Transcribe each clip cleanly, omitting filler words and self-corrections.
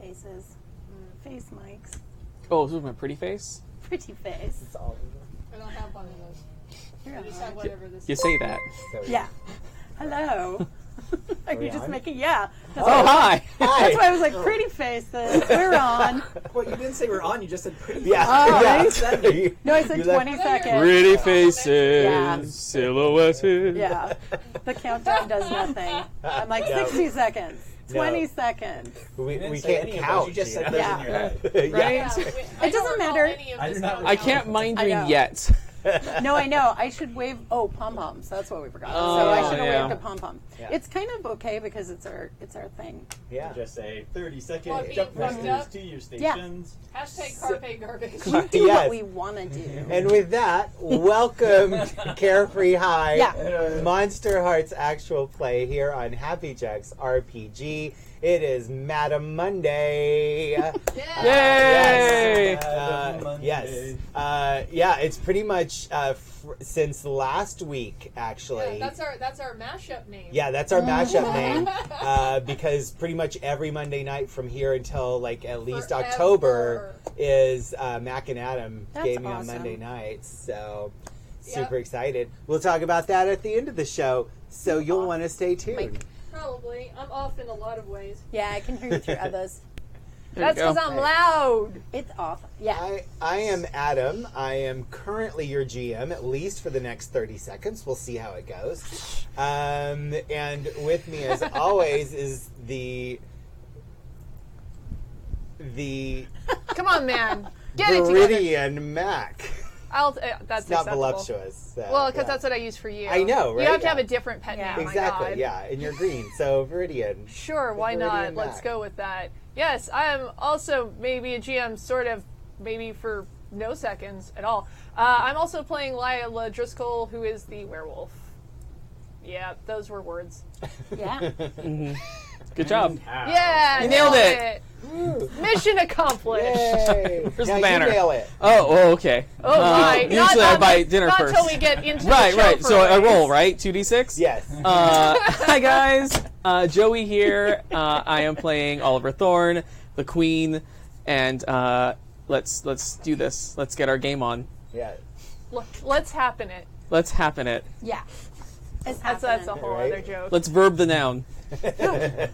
faces. Face mics. Oh, this is my pretty face? Pretty face. It's all I don't have one of those. I just have whatever this You is. say that. so Yeah. Hello. Are you just on? making, yeah. That's Oh, why, hi! that's why I was like, pretty faces. We're on. Well, you didn't say we're on. You just said pretty. Yeah. Oh, yeah. right? No, I said You like- 20 seconds. Pretty faces, Yeah. silhouetted. Yeah. The countdown does nothing. I'm like, No. 60 seconds. 20 No. seconds. We didn't we say can't any of those. count. You just said Gina. those Yeah. in your head. Right? Yeah, I It doesn't don't recall matter. any of I do this not now. I can't mind I read know. yet. No, I know. I should wave. Oh, pom poms. That's what we forgot. Oh, so I should have yeah. waved a pom pom. Yeah. It's kind of okay because it's our thing. Yeah. Just say 30-second Well, being jump fucked thrusters up. to your stations. Hashtag carpe garbage. We do Yes. what we want to do. And with that, welcome to Carefree High, Yeah. Monsterhearts actual play here on Happy Jack's RPG. It is Madam Monday. Yay! Yes. Monday. Yes. Yeah, it's pretty much since last week, actually. Yeah, that's our mashup name. Yeah, that's our mashup name. Because pretty much every Monday night from here until like at least Forever. October is Mac and Adam That's gaming on awesome. Monday nights. So Yep. super excited. We'll talk about that at the end of the show. So you'll want to stay tuned. Probably. I'm off in a lot of ways. Yeah, I can hear you through others. There you That's because go. I'm loud. It's off. Yeah. I am Adam. I am currently your GM, at least for the next 30 seconds. We'll see how it goes. And with me, as always, is the Come on, man. Get it together. Viridian Mac. That's It's not acceptable. voluptuous. So, Well, because yeah. that's what I use for you. I know, right? You have to Yeah. have a different pet Yeah. name. Exactly, My God. yeah. And you're green, so Viridian. Sure, why Viridian not? Mac. Let's go with that. Yes, I am also maybe a GM, sort of, maybe for no seconds at all. I'm also playing Lila Driscoll, who is the werewolf. Yeah, those were words. Yeah. Good job. Yeah, You nailed it. Mission accomplished. Yay! Here's now the banner. You nail it. Oh, okay. Oh my! Usually I buy dinner not first. until we get into Right, the show right. for So I a ways. roll, right? 2d6? Yes. Hi guys, Joey here. I am playing Oliver Thorne, the Queen, and let's do this. Let's get our game on. Yeah. Let's happen it. Let's happen it. Yeah. It's That's a happening. whole Right. other joke. Let's verb the noun. Yeah.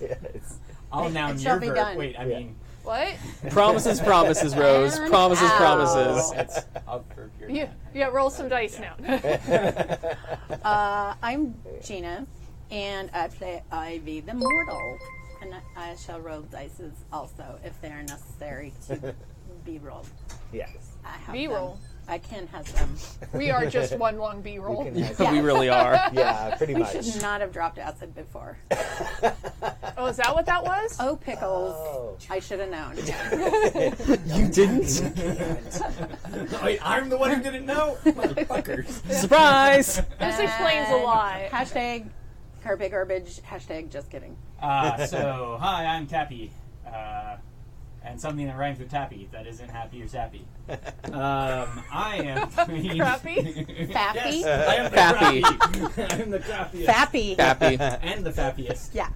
Yes. I'll noun shall your be verb. done. Wait, I Yeah. mean, What? Promises, promises, Rose. And Promises, out. promises. it's I'll verb your Yeah. Roll some dice now. I'm Gina, and I play Ivy the Mortal. And I shall roll dices also if they are necessary to be rolled. Yes. I have B-roll. them. I can have them. We are just one long B-roll. You can have- Yeah. We really are. Yeah, pretty We much. should not have dropped acid before. Oh, is that what that was? Oh, pickles. Oh. I should have known. You didn't? Wait, I'm the one who didn't know? Motherfuckers. Surprise! This explains a lot. Hashtag carpet garbage. Hashtag just kidding. So, hi, I'm Tappy. And something that rhymes with tappy that isn't happy or sappy. I am playing... Crappy? Fappy? Yes, I am the Fappy. crappy. I am the crappiest. Fappy. Happy. And the fappiest. Yeah.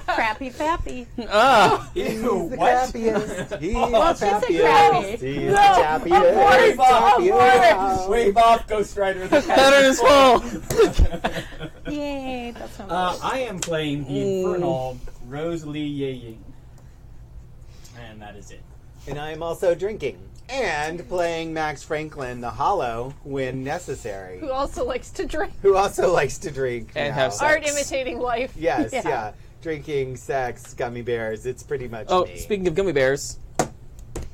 Crappy fappy. Ah! Ew, He's the what? crappiest. He's Well, the she said crappiest. crappy. He's the No, chappiest. Wave off, Chappiest. Wave off, Ghost Rider. The Pattern is full! Yay, that's so much. I am playing the infernal Rosalie Yeying. And that is it. And I am also drinking. And playing Max Franklin, the Hollow, when necessary. Who also likes to drink. Who also likes to drink. And now. have sex. Art imitating life. Yes, Yeah. yeah. Drinking, sex, gummy bears. It's pretty much Oh, me. speaking of gummy bears,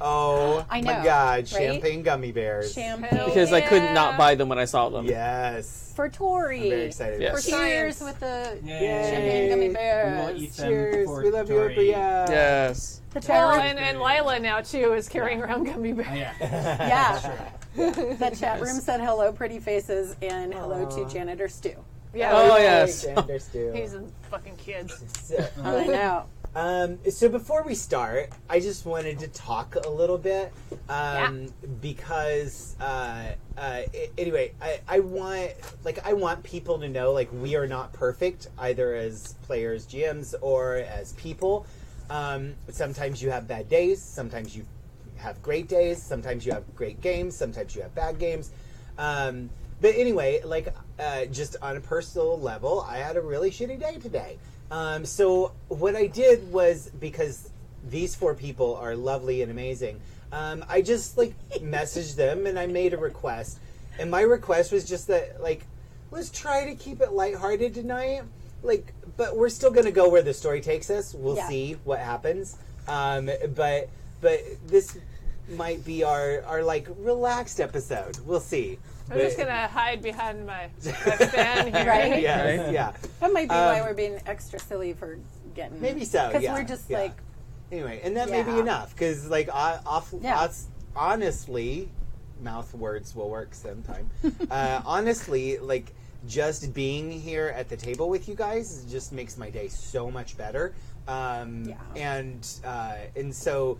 Oh, I my know, God. right? Champagne gummy bears. Champagne. because I could Yeah. not buy them when I saw them. Yes. For Tori. I'm very excited. Yes. about For it. Cheers science. with the Yay. champagne gummy We will bears. eat them Cheers. for We love you, Tori. Bria. Yes. The chat Well, room, and Lila now, too, is carrying around gummy Oh, bears. yeah. yeah. The chat room said hello, pretty faces, and hello to janitor Stu. Yeah. Oh, Yay, yes. Xander Stew. He's a fucking kid. I know. So before we start, I just wanted to talk a little bit because anyway, I want people to know, like, we are not perfect either as players, GMs, or as people. Sometimes you have bad days. Sometimes you have great days. Sometimes you have great games. Sometimes you have bad games. But anyway, like, just on a personal level, I had a really shitty day today. So what I did was, because these 4 people are lovely and amazing, I just, like, messaged them and I made a request. And my request was just that, like, let's try to keep it lighthearted tonight. Like, but we're still going to go where the story takes us. We'll see what happens. But this might be our like, relaxed episode. We'll see. I'm just going to hide behind my fan here. Right? Yes, Right? yeah. That might be why we're being extra silly for getting... Maybe so, Because yeah. we're just yeah. like... Anyway, and that may be Yeah. enough, because, like, Yeah. honestly, mouth words will work sometime. Honestly, like, just being here at the table with you guys just makes my day so much better. And so,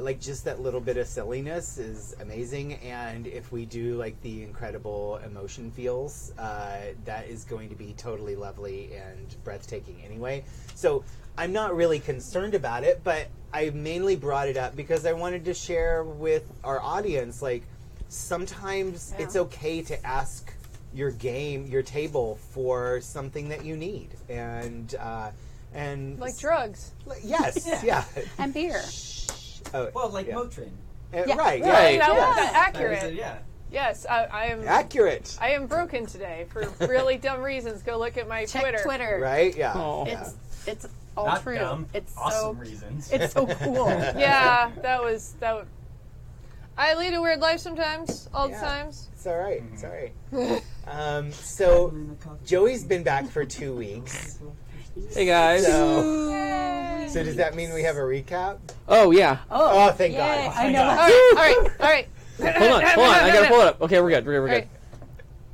like, just that little bit of silliness is amazing. And if we do, like, the incredible emotion feels, that is going to be totally lovely and breathtaking anyway. So I'm not really concerned about it, but I mainly brought it up because I wanted to share with our audience, like, sometimes it's okay to ask your table for something that you need. And Like drugs. yes, yeah. And beer. Oh, Well, like yeah. Motrin. Right, Right. right. That yes. was accurate. Yeah. Yes, I am. Accurate. I am broken today for really dumb reasons. Go look at my Check Twitter. Right? Yeah. Oh. Yeah. It's all Not true. dumb. It's awesome so... reasons. It's so cool. Yeah, that was. I lead a weird life sometimes, all the Yeah. times. It's all right. It's all right. So Joey's been back for 2 weeks. Hey guys. So does that mean we have a recap? Oh yeah. Oh, thank Yay, God. I know. All right. Hold on. I gotta pull it up. Okay, we're good. We're All good. right.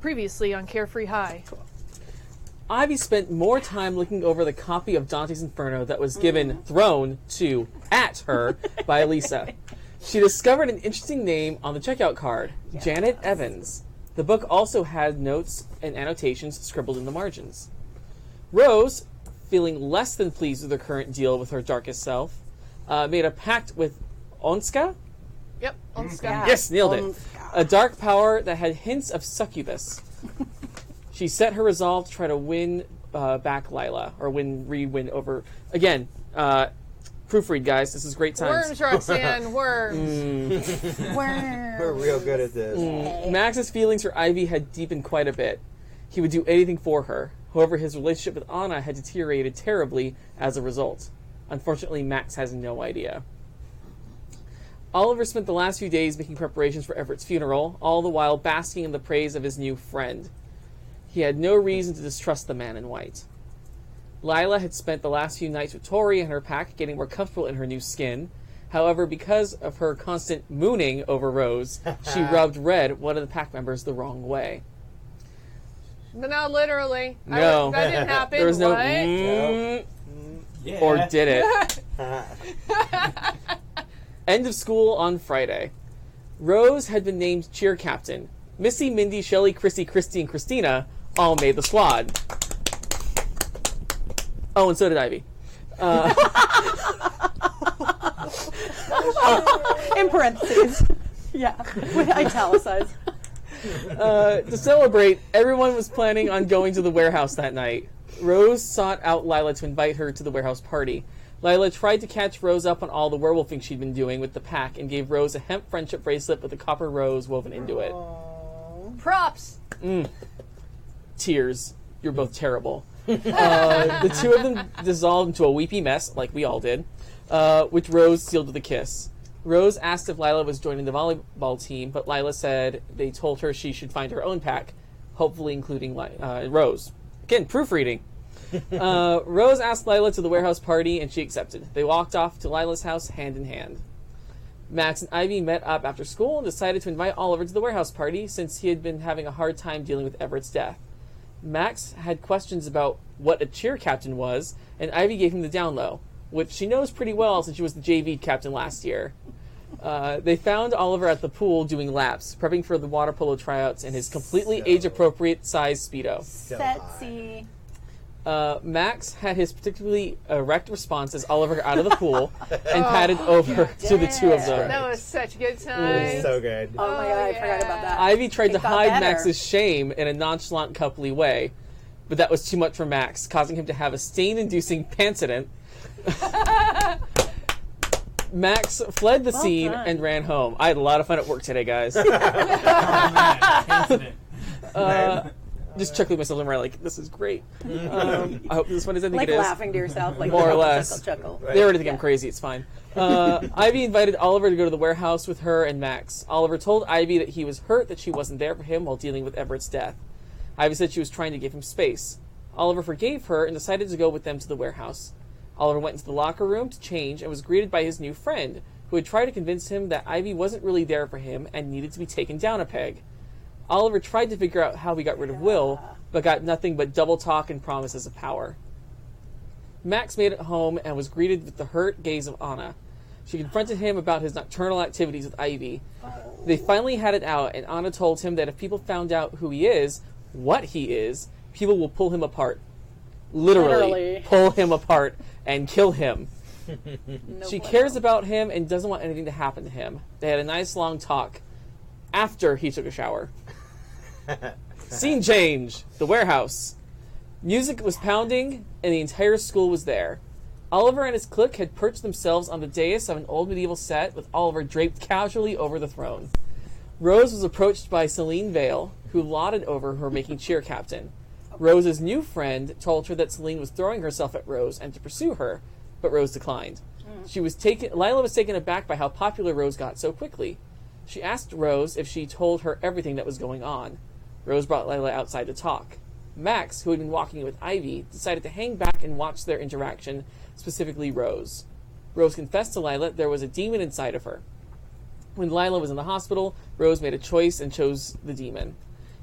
Previously on Carefree High. Ivy spent more time looking over the copy of Dante's Inferno that was thrown at her by Lisa. She discovered an interesting name on the checkout card, Janet Evans. The book also had notes and annotations scribbled in the margins. Rose, feeling less than pleased with her current deal with her darkest self, made a pact with Onska? Yep. On Sky. Yeah. Yes, nailed it. Onska. A dark power that had hints of succubus. She set her resolve to try to win back Lila, or re-win over... Again, proofread, guys. This is great times. Worms, Roxanne. Worms. We're real good at this. Max's feelings for Ivy had deepened quite a bit. He would do anything for her. However, his relationship with Anna had deteriorated terribly as a result. Unfortunately, Max has no idea. Oliver spent the last few days making preparations for Everett's funeral, all the while basking in the praise of his new friend. He had no reason to distrust the man in white. Lila had spent the last few nights with Tori and her pack, getting more comfortable in her new skin. However, because of her constant mooning over Rose, she rubbed Red, one of the pack members, the wrong way. But not literally. No. That didn't happen. There was no What? Yeah. or did it? End of school on Friday. Rose had been named cheer captain. Missy, Mindy, Shelley, Chrissy, Christy, and Christina all made the squad. Oh, and so did Ivy. In parentheses. Yeah. With italicized. To celebrate, everyone was planning on going to the warehouse that night. Rose sought out Lila to invite her to the warehouse party. Lila tried to catch Rose up on all the werewolfing she'd been doing with the pack and gave Rose a hemp friendship bracelet with a copper rose woven into it. Props. Tears. You're both terrible. The two of them dissolved into a weepy mess, like we all did, which Rose sealed with a kiss. Rose asked if Lila was joining the volleyball team, but Lila said they told her she should find her own pack, hopefully including Rose. Again, proofreading. Rose asked Lila to the warehouse party, and she accepted. They walked off to Lila's house hand in hand. Max and Ivy met up after school and decided to invite Oliver to the warehouse party since he had been having a hard time dealing with Everett's death. Max had questions about what a cheer captain was, and Ivy gave him the down low, which she knows pretty well since she was the JV captain last year. They found Oliver at the pool doing laps, prepping for the water polo tryouts in his completely age-appropriate size Speedo. So Sexy. Max had his particularly erect response as Oliver got out of the pool and padded over to the two of them. That was such a good It time. was so good. Oh my god, I forgot about that. Ivy tried to It got hide better. Max's shame in a nonchalant, coupley way, but that was too much for Max, causing him to have a stain-inducing pantsident. Max fled the scene done. and ran home. I had a lot of fun at work today, guys. Oh, man. Incident. Just chuckling myself in my like, this is great. I hope this one is anything Like it is. laughing to yourself, like More or chuckle, less. chuckle. Right. They already think I'm crazy. It's fine. Ivy invited Oliver to go to the warehouse with her and Max. Oliver told Ivy that he was hurt that she wasn't there for him while dealing with Everett's death. Ivy said she was trying to give him space. Oliver forgave her and decided to go with them to the warehouse. Oliver went into the locker room to change and was greeted by his new friend, who had tried to convince him that Ivy wasn't really there for him and needed to be taken down a peg. Oliver tried to figure out how he got rid of Will, but got nothing but double talk and promises of power. Max made it home and was greeted with the hurt gaze of Anna. She confronted him about his nocturnal activities with Ivy. They finally had it out, and Anna told him that if people found out who he is, what he is, people will pull him apart. Literally. Pull him apart and kill him. No She bueno. cares about him and doesn't want anything to happen to him. They had a nice long talk after he took a shower. Scene change. The warehouse. Music was pounding, and the entire school was there. Oliver and his clique had perched themselves on the dais of an old medieval set with Oliver draped casually over the throne. Rose was approached by Celine Vale, who lauded over her making cheer captain. Rose's new friend told her that Celine was throwing herself at Rose and to pursue her, but Rose declined. Lila was taken aback by how popular Rose got so quickly. She asked Rose if she told her everything that was going on. Rose brought Lila outside to talk. Max, who had been walking with Ivy, decided to hang back and watch their interaction, specifically Rose. Rose confessed to Lila there was a demon inside of her. When Lila was in the hospital, Rose made a choice and chose the demon.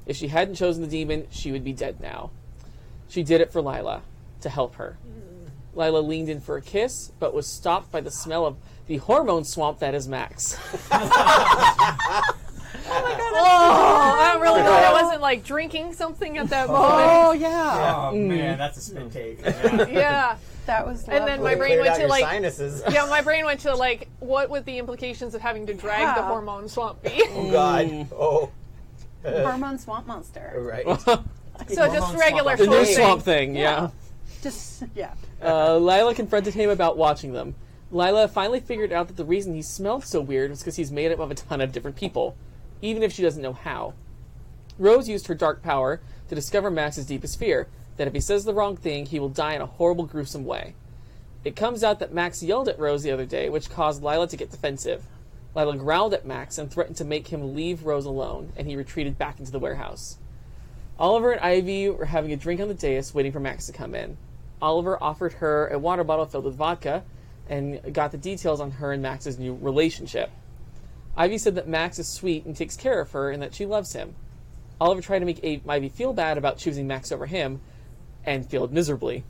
If she hadn't chosen the demon, she would be dead now. She did it for Lila, to help her. Lila leaned in for a kiss, but was stopped by the smell of the hormone swamp that is Max. Oh, I don't really know. I wasn't like drinking something at that moment. Oh yeah, Oh, man, that's a spit take. Yeah. Yeah. that was. And then my lovely. brain Cleared went out to your like, sinuses. yeah, my brain went to like, what would the implications of having to drag the Yeah. hormone swamp be? Oh God. Oh. hormone swamp monster. Right. So just Hormone regular swamp. The new swamp. swamp thing, yeah. Just yeah. Lila confronted him about watching them. Lila finally figured out that the reason he smelled so weird was because he's made up of a ton of different people, even if she doesn't know how. Rose used her dark power to discover Max's deepest fear, that if he says the wrong thing, he will die in a horrible, gruesome way. It comes out that Max yelled at Rose the other day, which caused Lila to get defensive. Lila growled at Max and threatened to make him leave Rose alone, and he retreated back into the warehouse. Oliver and Ivy were having a drink on the dais, waiting for Max to come in. Oliver offered her a water bottle filled with vodka, and got the details on her and Max's new relationship. Ivy said that Max is sweet and takes care of her, and that she loves him. Oliver tried to make Ivy feel bad about choosing Max over him, and failed miserably.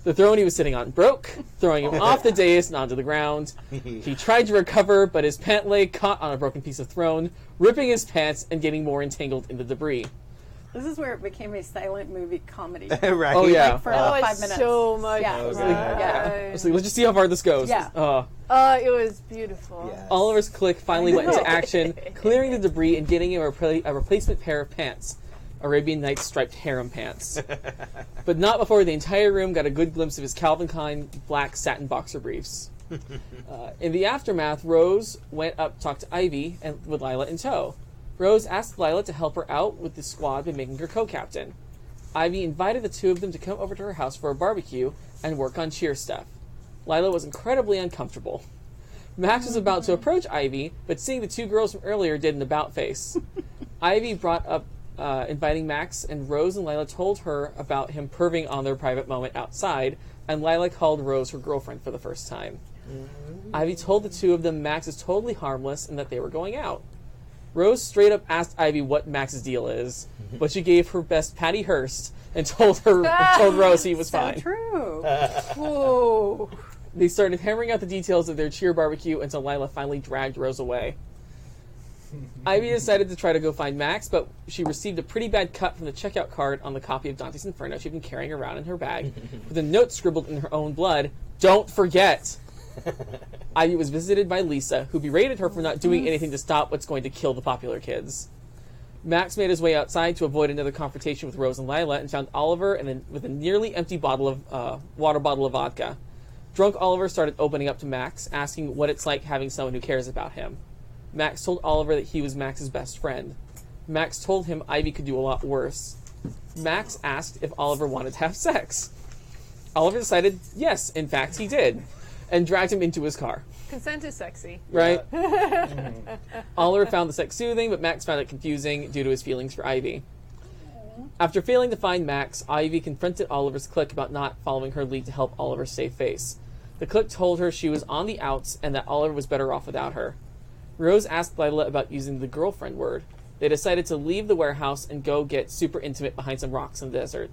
The throne he was sitting on broke, throwing him off the dais and onto the ground. He tried to recover, but his pant leg caught on a broken piece of throne, ripping his pants and getting more entangled in the debris. This is where it became a silent movie comedy. Right. Oh, yeah. For That about was 5 minutes. so much Yeah. fun. Yeah. I was like, let's just see how far this goes. Yeah. It was beautiful. Yes. Oliver's clique finally went into action, clearing the debris and getting him a replacement pair of pants. Arabian Nights striped harem pants. But not before the entire room got a good glimpse of his Calvin Klein black satin boxer briefs. In the aftermath, Rose went up to talk to Ivy and with Lila in tow. Rose asked Lila to help her out with the squad by making her co-captain. Ivy invited the two of them to come over to her house for a barbecue and work on cheer stuff. Lila was incredibly uncomfortable. Max was about to approach Ivy, but seeing the two girls from earlier did an about-face. Ivy brought up inviting Max, and Rose and Lila told her about him perving on their private moment outside, and Lila called Rose her girlfriend for the first time. Ivy told the two of them Max is totally harmless and that they were going out. Rose straight up asked Ivy what Max's deal is, but she gave her best Patty Hearst and told Rose he was So fine. true. Whoa. They started hammering out the details of their cheer barbecue until Lila finally dragged Rose away. Ivy decided to try to go find Max, but she received a pretty bad cut from the checkout card on the copy of Dante's Inferno she'd been carrying around in her bag, with a note scribbled in her own blood, "Don't forget." Ivy was visited by Lisa, who berated her for not doing anything to stop what's going to kill the popular kids. Max made his way outside to avoid another confrontation with Rose and Lila and found Oliver with a nearly empty water bottle of vodka. Drunk Oliver started opening up to Max, asking what it's like having someone who cares about him. Max told Oliver that he was Max's best friend. Max told him Ivy could do a lot worse. Max asked if Oliver wanted to have sex. Oliver decided yes, in fact he did, and dragged him into his car. Consent is sexy. Right? Oliver found the sex soothing, but Max found it confusing due to his feelings for Ivy. After failing to find Max, Ivy confronted Oliver's clique about not following her lead to help Oliver save face. The clique told her she was on the outs and that Oliver was better off without her. Rose asked Lila about using the girlfriend word. They decided to leave the warehouse and go get super intimate behind some rocks in the desert.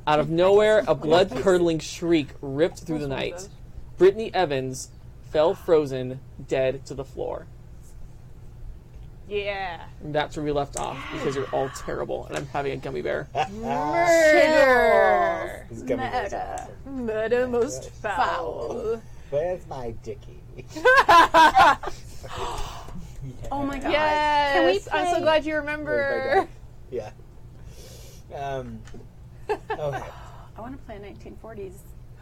Out of nowhere, a blood-curdling shriek ripped through the night. Brittany Evans fell frozen, dead to the floor. Yeah. And that's where we left off, because you're all terrible, and I'm having a gummy bear. Murder. This gummy bear's Murder. awesome. Murder most foul. Where's my dickie? Oh my god. Yes. Can we I'm so play- glad you Where's remember. my dog? Yeah. Okay. I want to play a 1940s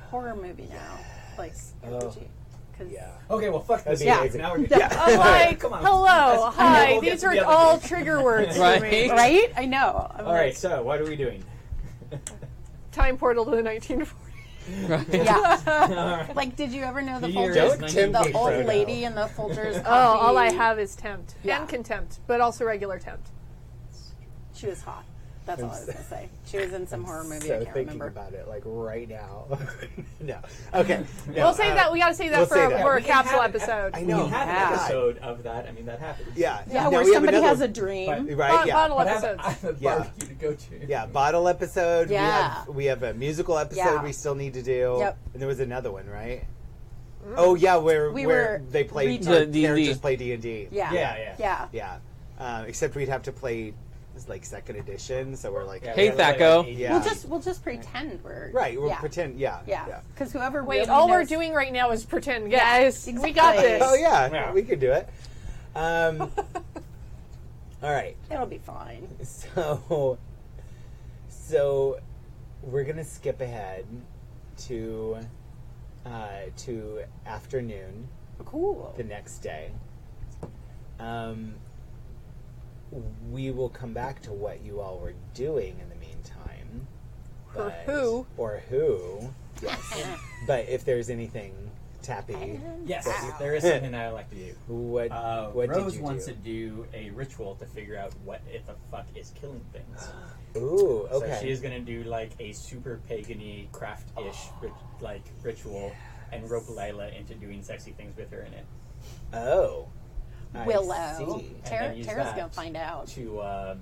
horror movie now. Like, Oh. RPG. 'Cause Yeah. Okay, well, fuck That'd this. be amazing. Now we're good. Yeah. I'm like, Come on. hello, Let's- hi. we'll get These to are the other all thing. trigger words Right. for me. Right? I know. I'm All right, like, so what are we doing? Time portal to the 1940s. Right? yeah. All right. Like, did you ever know the The year Folgers? is 1940. The old Frodo. lady in the Folgers coffee? Oh, all I have is tempt. Yeah. And contempt, but also regular tempt. She was hot. That's all I was going to say. She was in some horror movie. So I can't thinking remember. about it, like right now. No. Okay. No, We'll save that. We got to save that we'll for save a, that. for a We can capsule have- episode. I We know. can have Yeah. an episode of that. I mean, that happens. Yeah. Yeah, Now where we have somebody another- has a dream. Right. Yeah. Bottle But I episode. have a Yeah. barbecue to go to. Yeah, bottle episode. Yeah. We have a musical episode Yeah. we still need to do. Yep. And there was another one, right? Oh yeah, where We where were they play reading- our The D&D. characters play D&D. Yeah. Yeah. Yeah. Except we'd have to play it's like second edition, so we're like Yeah, Hey, we have, Thaco. Yeah. We'll just pretend we're right. We'll yeah. pretend. Yeah. Yeah. Because whoever Wait, really all we're knows- doing right now is pretend, guys. Yeah, We got exactly. this. Oh yeah, Yeah. we could do it. All right. It'll be fine. So we're gonna skip ahead to afternoon Cool. the next day. We will come back to what you all were doing in the meantime. Or but- who. Or who. Yes. But if there's anything, Tappy, Yes, there is something that I like to do. what Rose did you wants do? to do a ritual to figure out what it the fuck is killing things. Ooh, okay. So she is going to do like a super pagan-y, craft-ish ritual and rope Lila into doing sexy things with her in it. Oh. I Willow. see. Tara's use gonna that find out. To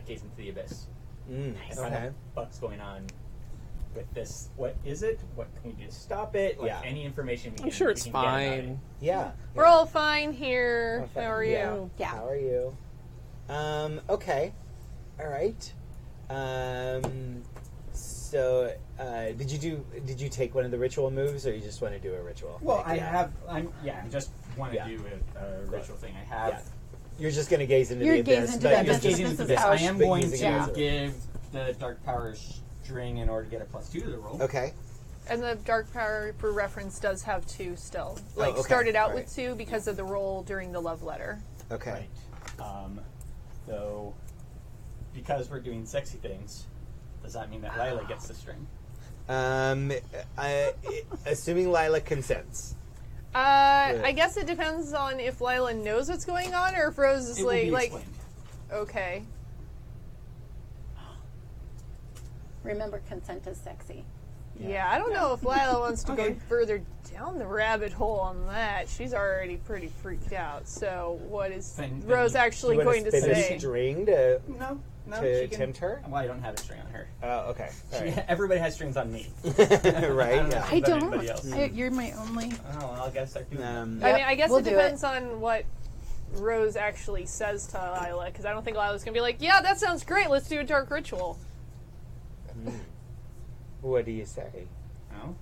gaze into the abyss. Mm, And okay. find out what's going on with this. What is it? What can we do to stop it? Like Yeah. any information we I'm can, sure we it's can get about it. fine. Yeah. We're all fine here. Oh, fine. How are Yeah. you? Yeah. How are you? Okay. All right. So, did you take one of the ritual moves, or you just want to do a ritual? Well, Like, I yeah. have. I just want to Yeah. do a ritual thing. I have. Yeah. You're just going to gaze into You're the abyss. gazing into but the I'm just abyss. gazing This into is this. how I she- am but going using to it as a- give the dark power string in order to get a +2 to the roll. Okay. And the dark power, for reference, does have 2 still. Like, okay. started out Right. with 2 because of the roll during the love letter. Okay. Right. So, because we're doing sexy things, does that mean that Lila gets the string? Assuming Lila consents. I guess it depends on if Lila knows what's going on or if Rose is It will be like, explained. okay. Remember, consent is sexy. Yeah, I don't know if Lila wants to go further down the rabbit hole on that. She's already pretty freaked out. So what is Then Rose you- actually You wanna going to spin a say? string to No, to she can tempt her? Well, I don't have a string on her. Oh, okay. All right. Everybody has strings on me. Right. Yeah. I Than don't. anybody else. You're my only. Oh, well, I gotta start doing that. I Yep, mean, I guess we'll it do depends on what Rose actually says to Lila, because I don't think Lila's going to be like, yeah, that sounds great, let's do a dark ritual. What do you say? Oh.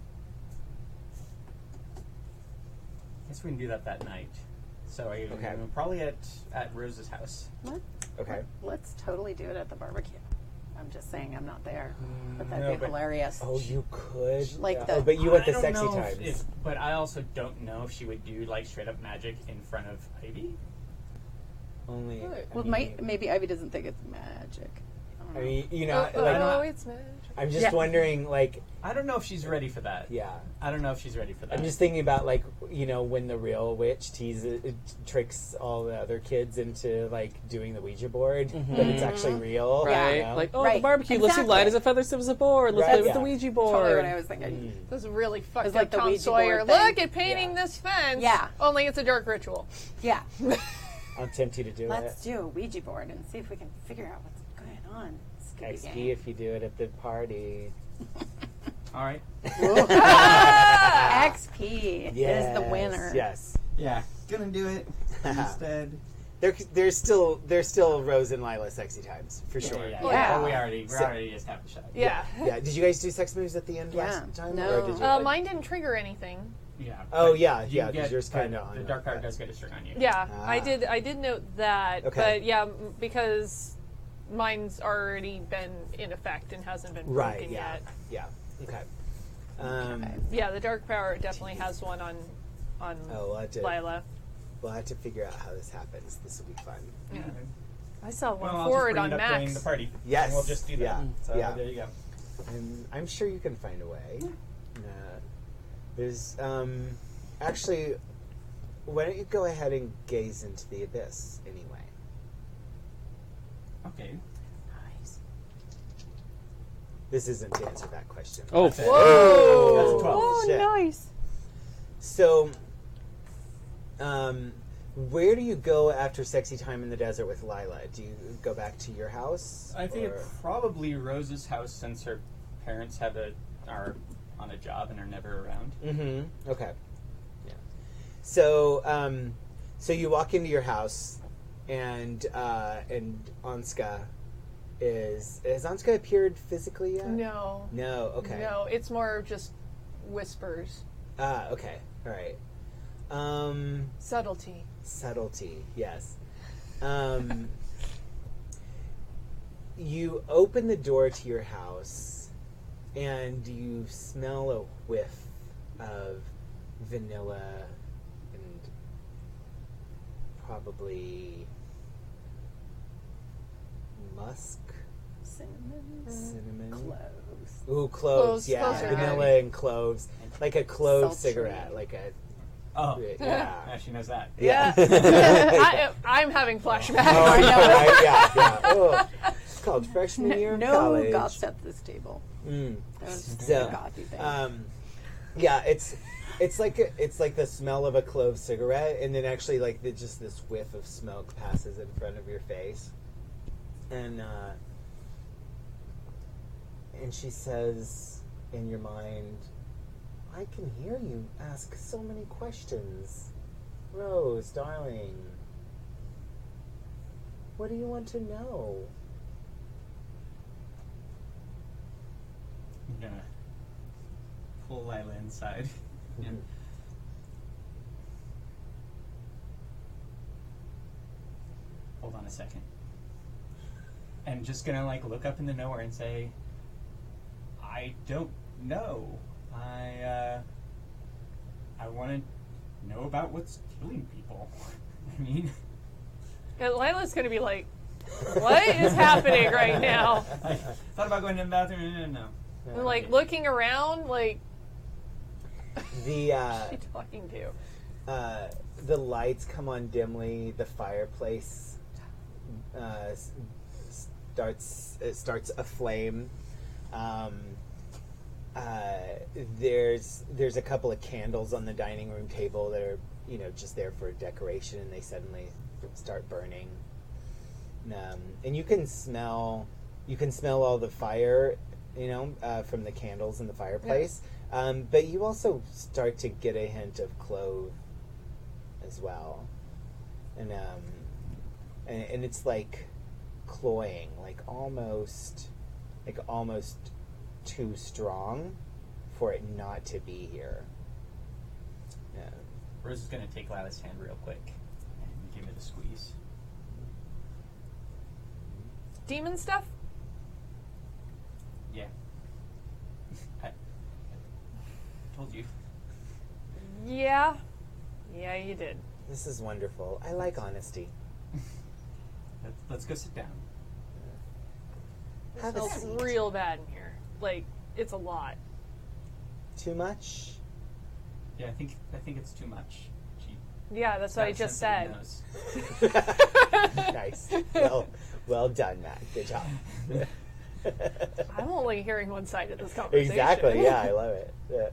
Guess we can do that night. So Okay. probably at Rose's house. Okay. Let's totally do it at the barbecue. I'm just saying I'm not there, but no, that'd be but- hilarious. Oh, you could. Like Yeah. the- Oh, but you want the I don't sexy know times. but I also don't know if she would do like straight up magic in front of Ivy. Only. Well, maybe Ivy doesn't think it's magic. I don't know. I mean, you know, Oh, like, it's magic. I'm just Yeah. wondering, like, I don't know if she's ready for that. yeah. I don't know if she's ready for that. I'm just thinking about, like, you know, when the real witch tricks all the other kids into, like, doing the Ouija board, but it's actually real. Right? You know? Like, oh, Right. the barbecue. Let's do Exactly. light as a feather, stiff as a board. Let's Right. play with the Yeah. Ouija Totally board. what I was thinking. This is really fucked It's up like the Tom Ouija Sawyer. board thing. Look at painting Yeah. this fence. Yeah. Only it's a dark ritual. Yeah. I'll tempt you to do Let's it. do a Ouija board and see if we can figure out what's going on. Scooby XP gang. if you do it at the party. All right. XP is the winner. Yes. Yeah, gonna do it instead. There's still Rose and Lila sexy times for sure. Yeah. Yeah. Oh, we already So- established that. Yeah. Yeah. Did you guys do sex moves at the end Yeah. last time? No. Or did you, Mine didn't trigger anything. Yeah. Oh, but yeah, you yeah, 'cause get- yours but kinda on the it, dark card but- does get a string on you. Yeah, Ah. I did note that. Okay. But yeah, because mine's already been in effect and hasn't been broken Right. Yeah. yet. Yeah. Okay. Yeah, the dark power definitely has one on Oh, Lila. we'll have to figure out how this happens. This will be fun. Yeah. I saw one Well, I'll forward just on bring it up during Max. the party. Yes. And we'll just do that. Yeah. So Yeah. there you go. And I'm sure you can find a way. There's actually, why don't you go ahead and gaze into the abyss anyway? Okay. Nice. This isn't to answer that question. Oh, That's it. Whoa! That's 12. Oh, Shit. nice. So, where do you go after sexy time in the desert with Lila? Do you go back to your house? I think or- it's probably Rose's house since her parents are on a job and are never around. Mm-hmm. Okay. Yeah. So, so you walk into your house, and Anska has Anska appeared physically yet? No. No. Okay. No, it's more just whispers. Ah. Okay. All right. Subtlety. Subtlety. Yes. You open the door to your house, and you smell a whiff of vanilla and probably musk, cinnamon, Close. Ooh, cloves. Cloves, Yeah, cloves are vanilla good. and cloves, like a clove Sultry. cigarette, like a Oh. yeah. Yeah, she knows that. Yeah. I'm having flashbacks. Oh, I know. right? Yeah, yeah. Oh, it's called freshman year of No college. goths at this table. Mm. That was just So, a gothy thing. Yeah, it's like the smell of a clove cigarette, and then actually like just this whiff of smoke passes in front of your face, and she says in your mind, "I can hear you ask so many questions, Rose, darling. What do you want to know?" I'm gonna pull Lila inside. Yeah. Hold on a second. And just gonna like look up into nowhere and say, I don't know. I want to know about what's killing people. I mean, And Lila's going to be like, what is happening right now? I thought about going to the bathroom. No. And like looking around, like, The what's she talking to? the lights come on dimly. The fireplace starts aflame, There's a couple of candles on the dining room table that are just there for decoration, and they suddenly start burning. And you can smell all the fire, from the candles in the fireplace. But you also start to get a hint of clove as well, and it's like cloying, like almost too strong for it not to be here. Rose is going to take Lila's hand real quick and give it a squeeze. Demon stuff? Yeah. I told you. Yeah. Yeah, you did. This is wonderful. I like honesty. Let's go sit down. It Have a smells seat. real bad in here. Like, it's a lot. Too much? Yeah, I think it's too much. Yeah, that's what I just said. Nice. Well done, Matt. Good job. I'm only hearing one side of this conversation. Exactly. Yeah, I love it. Yeah.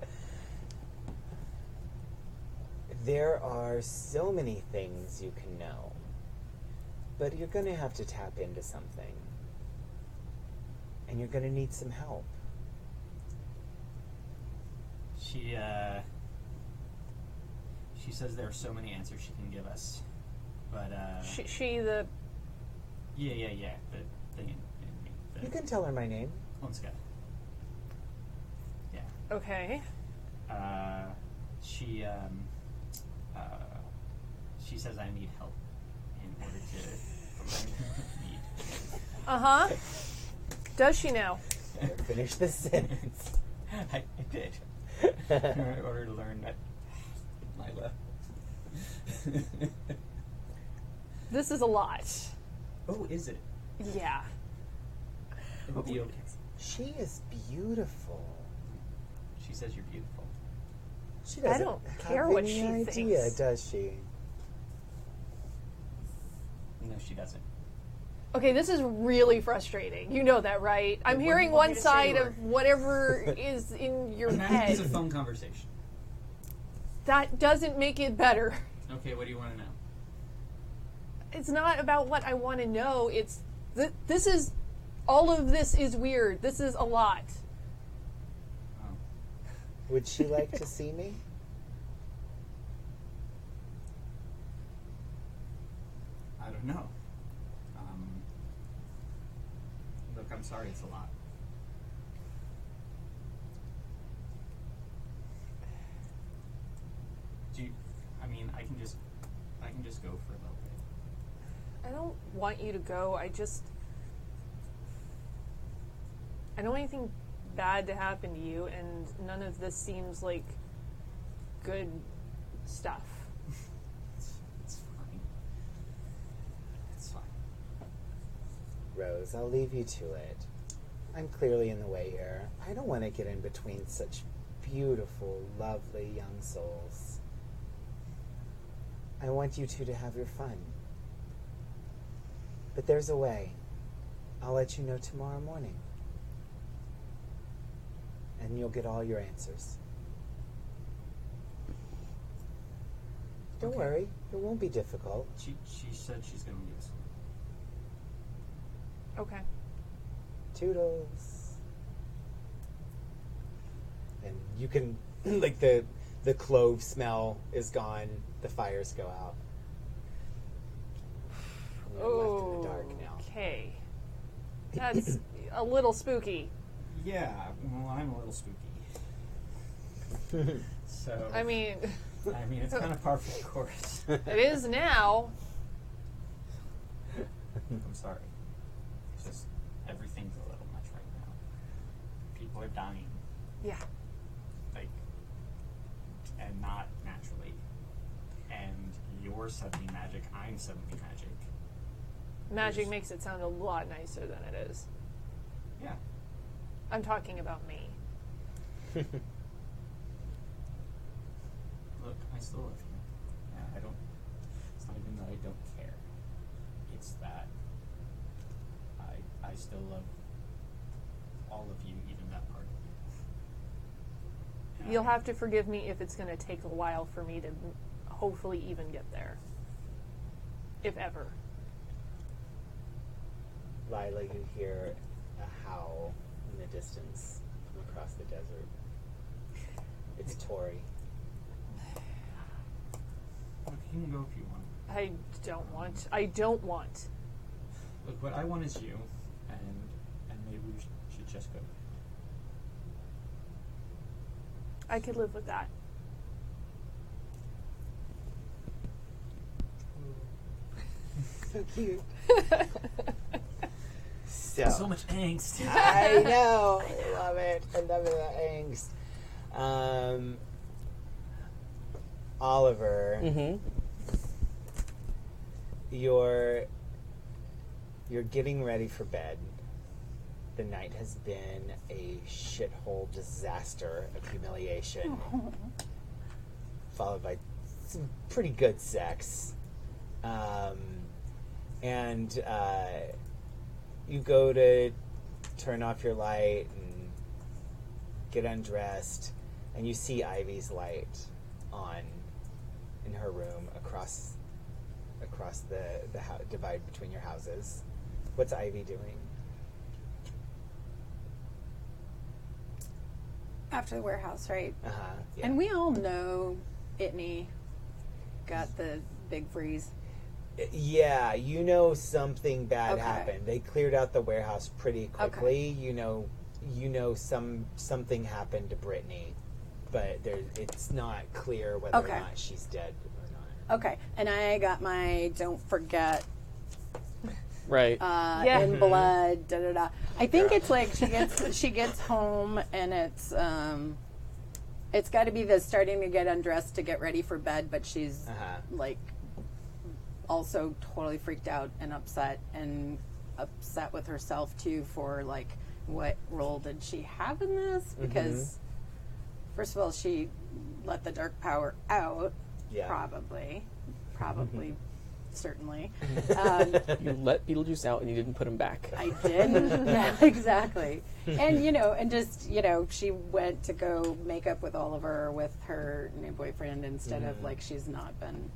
There are so many things you can know, but you're going to have to tap into something, and you're going to need some help. She says there are so many answers she can give us, but The yeah. You can tell her my name. Onska. Yeah. Okay. She says I need help in order to learn need. Uh-huh. Does she now? Finish this sentence. I did. In order to learn that Lila. This is a lot. Oh, is it? Yeah. It'll be okay. She is beautiful. She says you're beautiful. She doesn't don't have care what any she idea, thinks. does she? No, she doesn't. Okay, this is really frustrating. You know that, right? I'm What do hearing you want one me to say side to her? of whatever is in your It's a head. phone conversation. That doesn't make it better. Okay, what do you want to know? It's not about what I want to know. It's this is all of this is weird. This is a lot. Oh. Would she like to see me? I don't know. Look, I'm sorry, it's a lot. I can just go for a little bit. I don't want you to go. I don't want anything bad to happen to you, and none of this seems like good stuff. It's fine. It's fine. Rose, I'll leave you to it. I'm clearly in the way here. I don't want to get in between such beautiful, lovely young souls. I want you two to have your fun. But there's a way. I'll let you know tomorrow morning. And you'll get all your answers. Don't Okay. worry. It won't be difficult. She said she's going to leave us. Okay. Toodles. And you can, like, the clove smell is gone. The fires go out. And you're left in the dark now. Okay. That's a little spooky. Yeah, well, I'm a little spooky. So, I mean, it's kind of par for the course. it is now. I'm sorry. It's just everything's a little much right now. People are dying, Yeah. and not naturally. And you're suddenly magic. I'm suddenly magic. Magic makes it sound a lot nicer than it is. Yeah. I'm talking about me. Look, I still love you. Yeah, I don't. It's not even that I don't care. It's that I still love all of you, even that part of You'll have to forgive me if it's going to take a while for me to hopefully even get there. If ever. Lila, you hear a howl in the distance from across the desert. It's Tori. Look, you can go if you want. I don't want. Look, what I want is you, and maybe we should just go. I could live with that. So cute. So much angst. I know. I love it. I love that angst. Oliver, you're getting ready for bed. The night has been a shithole disaster of humiliation, followed by some pretty good sex. And you go to turn off your light and get undressed, and you see Ivy's light on in her room across the divide between your houses. What's Ivy doing? After the warehouse, right? Yeah. And we all know Itney got the big freeze. Yeah, you know something bad Okay. happened. They cleared out the warehouse pretty quickly. Okay. You know something happened to Brittany, but it's not clear whether Okay. or not she's dead or not. Okay, and I got my don't forget Right. in blood. Da da da. I think it's like she gets home and it's got to be the starting to get undressed to get ready for bed, but she's like also totally freaked out and upset with herself too for like what role did she have in this? Because first of all, she let the dark power out. Yeah. Probably, certainly. You let Beetlejuice out and you didn't put him back. I did. Yeah, exactly. And she went to go make up with Oliver with her new boyfriend instead of like she's not been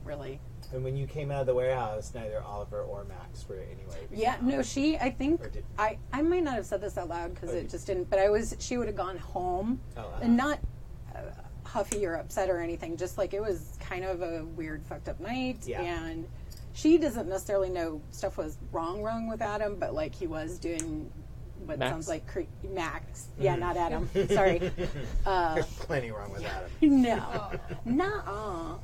really. And when you came out of the warehouse, neither Oliver or Max were anyway. Yeah, no, I think Or did- I might not have said this out loud because it just didn't. But she would have gone home and not huffy or upset or anything. Just like it was kind of a weird, fucked up night, and she doesn't necessarily know stuff was wrong with Adam, but like he was doing what Max? sounds like Max. Yeah, not Adam. Sorry. There's plenty wrong with Adam. No,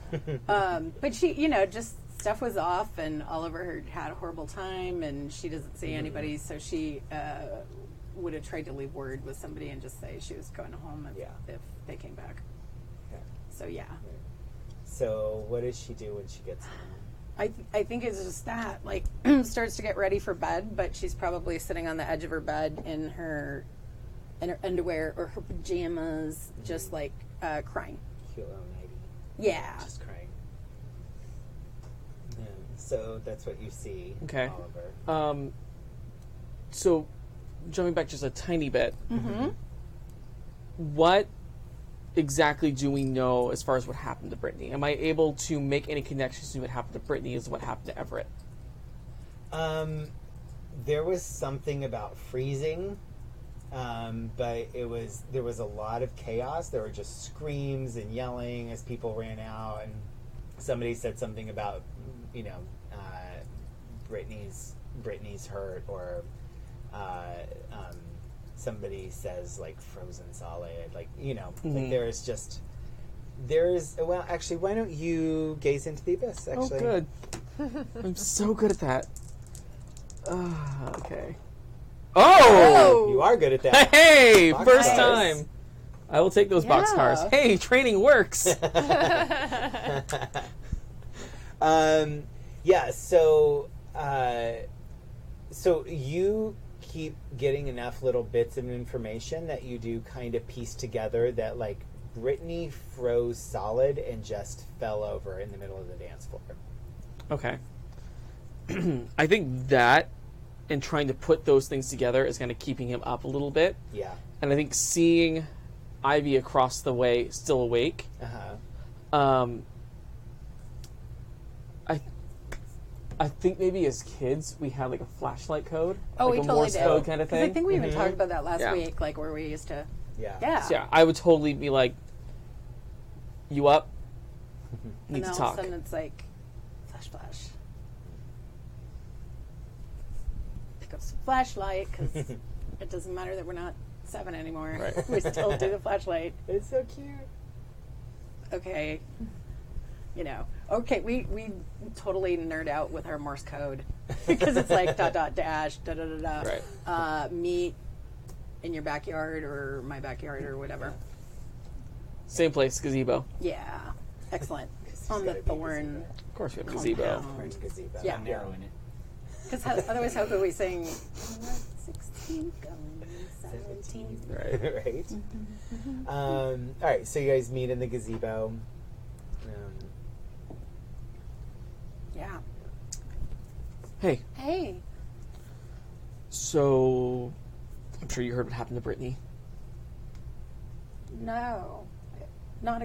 but she, just stuff was off, and Oliver had a horrible time, and she doesn't see anybody, so she would have tried to leave word with somebody and just say she was going home if they came back. Okay. So yeah, So what does she do when she gets home? I think it's just that like starts to get ready for bed, but she's probably sitting on the edge of her bed in her underwear or her pajamas, just like crying. Cute little nightie. Yeah. Just crying. Yeah. So that's what you see, Okay. Oliver. So, jumping back just a tiny bit, what exactly do we know as far as what happened to Brittany? Am I able to make any connections to what happened to Brittany as what happened to Everett? There was something about freezing, but there was a lot of chaos. There were just screams and yelling as people ran out, and somebody said something about Brittany's hurt, or somebody says like frozen solid, like like well, actually, why don't you gaze into the abyss? Actually, Oh, good. I'm so good at that. Okay. Oh! you are good at that. Hey! Box First cars. time. I will take those box Yeah. cars. Hey, training works. Yeah. So you keep getting enough little bits of information that you do kind of piece together that like Brittany froze solid and just fell over in the middle of the dance floor. Okay. I think that and trying to put those things together is kind of keeping him up a little bit. Yeah. And I think seeing Ivy across the way still awake. Uh-huh. I think maybe as kids we had like a flashlight code, Oh, like we a totally Morse did. code kind of 'Cause thing. I think we even talked about that last Yeah. week, like where we used to. Yeah. Yeah. So, yeah, I would totally be like, "You up? Need And to all talk." of a sudden it's like, flash. Pick up some flashlight because it doesn't matter that we're not 7 anymore. Right. We still do the flashlight. It's so cute. Okay. Okay, we totally nerd out with our Morse code because it's like ... dash ... Right. Meet in your backyard or my backyard or whatever. Same place, gazebo. Yeah, excellent. It's On the gotta be thorn. Of course, we have a gazebo. French gazebo. Yeah. I'm narrowing it. Because otherwise, how could we sing? 16, going 17. Right. Right. All right. So you guys meet in the gazebo. Yeah. Hey, Hey. so I'm sure you heard what happened to Brittany. No. Not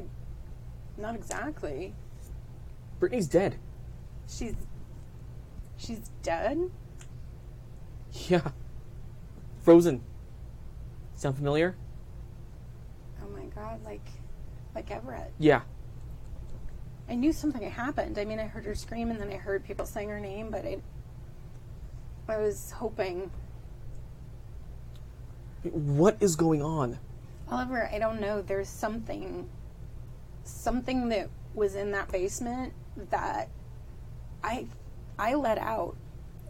exactly. Brittany's dead. She's dead? Yeah. Frozen. Sound familiar? Oh my god, like Everett. Yeah. I knew something had happened. I mean, I heard her scream and then I heard people saying her name, but I was hoping. What is going on? Oliver, I don't know. There's something that was in that basement that I let out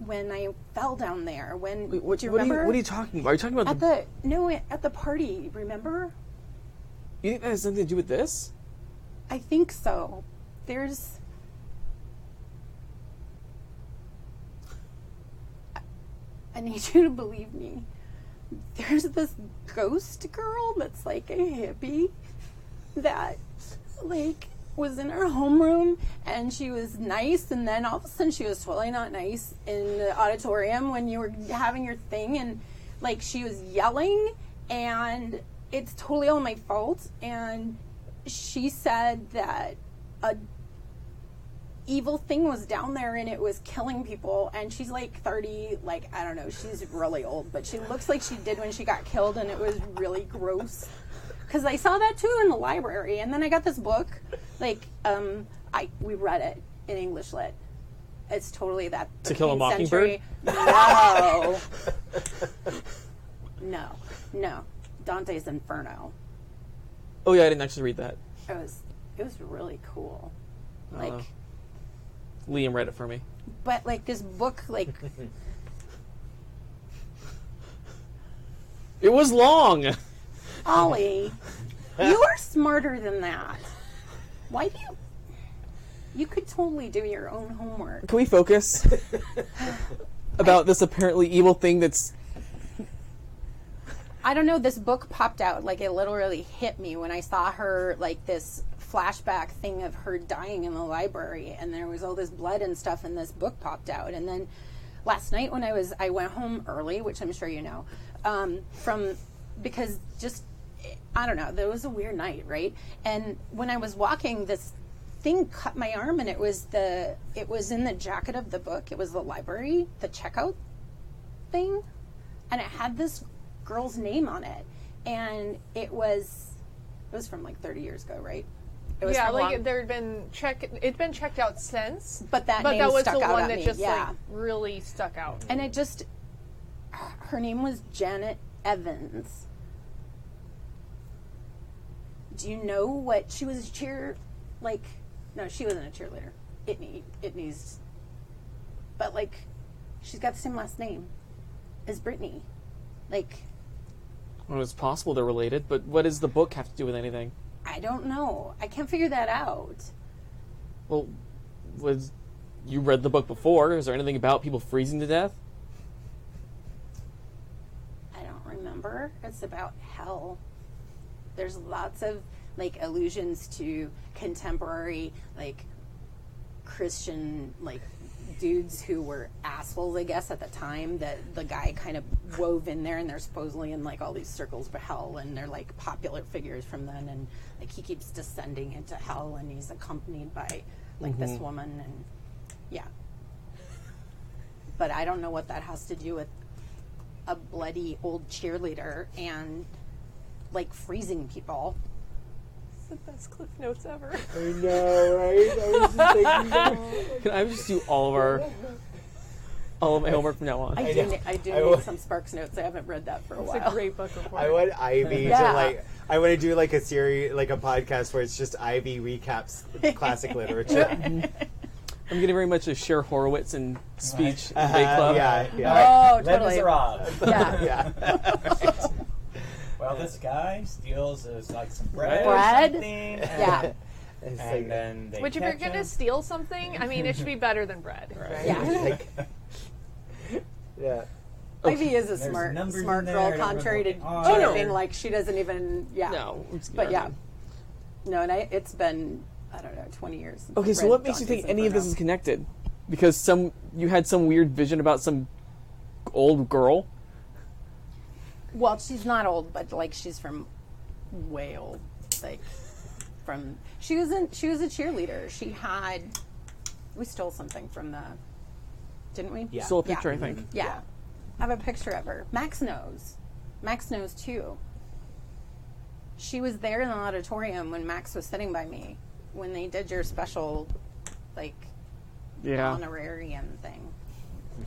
when I fell down there. When Wait, do you remember? what are you talking about? Are you talking about at the party? Remember? You think that has something to do with this? I think so. I need you to believe me. There's this ghost girl that's like a hippie that like was in our homeroom and she was nice, and then all of a sudden she was totally not nice in the auditorium when you were having your thing, and like she was yelling, and it's totally all my fault. And she said that a evil thing was down there and it was killing people, and she's like 30, like I don't know, she's really old, but she looks like she did when she got killed, and it was really gross because I saw that too in the library. And then I got this book, like we read it in English lit. It's totally that To Kill a 13th Mockingbird? century. No Dante's Inferno. Oh yeah, I didn't actually read that. It was really cool, like Liam read it for me. but like this book, like It was long. Ollie, you are smarter than that. Why do you could totally do your own homework. Can we focus about this apparently evil thing that's... I don't know, this book popped out, like it literally hit me when I saw her, like this flashback thing of her dying in the library, and there was all this blood and stuff, and this book popped out. And then last night when I went home early, which I'm sure you know, because just, I don't know, that was a weird night, right? And when I was walking, this thing cut my arm, and it was in the jacket of the book. It was the library, the checkout thing, and it had this girl's name on it, and it was from like 30 years ago, right? It was Yeah, from like long- it's been checked out since, but that but name that was stuck the out one at that me. just yeah. like really stuck out. And it just, her name was Janet Evans. Do you know what she was? No, she wasn't a cheerleader. Itney's, but like, she's got the same last name as Brittany. Like, Well, it's possible they're related, but what does the book have to do with anything? I don't know. I can't figure that out. Well, you read the book before. Is there anything about people freezing to death? I don't remember. It's about hell. There's lots of like allusions to contemporary like Christian like dudes who were assholes, I guess, at the time that the guy kind of wove in there, and they're supposedly in like all these circles of hell, and they're like popular figures from then, and like he keeps descending into hell, and he's accompanied by like this woman, and yeah. But I don't know what that has to do with a bloody old cheerleader and like freezing people. It's the best Cliff Notes ever. I know, right? I was just thinking that. Can I just do all of my homework from now on? I do need some Sparks Notes. I haven't read that for a It's while. a great book report. I want Ivy Yeah. to like. I want to do like a series, like a podcast where it's just Ivy recaps classic literature. I'm getting very much a Cher Horowitz and speech debate club. Yeah, Oh, yeah. Les totally. Miserables. Yeah. Yeah. Well, this guy steals like some bread, Bread? or something. Yeah. It's And like, then they Which, if you're catch going to him. steal something, I mean, it should be better than bread. Right. Yeah. like, yeah. Ivy is a There's smart numbers in girl, there, I don't contrary to remember. Gina Oh. being like she doesn't even. Yeah. No. But yeah. No, and it's been, I don't know, 20 years. Since Okay, I've so read what makes you Dante's think any of this Inferno. is connected? Because you had some weird vision about some old girl. Well, she's not old, but like she's from way old. Like from she was a cheerleader. We stole something from the, didn't we? Yeah. Still a picture, I think. Yeah. I have a picture of her. Max knows too. She was there in the auditorium when Max was sitting by me when they did your special, like, Yeah. honorarium thing. Do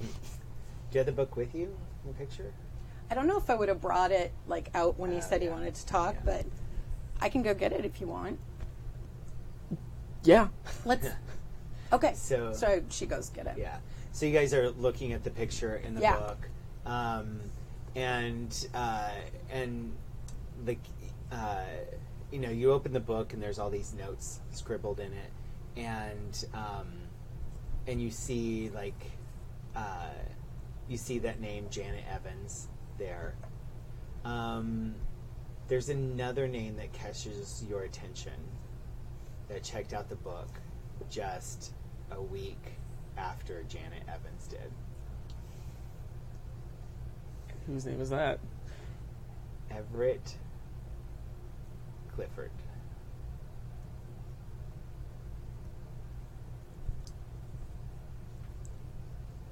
you have the book with you? The picture? I don't know if I would have brought it like out when he said he wanted to talk, but I can go get it if you want. Yeah. Let's. Okay. So- she goes get it. Yeah. So you guys are looking at the picture in the Yeah. book, and like you open the book and there's all these notes scribbled in it, and you see you see that name Janet Evans there. There's another name that catches your attention that checked out the book just a week after Janet Evans did. Whose name is that? Everett Clifford.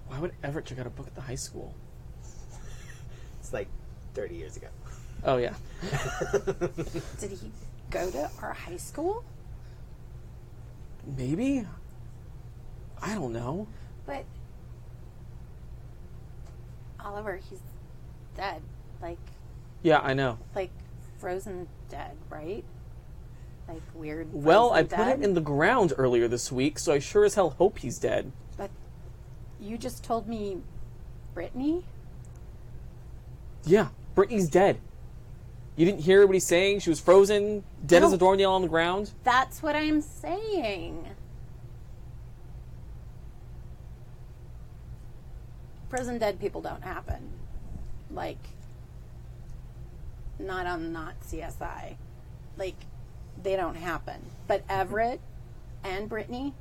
Why would Everett check out a book at the high school? It's like 30 years ago. Oh, yeah. Did he go to our high school? Maybe? I don't know. But Oliver, he's dead. Yeah, I know. Like frozen dead, right? Like weird. Well, I frozen put dead? him in the ground earlier this week, so I sure as hell hope he's dead. But you just told me, Brittany. Yeah, Brittany's dead. You didn't hear what he's saying? She was frozen, dead as a No. doornail on the ground? That's what I'm saying. Frozen dead people don't happen. Like, not on not CSI. Like, they don't happen. But Everett and Brittany,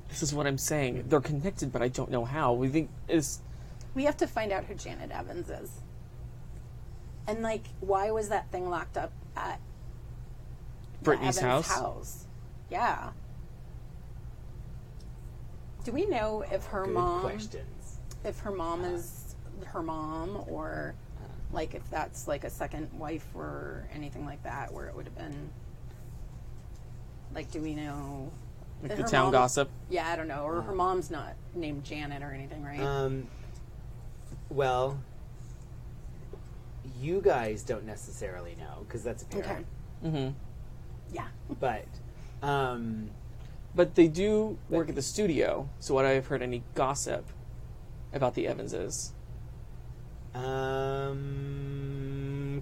This is what I'm saying. They're connected, but I don't know how. We think it's... we have to find out who Janet Evans is. And, like, why was that thing locked up at the Brittany's Evans' house? Yeah. Do we know if her Good mom... questions. If her mom is her mom, or like if that's like a second wife or anything like that, where it would have been like, do we know? Like that the her town mom- gossip? Yeah, I don't know. Or her mom's not named Janet or anything, right? Well, you guys don't necessarily know because that's apparent. Okay. Mm-hmm. Yeah. But But they do work at the studio, so what I've heard any gossip about the Evanses.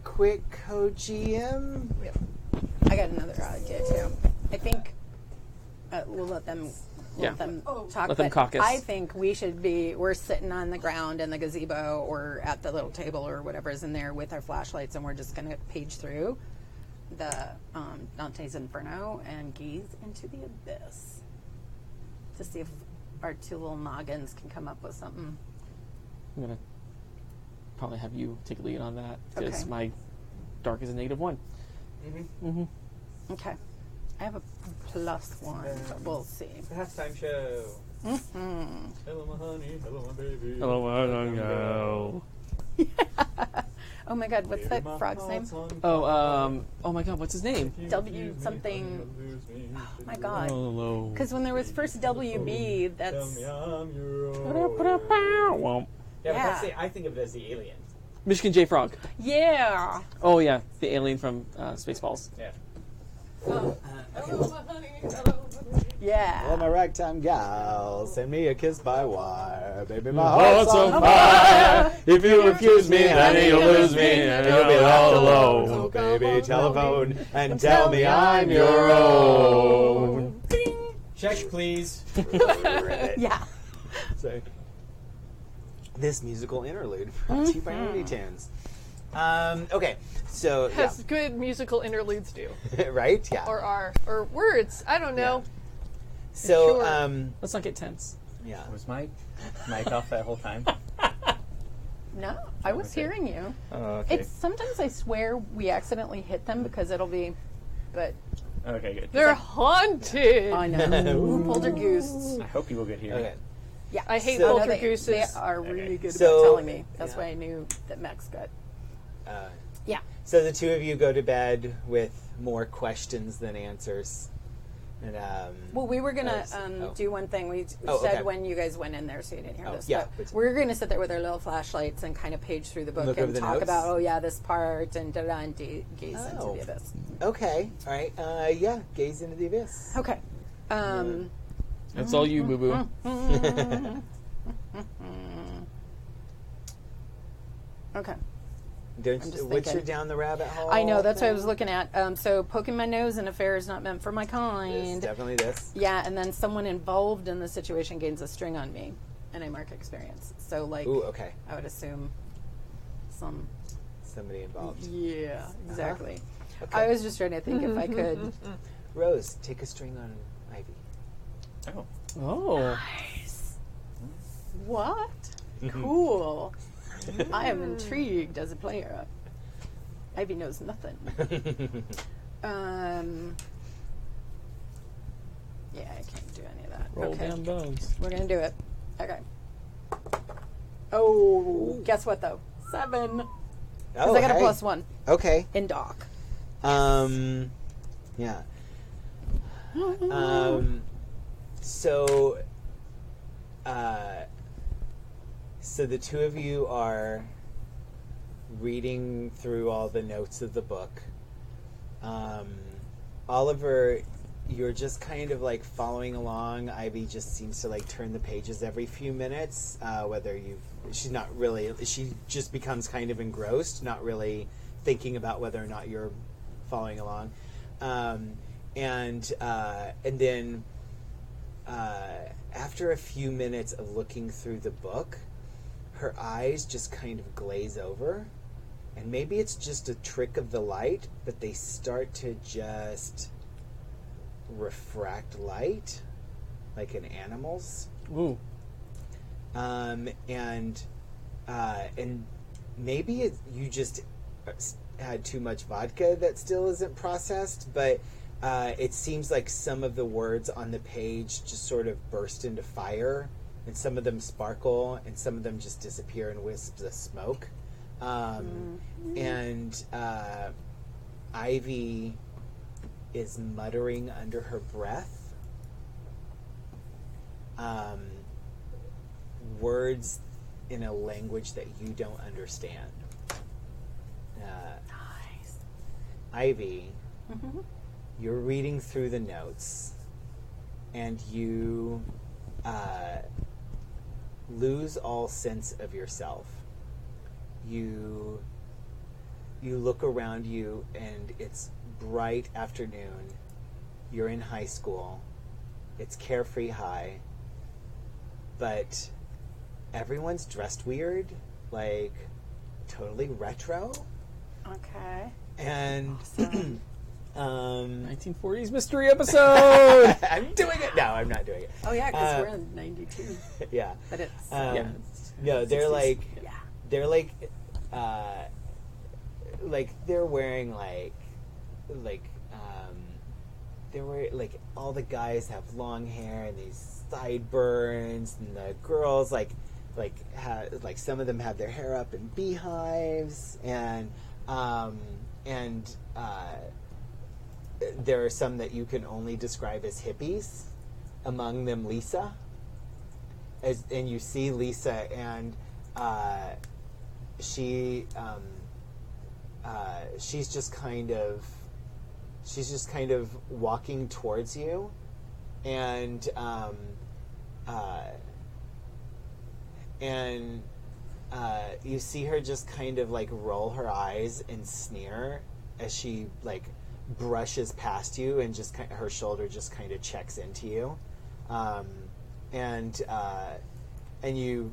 quick co-GM. I got another idea too. I think we'll let them Yeah. talk. Let them but caucus. I think we're sitting on the ground in the gazebo or at the little table or whatever's in there with our flashlights, and we're just going to page through the Dante's Inferno and gaze into the abyss to see if our two little noggins can come up with something. I'm gonna probably have you take a lead on that because Okay. my dark is a -1. Okay. I have a +1, but we'll see. Halftime show. Mm-hmm. Hello, my honey. Hello, my baby. Hello. Oh my God, what's that frog's name? Oh my God, what's his name? W something. Oh my God. Hello. Because when there was first WB, that's Yeah, Yeah. That's I think of it as the alien. Michigan J. Frog. yeah. Oh yeah, the alien from Spaceballs. Yeah. Hello, my honey. Hello. Yeah. my ragtime gal, send me a kiss by wire, baby. My Heart's on fire. If you refuse me, then you'll lose me, and you'll be all alone. So baby, telephone and tell me I'm your own. Check, please. Yeah. So, this musical interlude brought to you by Looney Tunes. Okay, so yeah. As good musical interludes do. Right? Yeah. Or words. I don't know. So, Sure. Let's not get tense. yeah. Was my mic off that whole time? No, I was Okay. hearing you. Oh, okay. It's sometimes I swear we accidentally hit them because it'll be, but Okay, good. They're haunted. I know. Poltergeists. I hope you will get here. Okay. Yeah, I hate So- No, they poltergeists. are really good So- about telling me. That's yeah. why I knew that Max got. Uh, Yeah. so the two of you go to bed with more questions than answers. And Well, we were gonna Yes. Oh. do one thing. We Oh, said okay. when you guys went in there, so you didn't hear Oh, this. yeah, But but- we're gonna sit there with our little flashlights and kind of page through the book Look over and the talk notes? about, oh yeah, this part and da da and gaze into Oh. the abyss. okay, all right, yeah, gaze into the abyss. Okay. It's all you, boo boo. Okay. Don't I'm just once thinking. you're down the rabbit hole. I know that's what I was thing, looking at. So poking my nose in affairs not meant for my it's kind. definitely this. Yeah, and then someone involved in the situation gains a string on me, and I mark experience. So like, Ooh, okay. I would assume some. Somebody involved. Yeah, exactly. Okay. I was just trying to think if I could. Rose, take a string on Ivy. Oh. Oh. What? Cool. I am intrigued as a player. Ivy knows nothing. Yeah, I can't do any of that. Roll Okay. down bones. We're gonna do it. Okay. Oh, guess what though? 7. Because Oh, I got a hey. +1 Okay. in doc. Yeah. So, so the two of you are reading through all the notes of the book. Oliver, you're just kind of like following along. Ivy just seems to like turn the pages every few minutes. She's not really, she just becomes kind of engrossed, not really thinking about whether or not you're following along. And then after a few minutes of looking through the book, her eyes just kind of glaze over. And maybe it's just a trick of the light, but they start to just refract light, like in animals. Ooh. And maybe you just had too much vodka that still isn't processed, but it seems like some of the words on the page just sort of burst into fire, and some of them sparkle, and some of them just disappear in wisps of smoke. And Ivy is muttering under her breath words in a language that you don't understand. Nice. Ivy, you're reading through the notes, and you lose all sense of yourself. You look around you, and it's bright afternoon. You're in high school. It's Carefree High. But everyone's dressed weird, like totally retro. Okay. And Um, 1940s mystery episode. I'm doing it. No, I'm not doing it. Oh yeah, because we're in '92. Yeah. But it's Yeah. No, they're like, yeah. they're like they're wearing they're wearing all the guys have long hair and these sideburns, and the girls some of them have their hair up in beehives, and there are some that you can only describe as hippies. Among them, Lisa. And you see Lisa, and she's just kind of walking towards you, and you see her just kind of roll her eyes and sneer as she brushes past you, and just her shoulder just kind of checks into you, and you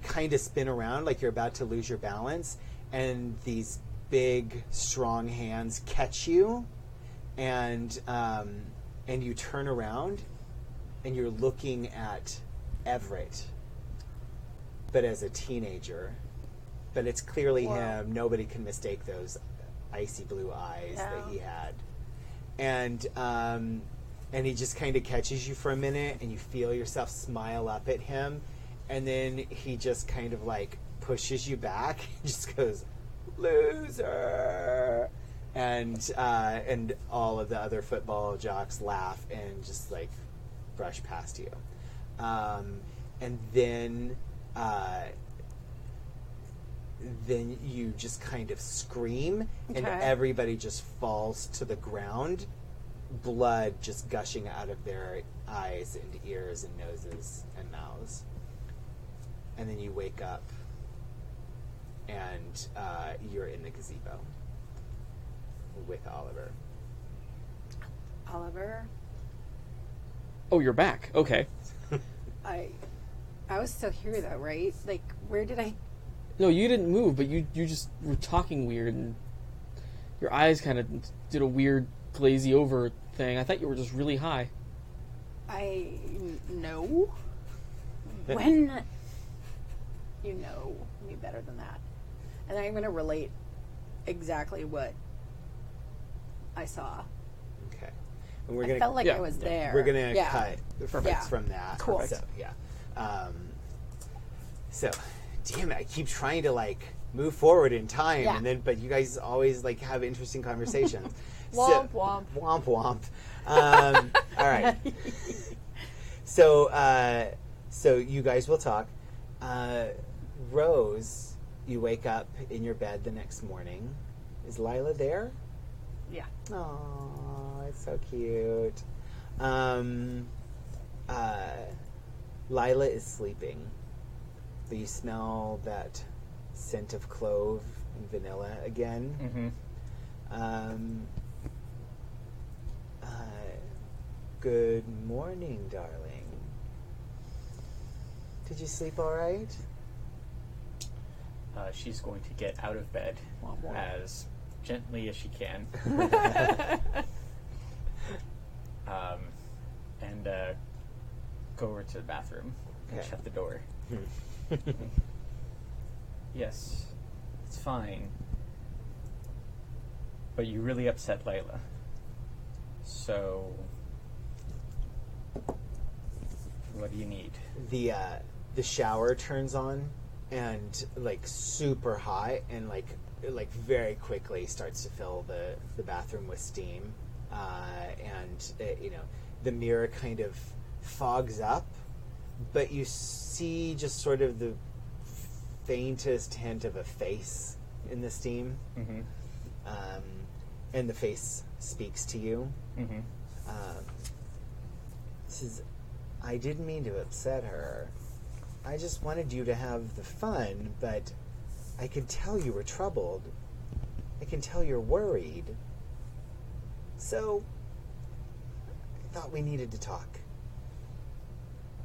kind of spin around like you're about to lose your balance, and these big strong hands catch you, and you turn around, and you're looking at Everett, but as a teenager. But it's clearly him. Nobody can mistake those icy blue eyes that he had. And he just kind of catches you for a minute, and you feel yourself smile up at him, and then he just kind of pushes you back and just goes, "Loser!" And all of the other football jocks laugh and just brush past you. And then you just kind of scream, and everybody just falls to the ground, blood just gushing out of their eyes and ears and noses and mouths. And then you wake up, and you're in the gazebo with Oliver. Oliver? Oh, you're back. Okay. I was still here though, right? Where did I? No, you didn't move, but you just were talking weird, and your eyes kind of did a weird glazy over thing. I thought you were just really high. No. When you know me better than that, and I'm going to relate exactly what I saw. Okay. And I felt like I was there. We're going to cut from that. Cool. So, so, damn it, I keep trying to move forward in time, and but you guys always have interesting conversations. Womp womp. Womp womp. All right. So you guys will talk. Rose, you wake up in your bed the next morning. Is Lila there? Yeah. Oh, it's so cute. Lila is sleeping. But you smell that scent of clove and vanilla again. Mm-hmm. Good morning, darling. Did you sleep all right? She's going to get out of bed as gently as she can. And go over to the bathroom and shut the door. Yes, it's fine. But you really upset Layla. So, what do you need? The shower turns on, and super hot, and very quickly starts to fill the bathroom with steam, and the mirror kind of fogs up, but you see just sort of the faintest hint of a face in the steam. Mm-hmm. And the face speaks to you. Mm-hmm. Says, "I didn't mean to upset her. I just wanted you to have the fun, but I could tell you were troubled. I can tell you're worried. So, I thought we needed to talk."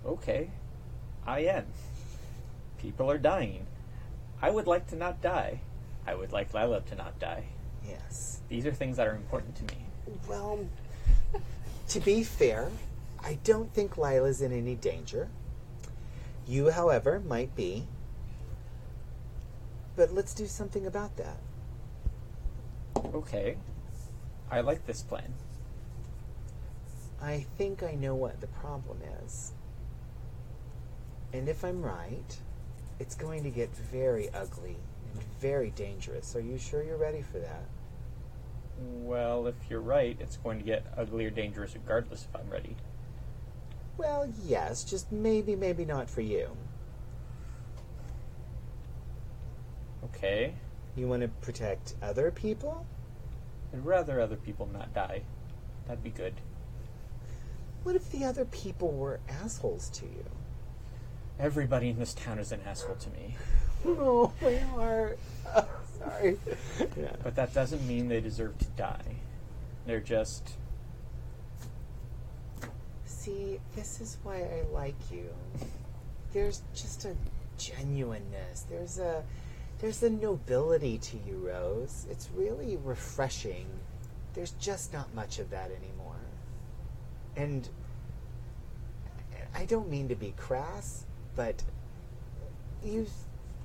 Okay, I am. People are dying. I would like to not die. I would like Lila to not die. Yes. These are things that are important to me. Well, to be fair, I don't think Lila's in any danger. You, however, might be. But let's do something about that. Okay. I like this plan. I think I know what the problem is. And if I'm right, it's going to get very ugly and very dangerous. Are you sure you're ready for that? Well, if you're right, it's going to get ugly or dangerous regardless if I'm ready. Well, yes, just maybe not for you. Okay. You want to protect other people? I'd rather other people not die. That'd be good. What if the other people were assholes to you? Everybody in this town is an asshole to me. Oh, my heart. Oh, sorry. Yeah. But that doesn't mean they deserve to die. They're just... See, this is why I like you. There's just a genuineness. There's a nobility to you, Rose. It's really refreshing. There's just not much of that anymore. And I don't mean to be crass, but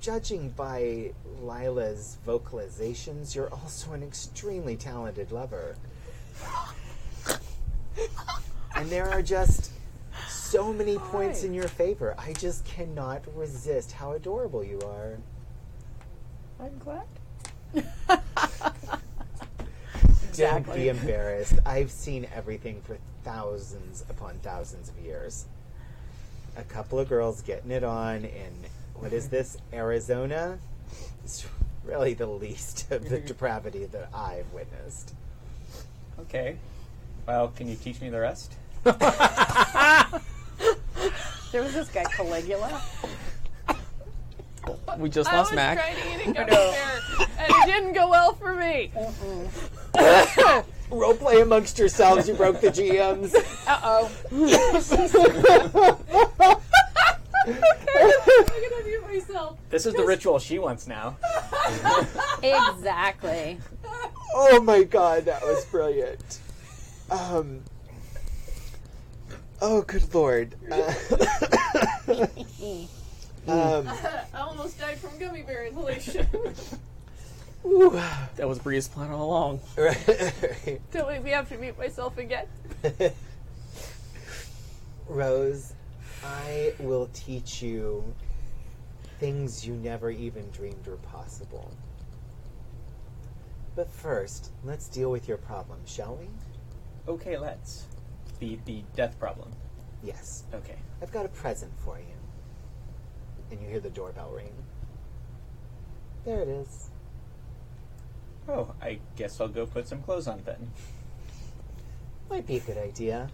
judging by Lila's vocalizations, you're also an extremely talented lover. And there are just so many points in your favor. I just cannot resist how adorable you are. I'm glad. Don't be embarrassed. I've seen everything for thousands upon thousands of years. A couple of girls getting it on in, what is this, Arizona? It's really the least of the depravity that I've witnessed. Okay. Well, can you teach me the rest? There was this guy Caligula. We just lost Mac. I was trying to eat a gummy bear, and it didn't go well for me. Roleplay amongst yourselves, you broke the GMs. Uh-oh. I'm gonna mute myself. This is the ritual she wants now. Exactly. Oh my god, that was brilliant. Oh, good lord. I almost died from gummy bear inhalation. Ooh. That was Bria's plan all along. Right. Don't make me have to mute myself again. Rose, I will teach you things you never even dreamed were possible. But first, let's deal with your problem, shall we? Okay, let's. The death problem. Yes. Okay. I've got a present for you. And you hear the doorbell ring. There it is. Oh, I guess I'll go put some clothes on then. Might be a good idea.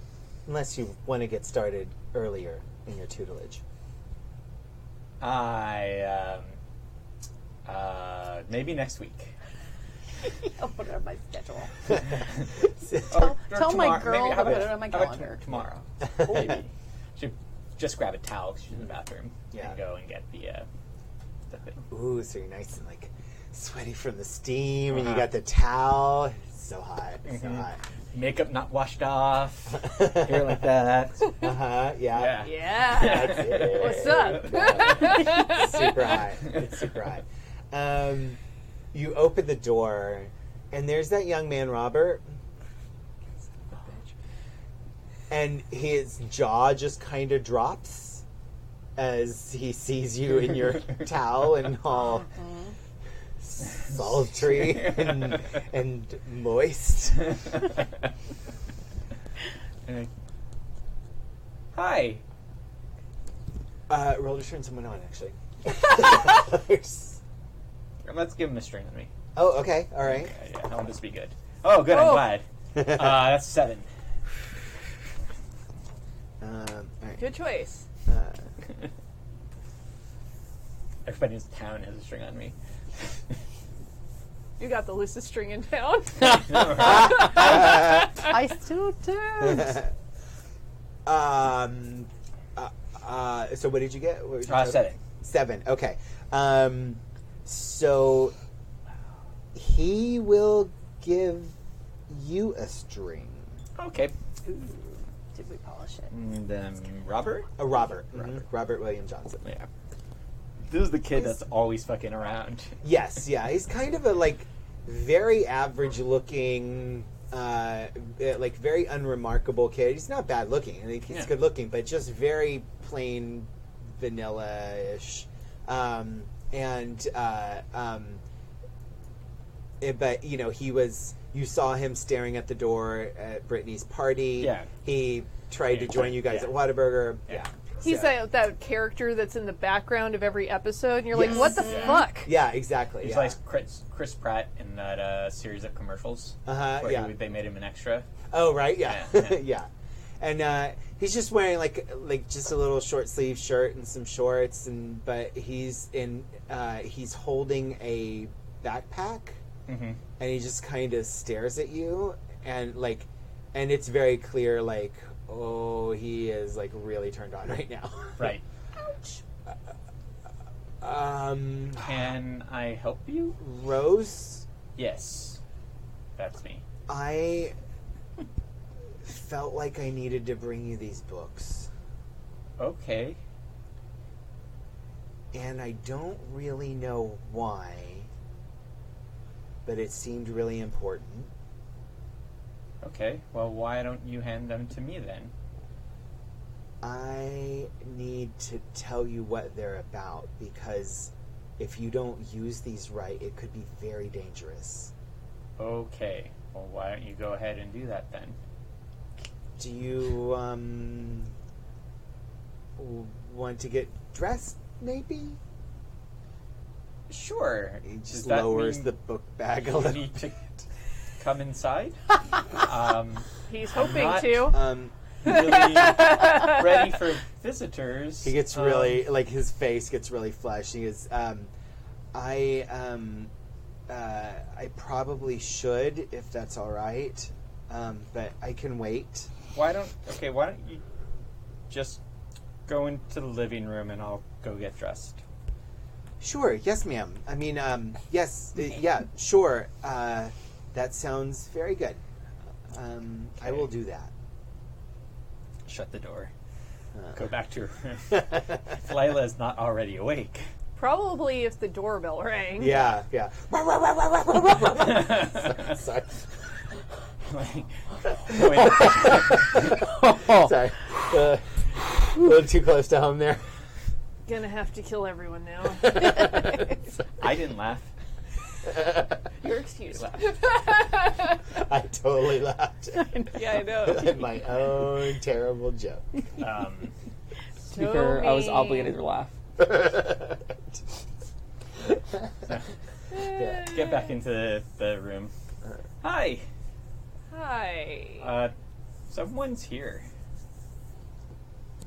Unless you want to get started earlier in your tutelage. Maybe next week. I'll put it on my schedule. Or Tell my tomorrow. girl Maybe, to how put about- it on my how about calendar. Tomorrow. Maybe. Should just grab a towel 'cause she's in the bathroom Yeah. and go and get the thing. Ooh, so you're nice and like sweaty from the steam, and you got the towel. It's so hot. It's so hot. Makeup not washed off. Hair like that. Yeah. Yeah. That's it. What's up? It's super hot. It's super hot. You open the door, and there's that young man, Robert. And his jaw just kind of drops as he sees you in your towel and all sultry and moist. Hi. Roll to turn someone on, actually. Let's give him a string on me. Oh, okay. All right. Yeah, I want this to be good. Oh, good. I'm glad. That's 7. All right. Good choice. Everybody in this town has a string on me. You got the loosest string in town. I still do. So what did you get? What was your total? 7. 7. Okay. So he will give you a string. Okay. Ooh, did we polish it? And then Robert? Robert. Robert William Johnson. Yeah. This is the kid that's always fucking around. Yes, yeah. He's kind of a, like, very average looking, like, very unremarkable kid. He's not bad looking. I think he's good looking, but just very plain vanilla-ish. But, you know, you saw him staring at the door at Brittany's party. Yeah. He tried to join you guys at Whataburger. Yeah. He's that character that's in the background of every episode, and you're like, what the fuck? Yeah, exactly. He's like Chris Pratt in that series of commercials. Where they made him an extra. Oh, right, yeah. Yeah. Yeah. And he's just wearing like just a little short sleeve shirt and some shorts, but he's holding a backpack, and he just kind of stares at you, and it's very clear, like, oh, he is like really turned on right now. Right. Ouch. Can I help you? Rose? Yes. That's me. I felt like I needed to bring you these books. Okay. And I don't really know why, but it seemed really important. Okay. Well, why don't you hand them to me then? I need to tell you what they're about, because if you don't use these right, it could be very dangerous. Okay. Well, why don't you go ahead and do that then? Do you, want to get dressed, maybe? Sure. He just Does that lowers mean the book bag a you little. need to come inside? He's hoping not- to. Really ready for visitors. He gets really, like, his face gets really flushed. He goes, I probably should, if that's all right, but I can wait. Why don't you just go into the living room and I'll go get dressed? Sure, yes, ma'am. I mean, yes, yeah, sure. That sounds very good. I will do that. Shut the door. Go back to her room. If Lila is not already awake. Probably if the doorbell rang. Yeah. Sorry. Sorry. A little too close to home there. Gonna have to kill everyone now. I didn't laugh. You're excused. I totally laughed Yeah, I know. at my own terrible joke. To be fair, I was obligated to laugh. Get back into the room. Hi. Hi. Someone's here.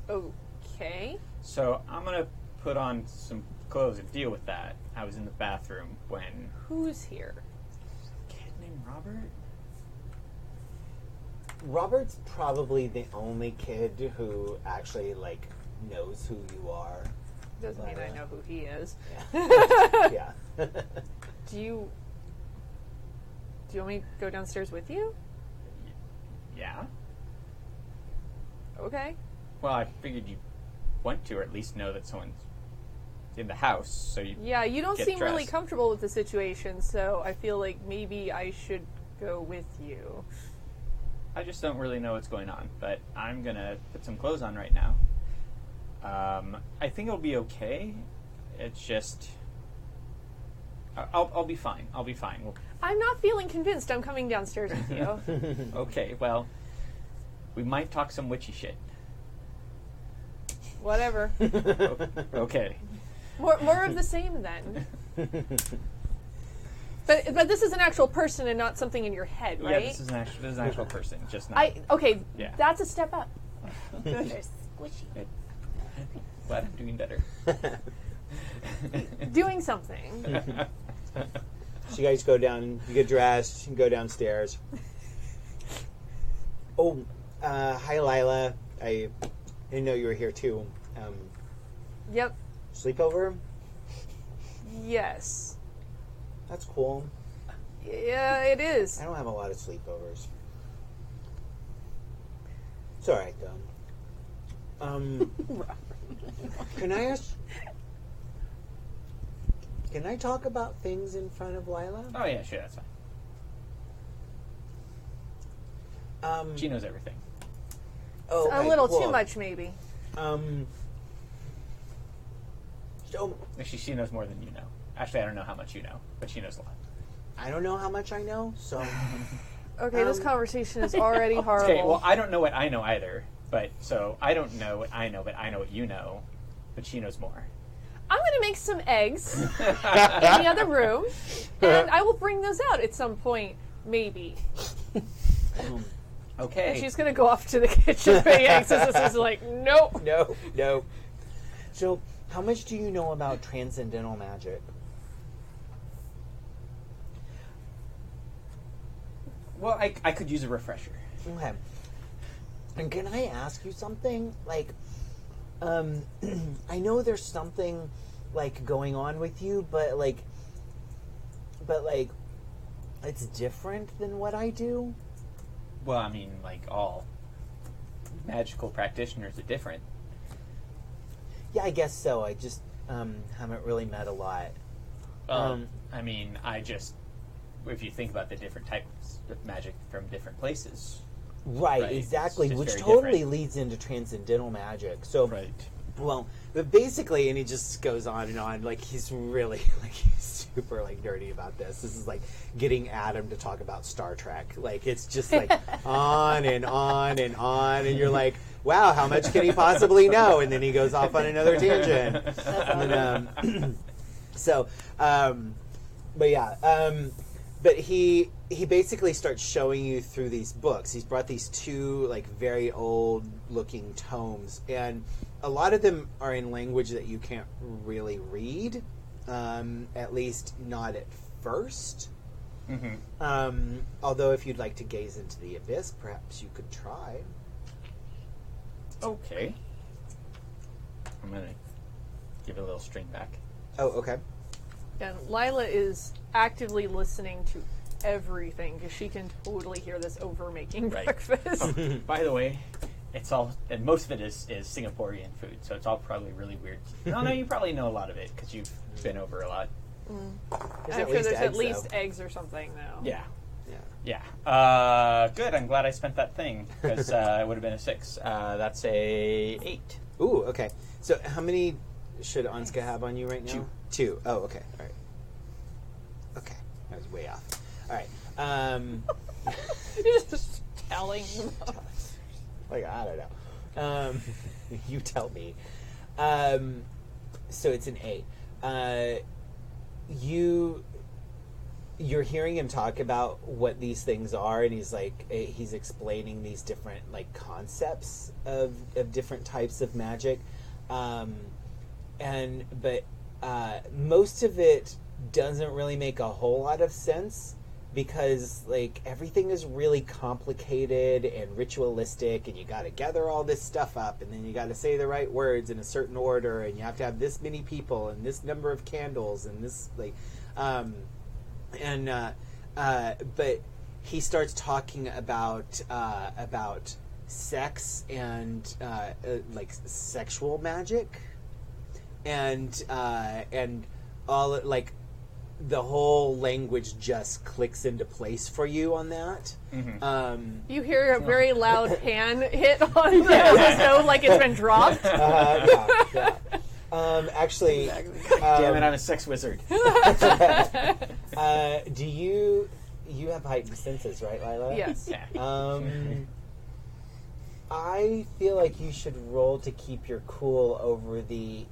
Okay. So I'm gonna put on some clothes and deal with that. I was in the bathroom when Who's here? a kid named Robert. Robert's probably the only kid who actually, like, knows who you are. Doesn't mean I know who he is. Yeah. Do you want me to go downstairs with you? Yeah. Okay. Well, I figured you want to, or at least know that someone's in the house. So you. Yeah, you don't get seem really dressed. comfortable with the situation, so I feel like maybe I should go with you. I just don't really know what's going on, but I'm gonna put some clothes on right now. I think it'll be okay. It's just. I'll be fine. I'll be fine. I'm not feeling convinced I'm coming downstairs with you. Okay, well, we might talk some witchy shit. Whatever. Okay. More of the same then. But this is an actual person and not something in your head, right? Yeah, this is an actual person, just not. Okay, Yeah. that's a step up. They're squishy. Glad I'm doing better. Doing something. So you guys go down, you get dressed, you go downstairs. Oh, hi, Lila. I didn't know you were here, too. Yep. Sleepover? Yes. That's cool. Yeah, it is. I don't have a lot of sleepovers. It's alright, though. Can I ask... Can I talk about things in front of Lila? Oh yeah, sure, that's fine. She knows everything. Oh, A little too much, maybe. So, Actually, she knows more than you know. Actually, I don't know how much you know, but she knows a lot. I don't know how much I know, so... Okay, this conversation is already horrible. Okay, well, I don't know what I know either, but so I don't know what I know, but I know what you know, but she knows more. I'm going to make some eggs in the other room, and I will bring those out at some point, maybe. Okay. And she's going to go off to the kitchen to make eggs. And this is like, nope. No. So, how much do you know about transcendental magic? Well, I could use a refresher. Okay. And can I ask you something? Like, I know there's something, like, going on with you, but it's different than what I do. Well, I mean, like, all magical practitioners are different. Yeah, I guess so. I just haven't really met a lot. I mean, if you think about the different types of magic from different places. Right, exactly, it's which very totally different. leads into transcendental magic. So, Right. well, but basically, and he just goes on and on, like, he's really, like, he's super, like, nerdy about this. This is like getting Adam to talk about Star Trek. Like, it's just, like, on and on and on, and you're like, wow, how much can he possibly know? And then he goes off on another tangent. And then, but yeah, but he basically starts showing you through these books. He's brought these two, like, very old-looking tomes, and a lot of them are in language that you can't really read, at least not at first. Mm-hmm. Although if you'd like to gaze into the abyss, perhaps you could try. Okay. I'm going to give it a little string back. Oh, okay. And Lila is actively listening to everything because she can totally hear this over making breakfast. By the way, it's all, and most of it is Singaporean food, so it's all probably really weird. No, you probably know a lot of it because you've been over a lot. I'm sure there's at least eggs or something, though. Yeah. Good. I'm glad I spent that thing because it would have been a 6. That's a 8. Ooh, okay. So how many should Anska have on you right now? 2. Oh, okay. All right. Okay. I was way off. All right. You're just telling them. Like, I don't know. You tell me. So it's an 8. You're hearing him talk about what these things are, and he's explaining these different, like, concepts of different types of magic. But most of it doesn't really make a whole lot of sense because, like, everything is really complicated and ritualistic, and you got to gather all this stuff up, and then you got to say the right words in a certain order, and you have to have this many people and this number of candles and this, like, but he starts talking about sex and like sexual magic, and all, like, the whole language just clicks into place for you on that. Mm-hmm. You hear a very loud pan hit on the stove like it's been dropped. Yeah. Actually, Damn it, I'm a sex wizard. do you have heightened senses, right, Lila? Yes. Yeah. I feel like you should roll to keep your cool over the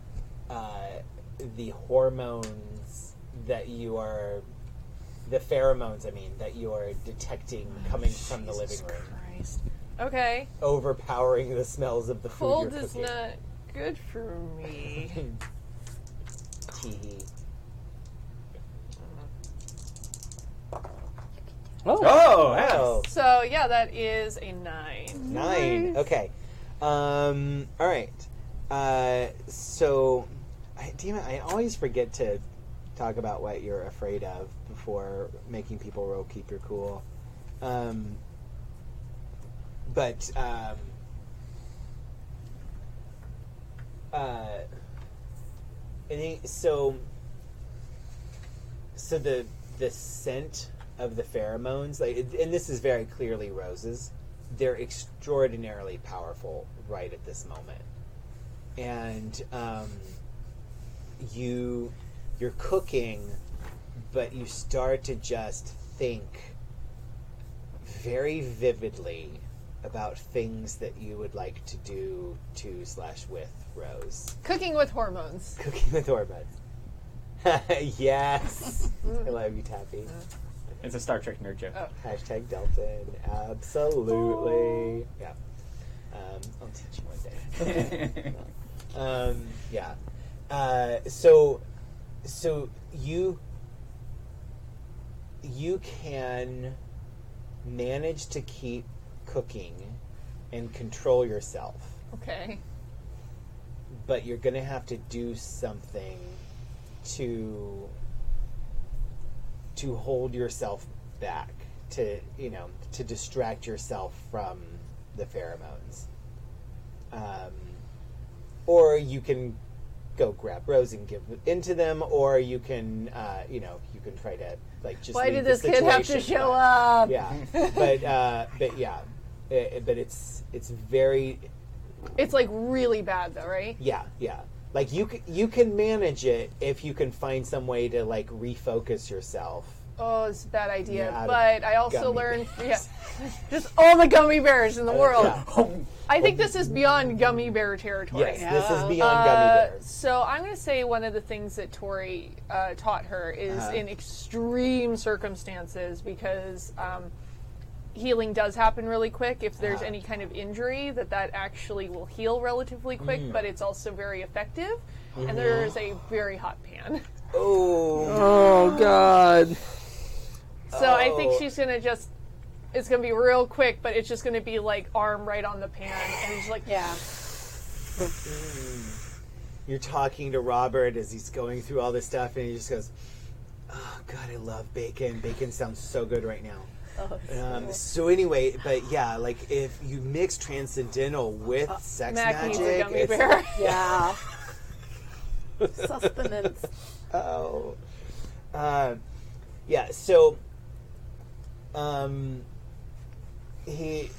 hormones that you are, the pheromones, I mean, that you are detecting coming from the living room. Christ. Okay. Overpowering the smells of the food Cold you're is cooking. not good for me. Tee-hee. Oh. Oh, Wow. So, yeah, that is a 9. 9. Okay. All right. So, damn it, I always forget to talk about what you're afraid of before making people roll keep your cool. So the scent of the pheromones, and this is very clearly Rose's, they're extraordinarily powerful right at this moment. And you're cooking, but you start to just think very vividly about things that you would like to do to/with Rose. Cooking with hormones. Cooking with hormones. Yes. I love you, Tappy. It's a Star Trek nerd joke. Oh. Hashtag Delton. Absolutely. Yeah. I'll teach you one day. Yeah. So you can manage to keep cooking and control yourself, Okay. but you're going to have to do something to hold yourself back, to distract yourself from the pheromones. Or you can go grab Rose and give into them, or you can, you can try to just. Why leave did the this kid have to situation, show but- up? Yeah, but yeah, but it's very, It's like really bad though, right? yeah. Like you can manage it if you can find some way to refocus yourself. Oh, it's a bad idea. Yeah, out of But I also gummy learned, bears. just all the gummy bears in the world. Yeah. I think this is beyond gummy bear territory. Yes, this is beyond gummy bears. So I'm going to say one of the things that Tori taught her is in extreme circumstances, because healing does happen really quick. If there's any kind of injury, that actually will heal relatively quick, but it's also very effective. And there is a very hot pan. Oh, God. So I think she's going to it's going to be real quick, but it's just going to be arm right on the pan. And he's like, Yeah. You're talking to Robert as he's going through all this stuff, and he just goes, "Oh God, I love bacon. Bacon sounds so good right now." Oh, So anyway, but yeah, if you mix transcendental with sex Mac magic, needs a gummy it's- bear. yeah. Sustenance. Oh, yeah. So, he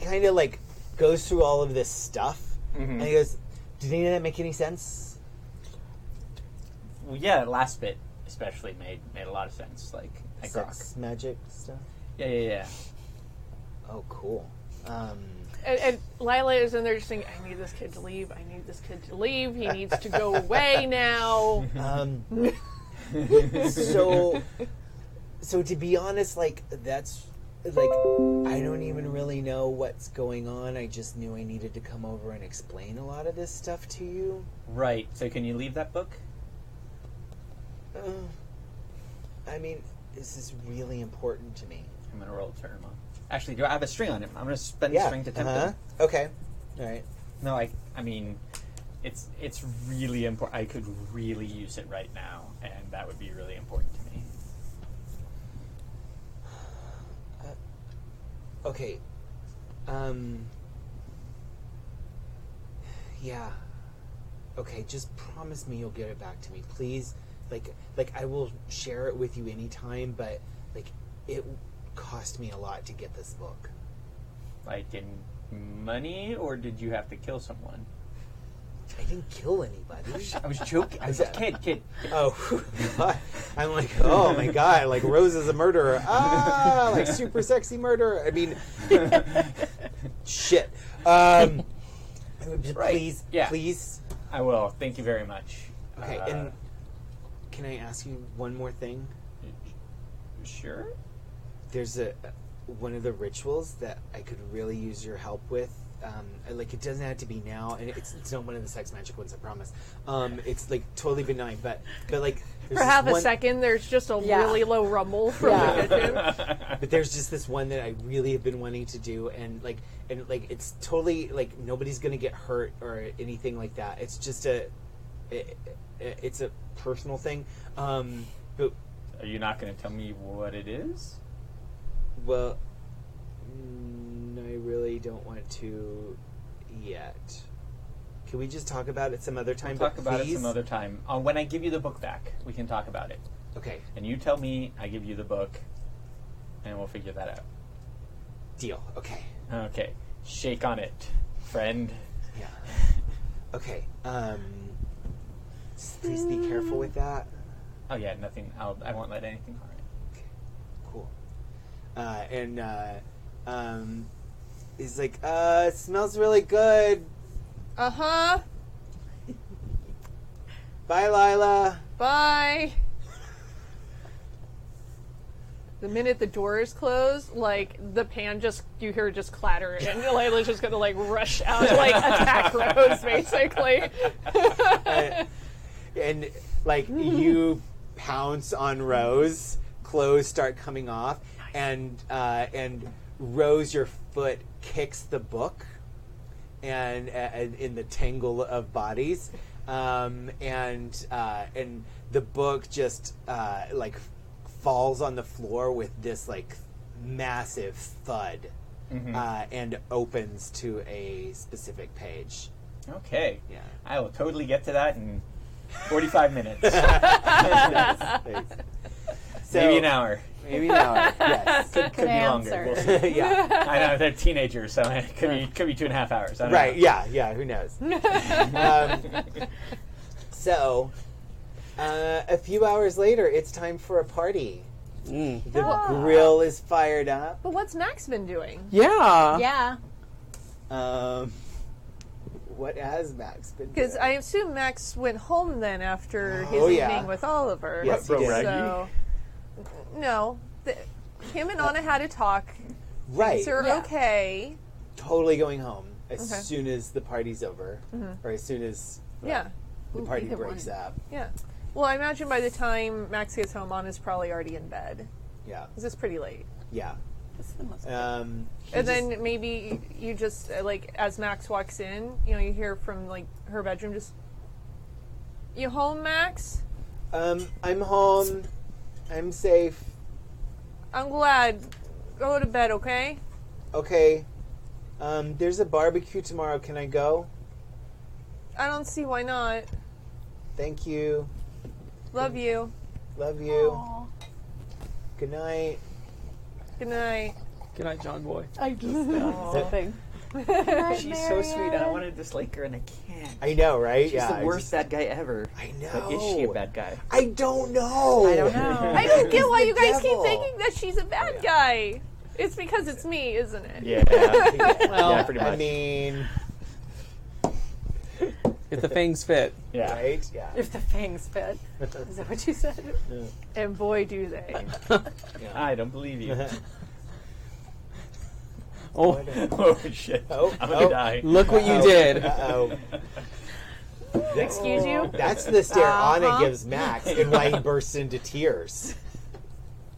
kind of goes through all of this stuff, and he goes, "Did any of that make any sense?" Well, yeah, the last bit especially made a lot of sense. Like Sex magic stuff. Yeah. Oh, cool. And Lila is in there just saying, I need this kid to leave. I need this kid to leave. He needs to go away now. So to be honest, that's I don't even really know what's going on. I just knew I needed to come over and explain a lot of this stuff to you. Right. So can you leave that book? I mean, this is really important to me. I'm gonna roll a turn on. Actually, do I have a string on him? I'm gonna spend the Yeah. string to tempt him. Okay. All right. No, I mean, it's really important. I could really use it right now, and that would be really important to me. Okay. Yeah. Okay, just promise me you'll get it back to me, please. I will share it with you anytime, but it cost me a lot to get this book. Like in money, or did you have to kill someone? I didn't kill anybody. I was joking. I was a kid. Oh, I'm like, oh my God, Rose is a murderer. Super sexy murderer. I mean, shit. Please, Yeah. please. I will. Thank you very much. Okay, and can I ask you one more thing? Sure. There's one of the rituals that I could really use your help with. It doesn't have to be now, and it's not one of the sex magic ones, I promise. It's totally benign, but there's For half a second, there's just a really low rumble from the kitchen. But there's just this one that I really have been wanting to do, and it's totally nobody's gonna get hurt or anything like that. It's just it's a personal thing. But Are you not going to tell me what it is? well, I really don't want to yet. Can we just talk about it some other time? We'll talk but about it please? some other time. When I give you the book back, we can talk about it. Okay, And you tell me, I give you the book, and we'll figure that out. deal. Okay. Okay. Shake on it, friend. Yeah. Okay. Please be careful with that. Oh yeah, nothing. I won't let anything harm it. Cool. He's like, it smells really good. Uh-huh. Bye, Lila. Bye. The minute the door is closed, like, the pan you hear it just clatter, and Layla's just gonna, like, rush out to, like, attack Rose, basically. And, like, you pounce on Rose, clothes start coming off, and Rose, your foot kicks the book, and in the tangle of bodies, and the book just, like, falls on the floor with this like massive thud, and opens to a specific page. Okay. Yeah. I will totally get to that in 45 minutes. Nice. So, Maybe an hour. Maybe an hour. Yes. Could be longer. We'll see. Yeah. I know they're teenagers, so it could be 2.5 hours. I don't Right. know. Yeah. Yeah. Who knows? So, a few hours later, it's time for a party. The grill is fired up. But what's Max been doing? Yeah. Yeah. What has Max been doing? Because I assume Max went home then after his Oh, yeah. evening with Oliver. Yes, he did. So, no. Him and Anna had a talk. Right. Things are Yeah. okay. Totally going home as Okay. soon as the party's over, or as soon as Yeah. the party either breaks one. up. Yeah. Well, I imagine by the time Max gets home, Anna's probably already in bed. Yeah. Because it's pretty late. Yeah. This is the most He And just- then maybe you just, like, as Max walks in, you hear from, like, her bedroom just, "You home, Max? I'm home. I'm safe. I'm glad. Go to bed, okay?" Okay. There's a barbecue tomorrow. Can I go? I don't see why not. Thank you. Love you. Love you. Aw. Good night. Good night. Good night, John Boy. I just sipping. She's so sweet, and I want to dislike her, and I can't. I know, right? She's yeah. the worst bad guy ever. I know. But is she a bad guy? I don't know. I don't know. I don't get why you guys keep Devil. thinking that she's a bad guy. It's because it's me, isn't it? Yeah. Well, yeah, pretty much. I mean, if the fangs fit. yeah. right? Yeah. If the fangs fit. Is that what you said? And boy, do they. I don't believe you. Oh, Oh shit! Oh, I'm gonna oh. die. look what you did. Uh-oh. Excuse you? That's the stare Anna Uh-huh. gives Max, and why he bursts into tears.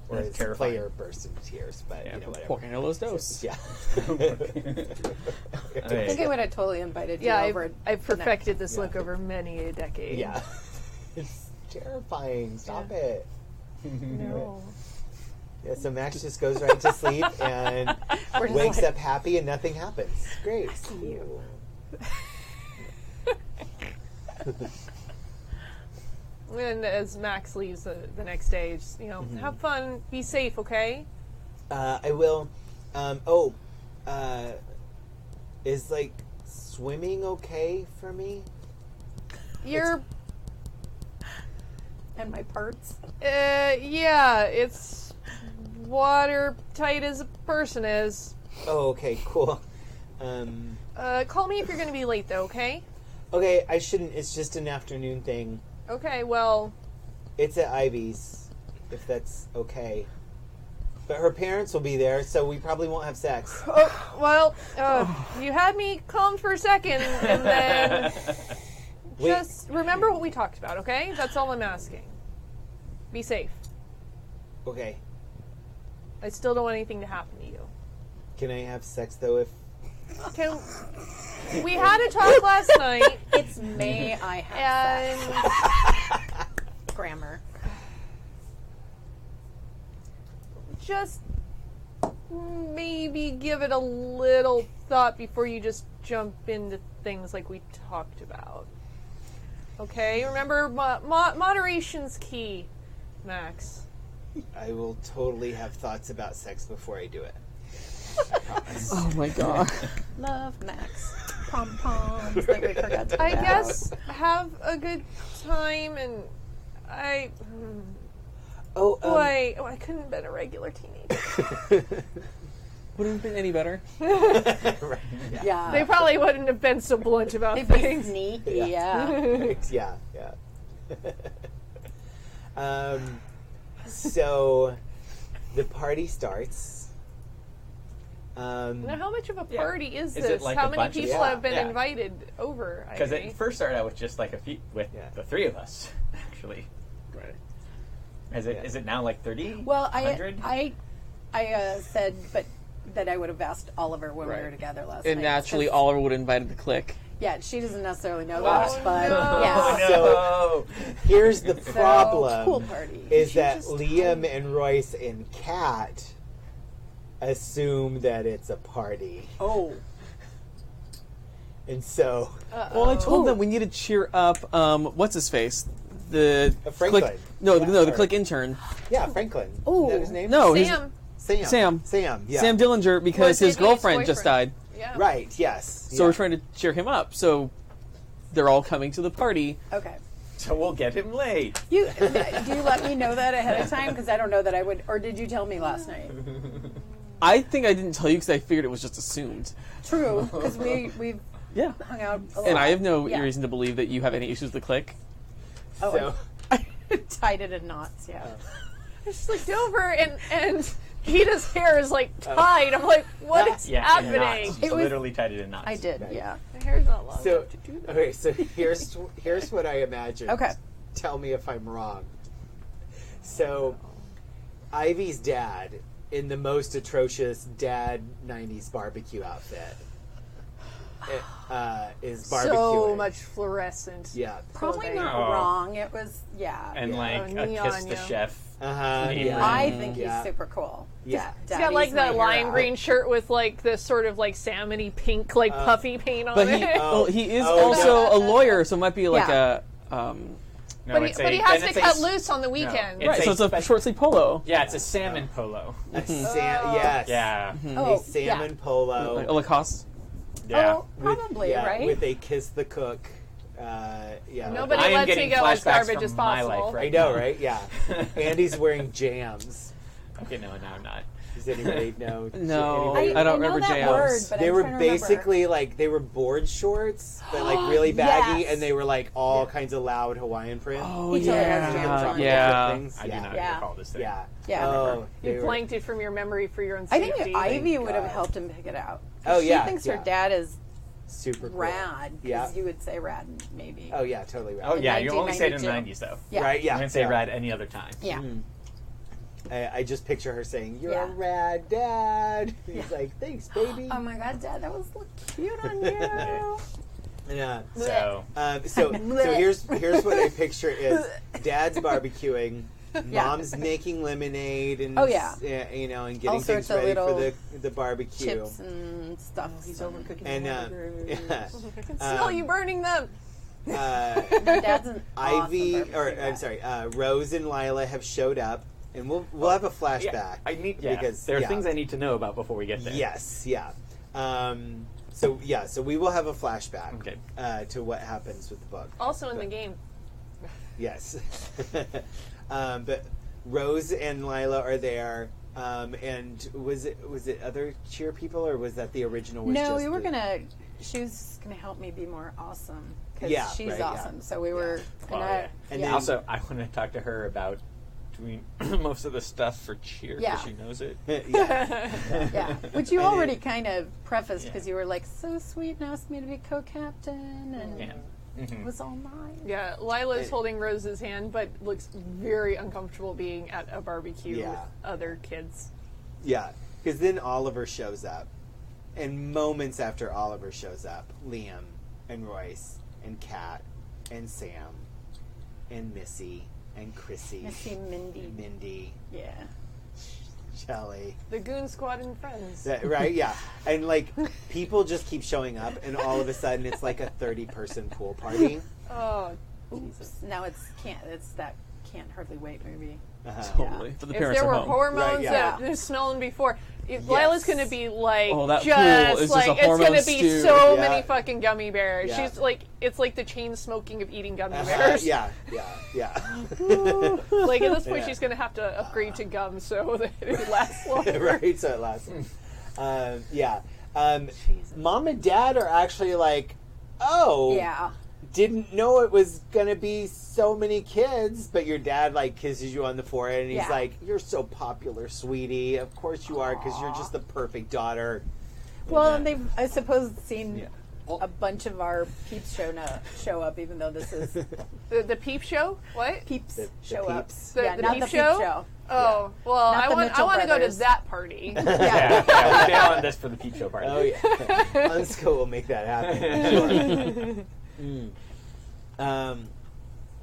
Or That's his terrifying. player bursts into tears, but Yeah, whatever. Poor Angelo's dose. Yeah. I think I would have totally invited you Yeah, over. I've perfected this Yeah. look over many a decade. Yeah. It's terrifying. Stop it. No. Yeah, so Max just goes right to sleep and We're just wakes like- up happy and nothing happens. Great. you. And as Max leaves the next day, just, have fun, be safe, okay? I will. Is like swimming okay for me? You're, And my parts. yeah, it's watertight as a person is. Oh, okay, cool. Call me if you're going to be late, though, okay? Okay, I shouldn't. It's just an afternoon thing. Okay, well, It's at Ivy's, if that's okay. But her parents will be there, so we probably won't have sex. you had me calm for a second, and then Wait. just remember what we talked about, okay? That's all I'm asking. Be safe. Okay. I still don't want anything to happen to you. Can I have sex though if We had a talk last night, It's may I have sex. and Grammar. just maybe give it a little thought before you just jump into things like we talked about. Okay, remember, moderation's key, Max. I will totally have thoughts about sex before I do it. I promise. Oh my god. Love Max. Pom poms that we forgot to I put out. guess have a good time, and boy, I couldn't have been a regular teenager. Wouldn't have been any better. Right. Yeah. They probably wouldn't have been so blunt about They'd be things. sneaky, Yeah. yeah. Yeah. So the party starts. Now, how much of a party is Is this? it like How a many bunch of people stuff? have been Yeah. invited over? Because Ivy? it first started out with just like with Yeah. the three of us, actually. Right. Is it now like 30? Well, 100? I said, but that I would have asked Oliver when we Right. were together last And night. naturally, 'cause- Oliver would have invited the clique. Yeah, she doesn't necessarily know Wow. that, but no. yeah. So here's the problem: pool party. is She that just Liam and Royce and Kat assume that it's a party, Oh, and so Well, I told them we need to cheer up. What's his face? The Franklin. clique. No, Yeah, no, the or- clique intern. yeah, Franklin. Ooh. Is that his name? No, his Sam. Sam. Yeah. Sam Dillinger, because Was his Amy's girlfriend just boyfriend. died. Yeah. Right. Yes. So we're trying to cheer him up. So they're all coming to the party. okay. So we'll get him late. Do you let me know that ahead of time? Because I don't know that I would, or did you tell me last night? I think I didn't tell you because I figured it was just assumed. True, because we've Yeah. hung out a lot. And I have no Yeah. reason to believe that you have any issues with the clique. Oh, So I tied it in knots, yeah. I just looked over, and Gita's hair is like tied. I'm like, what is Yeah, happening? Knots. It was- Literally tied it in knots. I did, Right. yeah. My hair's not long so enough to do that. okay. So here's what I imagine. Okay. Tell me if I'm wrong. So Ivy's dad in the most atrocious dad '90s barbecue outfit is barbecuing. So much fluorescent. Yeah. Probably clothing. not Oh. wrong. It was, yeah. And Yeah. like Oh, a neon, kiss the yeah. chef. Yeah. I think Yeah. he's super cool. Yeah. He's got like that lime green shirt with like this sort of like salmony pink, like puffy paint on But he, it. Oh. well, he is Oh, also no. a lawyer, so it might be like Yeah. No, but it's he a- has and to it's a cut s- loose on the weekend. It's right. So it's a spec- short sleeve polo, Yeah, it's a salmon polo. Yes. Yeah. Oh, A salmon polo. like a Lacoste. Yeah. Oh, probably, right? With a kiss the cook. Yeah. Nobody I am lets getting me go as flashbacks garbage from as my possible. life I right know, now. right? Yeah. Andy's wearing jams. Okay, no, I'm not. Does anybody know? No. Anybody- I don't know remember that jams. word, but They I'm were trying to remember. basically like they were board shorts, but like really baggy, Yes. and they were like all kinds of loud Hawaiian print. Oh He totally yeah, has Tropical yeah. things. I do not Yeah. recall this thing. Yeah. Yeah. Oh, You they were- blanked it from your memory for your own I safety. think Ivy would have God. helped him pick it out. Oh, She yeah, thinks yeah. her dad is super cool. rad. 'Cause Yeah. you would say rad, maybe. Oh yeah, totally right. Oh yeah, you only say it in the 1992. 90s though. Yeah. Right. Yeah. You wouldn't say yeah. rad any other time. Yeah. I just picture her saying, "You're Yeah. a rad dad." He's like, "Thanks, baby." Oh my god, Dad, that was look cute on you. Yeah. So So here's what I picture is Dad's barbecuing, Yeah. Mom's making lemonade, and Oh, yeah. you know, and All getting things sorts of ready for little the barbecue. Chips and stuff. He's over cooking And hamburgers. yeah. I can smell you burning them. uh, My dad's an Ivy, awesome or barbecue guy. I'm sorry, Rose and Lila have showed up, and we'll have a flashback. yeah, I need because there are yeah. things I need to know about before we get there. Yes, yeah. So we will have a flashback Okay. to what happens with the book. Also in the game. Yes. But Rose and Lila are there. And was it other cheer people, or was that the original? Was No, just we were the- she was gonna help me be more awesome because Yeah, she's right, yeah. awesome. So we were. Well, And yeah. And yeah. then- Also, I want to talk to her about doing most of the stuff for cheer because Yeah. she knows it. yeah. yeah, which you And already it- kind of prefaced Yeah. because you were like so sweet and asked me to be co-captain, and Yeah. it was all mine. Yeah, Lila's holding Rose's hand, but looks very uncomfortable being at a barbecue Yeah. with other kids. Yeah, because then Oliver shows up, And moments after Oliver shows up, Liam and Royce and Kat and Sam and Missy and Chrissy. Missy, Mindy. Yeah. Shelley. The Goon Squad and friends. Right? Yeah. And like people just keep showing up, and all of a sudden it's like a 30-person pool party. Oh, Oops. Now it's that Can't Hardly Wait movie. Totally. For the if parents there at were home. hormones Right, yeah. that they're smelling before, Lila's going to be like, Oh, that just pool is just like a it's going hormone to be stew. so Yeah. many fucking gummy bears. Yeah. She's like, it's like the chain smoking of eating gummy bears. Yeah. Like at this point, Yeah. she's going to have to upgrade to gum so that it lasts longer. Right, so it lasts. Yeah. Mom and Dad are actually like, oh, Yeah. didn't know it was gonna be so many kids, but your dad like kisses you on the forehead and he's Yeah. like, you're so popular, sweetie. Of course you are, because you're just the perfect daughter. Well, Yeah. and they've, I suppose, seen Yeah. a bunch of our peeps show up, even though this is The Peep Show? What? peeps The show up. peeps. The- Yeah, the not Peep the Show? peep show. Oh, well, Not I the want Mitchell to go to brothers. that party. Yeah, we bail on this for the peep show party. Oh yeah, Unsco will make that happen. Sure.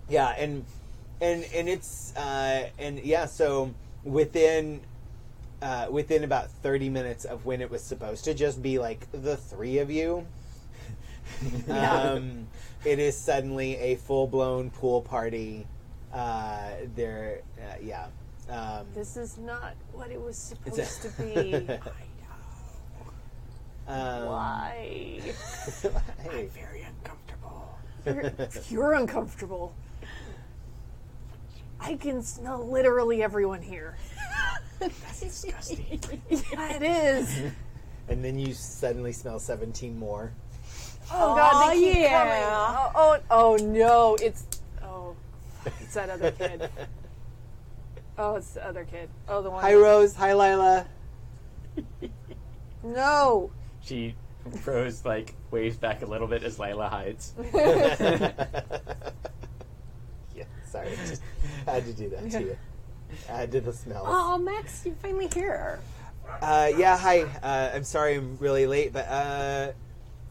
Yeah, and it's and yeah. So within about 30 minutes of when it was supposed to just be like the three of you, it is suddenly a full-blown pool party. Yeah. This is not what it was supposed to be. Why? Hey. Very uncomfortable. You're uncomfortable. I can smell literally everyone here. That's disgusting. Yeah, it is. And then you suddenly smell 17 more. Oh God, they keep yeah. coming. Oh no, it's that other kid. Oh, it's the other kid. Oh, the one. Hi, Rose. Hi, Lila. No. She Rose like waves back a little bit as Lila hides. Yeah, sorry. Just had to do that to you. Add to the smells. Oh, Max, you're finally here. Yeah, hi. I'm sorry I'm really late, but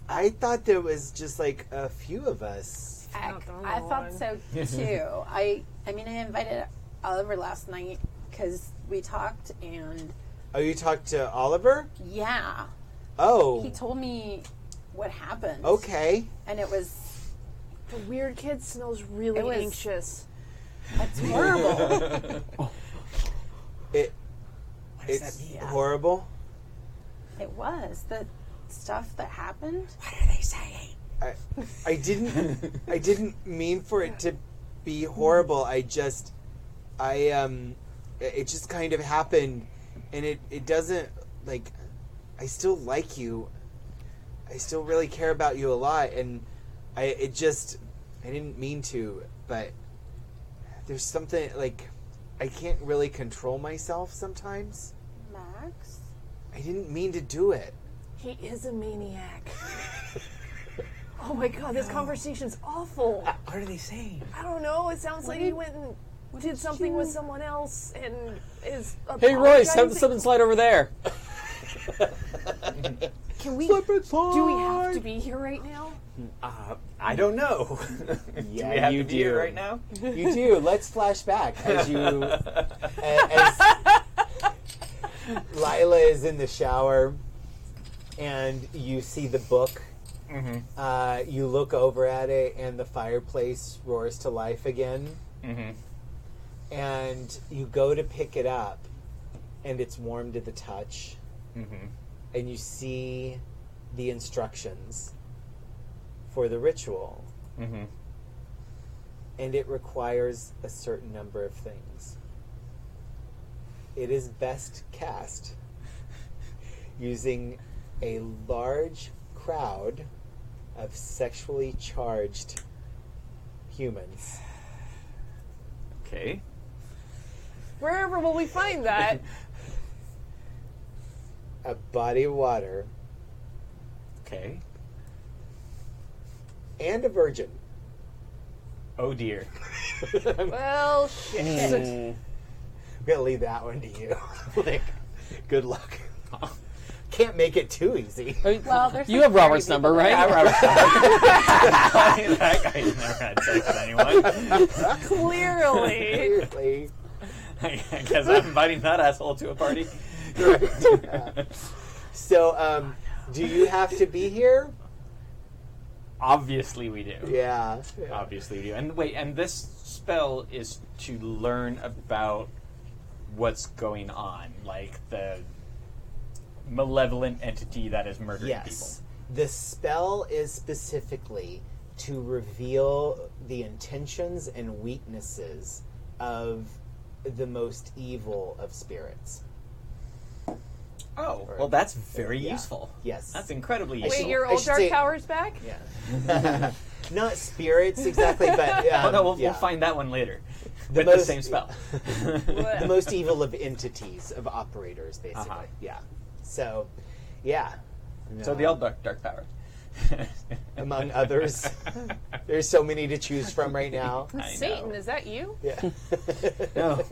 I thought there was just like a few of us. Not the only I thought one. so too. I mean, I invited Oliver last night because we talked, and Oh, you talked to Oliver? yeah, Oh, he told me what happened. okay. And it was The weird kid smells really It was- anxious. it's horrible. It's Yeah. horrible. It was the stuff that happened. What are they saying? I didn't mean for it to be horrible. It just kind of happened, and it doesn't, like, I still like you. I still really care about you a lot, and I didn't mean to, but there's something, like, I can't really control myself sometimes. Max, I didn't mean to do it. He is a maniac. Oh my God, this conversation's awful. What are they saying? I don't know. It sounds like he went and did something with someone else and is. Hey, Royce, have apologizing. something slide over there. Can we? Slip and Do we have slide. to be here right now? I don't know. Yeah, do we have you to be here do. right now? You do. Let's flash back as you, as Lila is in the shower, and you see the book. Mm-hmm. You look over at it, and the fireplace roars to life again. Mm-hmm. And you go to pick it up, and it's warm to the touch. Mm-hmm. And you see the instructions for the ritual. Mm-hmm. And it requires a certain number of things. It is best cast using a large crowd of sexually charged humans. Okay. Wherever will we find that? A body of water Okay. and a virgin. Oh dear. Well, shit. I'm gonna leave that one to you. Like, good luck. can't make it too easy. I mean, Well, there's you some have Robert's scary number, people right? Yeah, Robert. That guy's never had sex with anyone. Clearly. Clearly. I guess I'm inviting that asshole to a party. Right. Yeah. So, do you have to be here? Obviously we do. Yeah. Obviously we do. And wait, and this spell is to learn about what's going on, like the malevolent entity that is murdering Yes. The spell is specifically to reveal the intentions and weaknesses of the most evil of spirits. people. Oh, well, that's very Yeah. useful. Yes. That's incredibly I useful. Wait, should- your I old should Dark say- Tower's back? Yeah. Not spirits exactly, but Oh, no, yeah. we'll find that one later. The With the most- same spell. the most evil of entities, of operators, basically. Uh-huh. Yeah. So, yeah. So the old dark power. Among others. There's so many to choose from right now. I Satan, know. is that you? Yeah. No.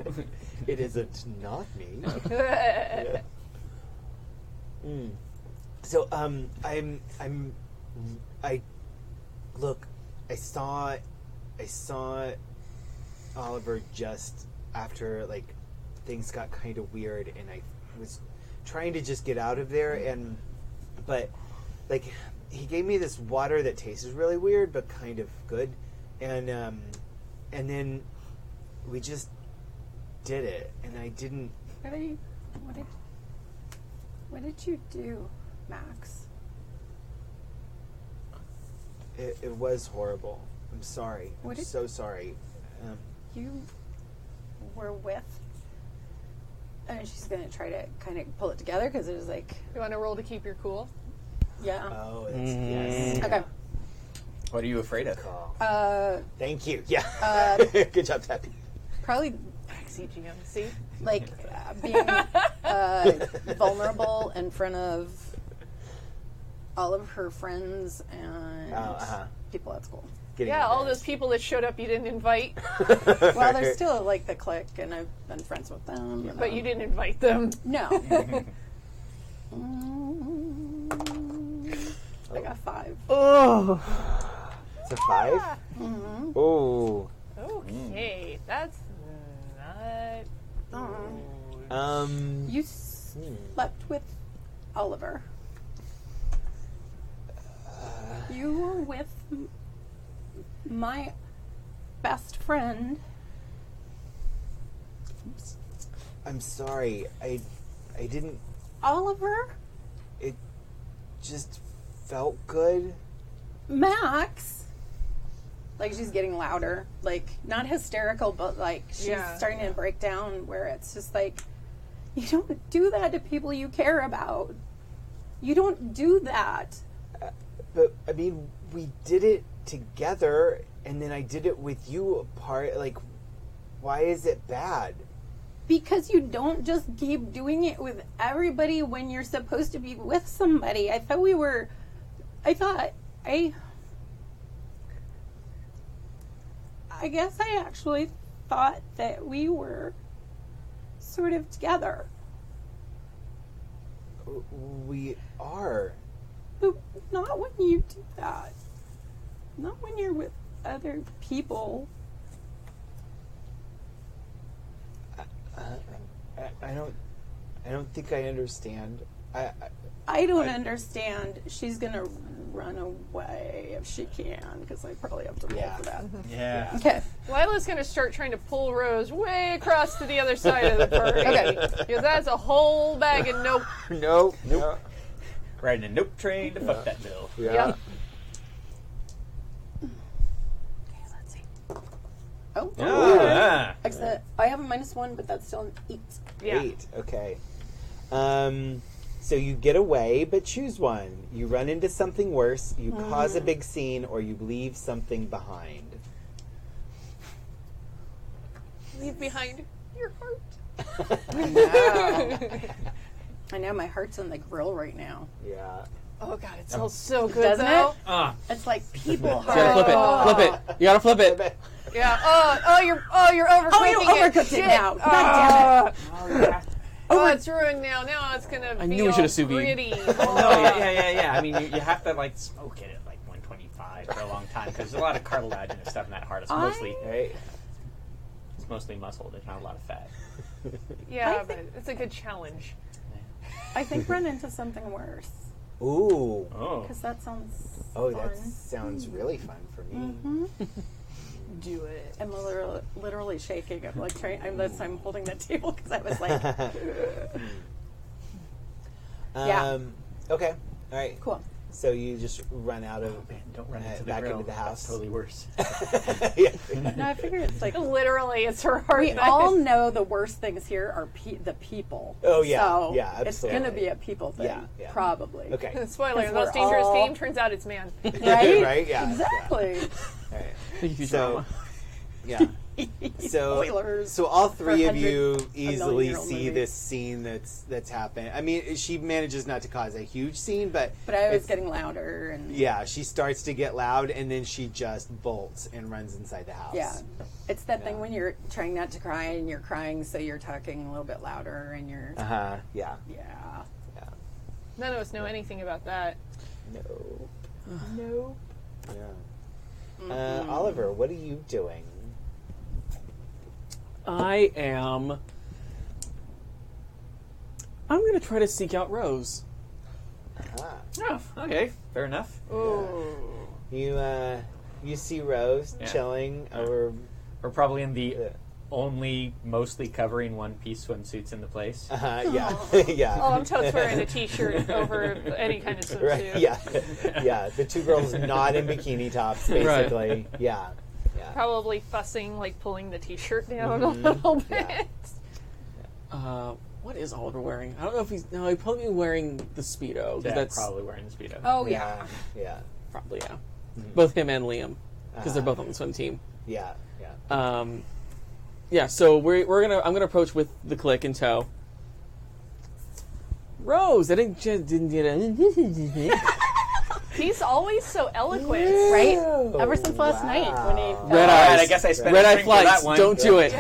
It isn't not me. Mm. So, I saw Oliver just after, like, things got kind of weird, and I was trying to just get out of there, but, like, he gave me this water that tasted really weird, but kind of good, and then we just did it, and I didn't. What did you do, Max? It was horrible. I'm sorry. What I'm did- so sorry. You were with. And she's gonna try to kind of pull it together because it was like, You want to roll to keep your cool? yeah. Oh, yes. Okay. What are you afraid of? Call. Thank Thank you. Yeah. Good job, Tappy. Probably CGM. See? like being vulnerable in front of all of her friends and people at school. Getting Yeah, all embarrassed. those people that showed up you didn't invite, Well, there's still like the clique, and I've been friends with them. but you didn't invite them. No. I got 5. It's a 5? Oh. Okay, that's not. You slept with Oliver. You were with my best friend. I'm sorry. I didn't. Oliver? It just felt good. Max? Like, she's getting louder. Like, not hysterical, but like, she's starting to break down where it's just like, you don't do that to people you care about. You don't do that. But, I mean, we did it together, and then I did it with you apart. Like, why is it bad? Because you don't just keep doing it with everybody when you're supposed to be with somebody. I guess I actually thought that we were sort of together. We are. But not when you do that. Not when you're with other people. I don't think I understand. I don't understand. She's gonna run away if she can, because I probably have to roll for that. Yeah. Okay. Lila's going to start trying to pull Rose way across to the other side of the party. Okay. Because that's a whole bag of nope. Nope. Riding a nope train to fuck that bill. Yeah. Yep. Okay, let's see. Oh. Ah. Exit. I have a -1, but that's still an 8. Yeah. 8. Okay. So you get away, but choose one. You run into something worse, you cause a big scene, or you leave something behind. Leave behind your heart. I know my heart's on the grill right now. Yeah. Oh, God, it smells so good, Doesn't though. it? Ah. It's like people You gotta flip it. Flip it. You gotta flip it. Yeah. You're overcooking Oh, you overcooked it Shit. now. God damn it. Oh, yeah. Oh, it's ruined now. Now it's gonna be knew we all should have sous vide. gritty. No, yeah. I mean, you have to like smoke it at like 125 for a long time because there's a lot of cartilaginous stuff in that heart. It's mostly muscle. There's not a lot of fat. Yeah, but it's a good challenge. I think run into something worse. Ooh. Oh. Because that sounds Oh, fun. that sounds really fun for me. Do it. I'm literally shaking. I'm like trying. I'm holding the table because I was like, yeah. Okay. All right. Cool. So you just run out of Don't run into the back grill. into the house. That's totally worse. Yeah. No, I figured it's like Literally, it's her heart. we all know the worst things here are the people. Oh, yeah. So Yeah, it's absolutely. going to be a people thing. Yeah. Probably. Okay. Spoiler: the Because most we're dangerous all- game turns out it's man. Right. Right. Yeah. Exactly. Yeah. All right. Thank you, So, Futurama. yeah. Spoilers. So all three for of you 100 easily million-year-old see movie. this scene that's happened. I mean, she manages not to cause a huge scene, but But I was it's- getting louder and yeah, she starts to get loud, and then she just bolts and runs inside the house. yeah. It's that Yeah. thing when you're trying not to cry and you're crying, so you're talking a little bit louder and you're Yeah. yeah. None of us know anything about that. No. No. Yeah. Oliver, what are you doing? I'm going to try to seek out Rose. Oh, okay. Fair enough. You see Rose Yeah. chilling over. We're probably in the only mostly covering one-piece swimsuits in the place. Yeah. Yeah. Oh, I'm totes wearing a t-shirt over any kind of swimsuit. Right. Yeah. Yeah. The two girls not in bikini tops, basically. Yeah. Yeah. Probably fussing, like pulling the t-shirt down a little bit. Yeah. What is Oliver wearing? I don't know if he's probably wearing the Speedo. 'Cause Yeah, that's probably wearing the Speedo. Oh Yeah. Yeah. probably, yeah. Both him and Liam. Because they're both on the swim team. Yeah. Yeah. Yeah, so I'm gonna approach with the click in tow. Rose, I didn't get a He's always so eloquent. Right? Ever since last night when he Red All right, eyes. I guess I spent Red a eye drink for that flights. one. Don't do it.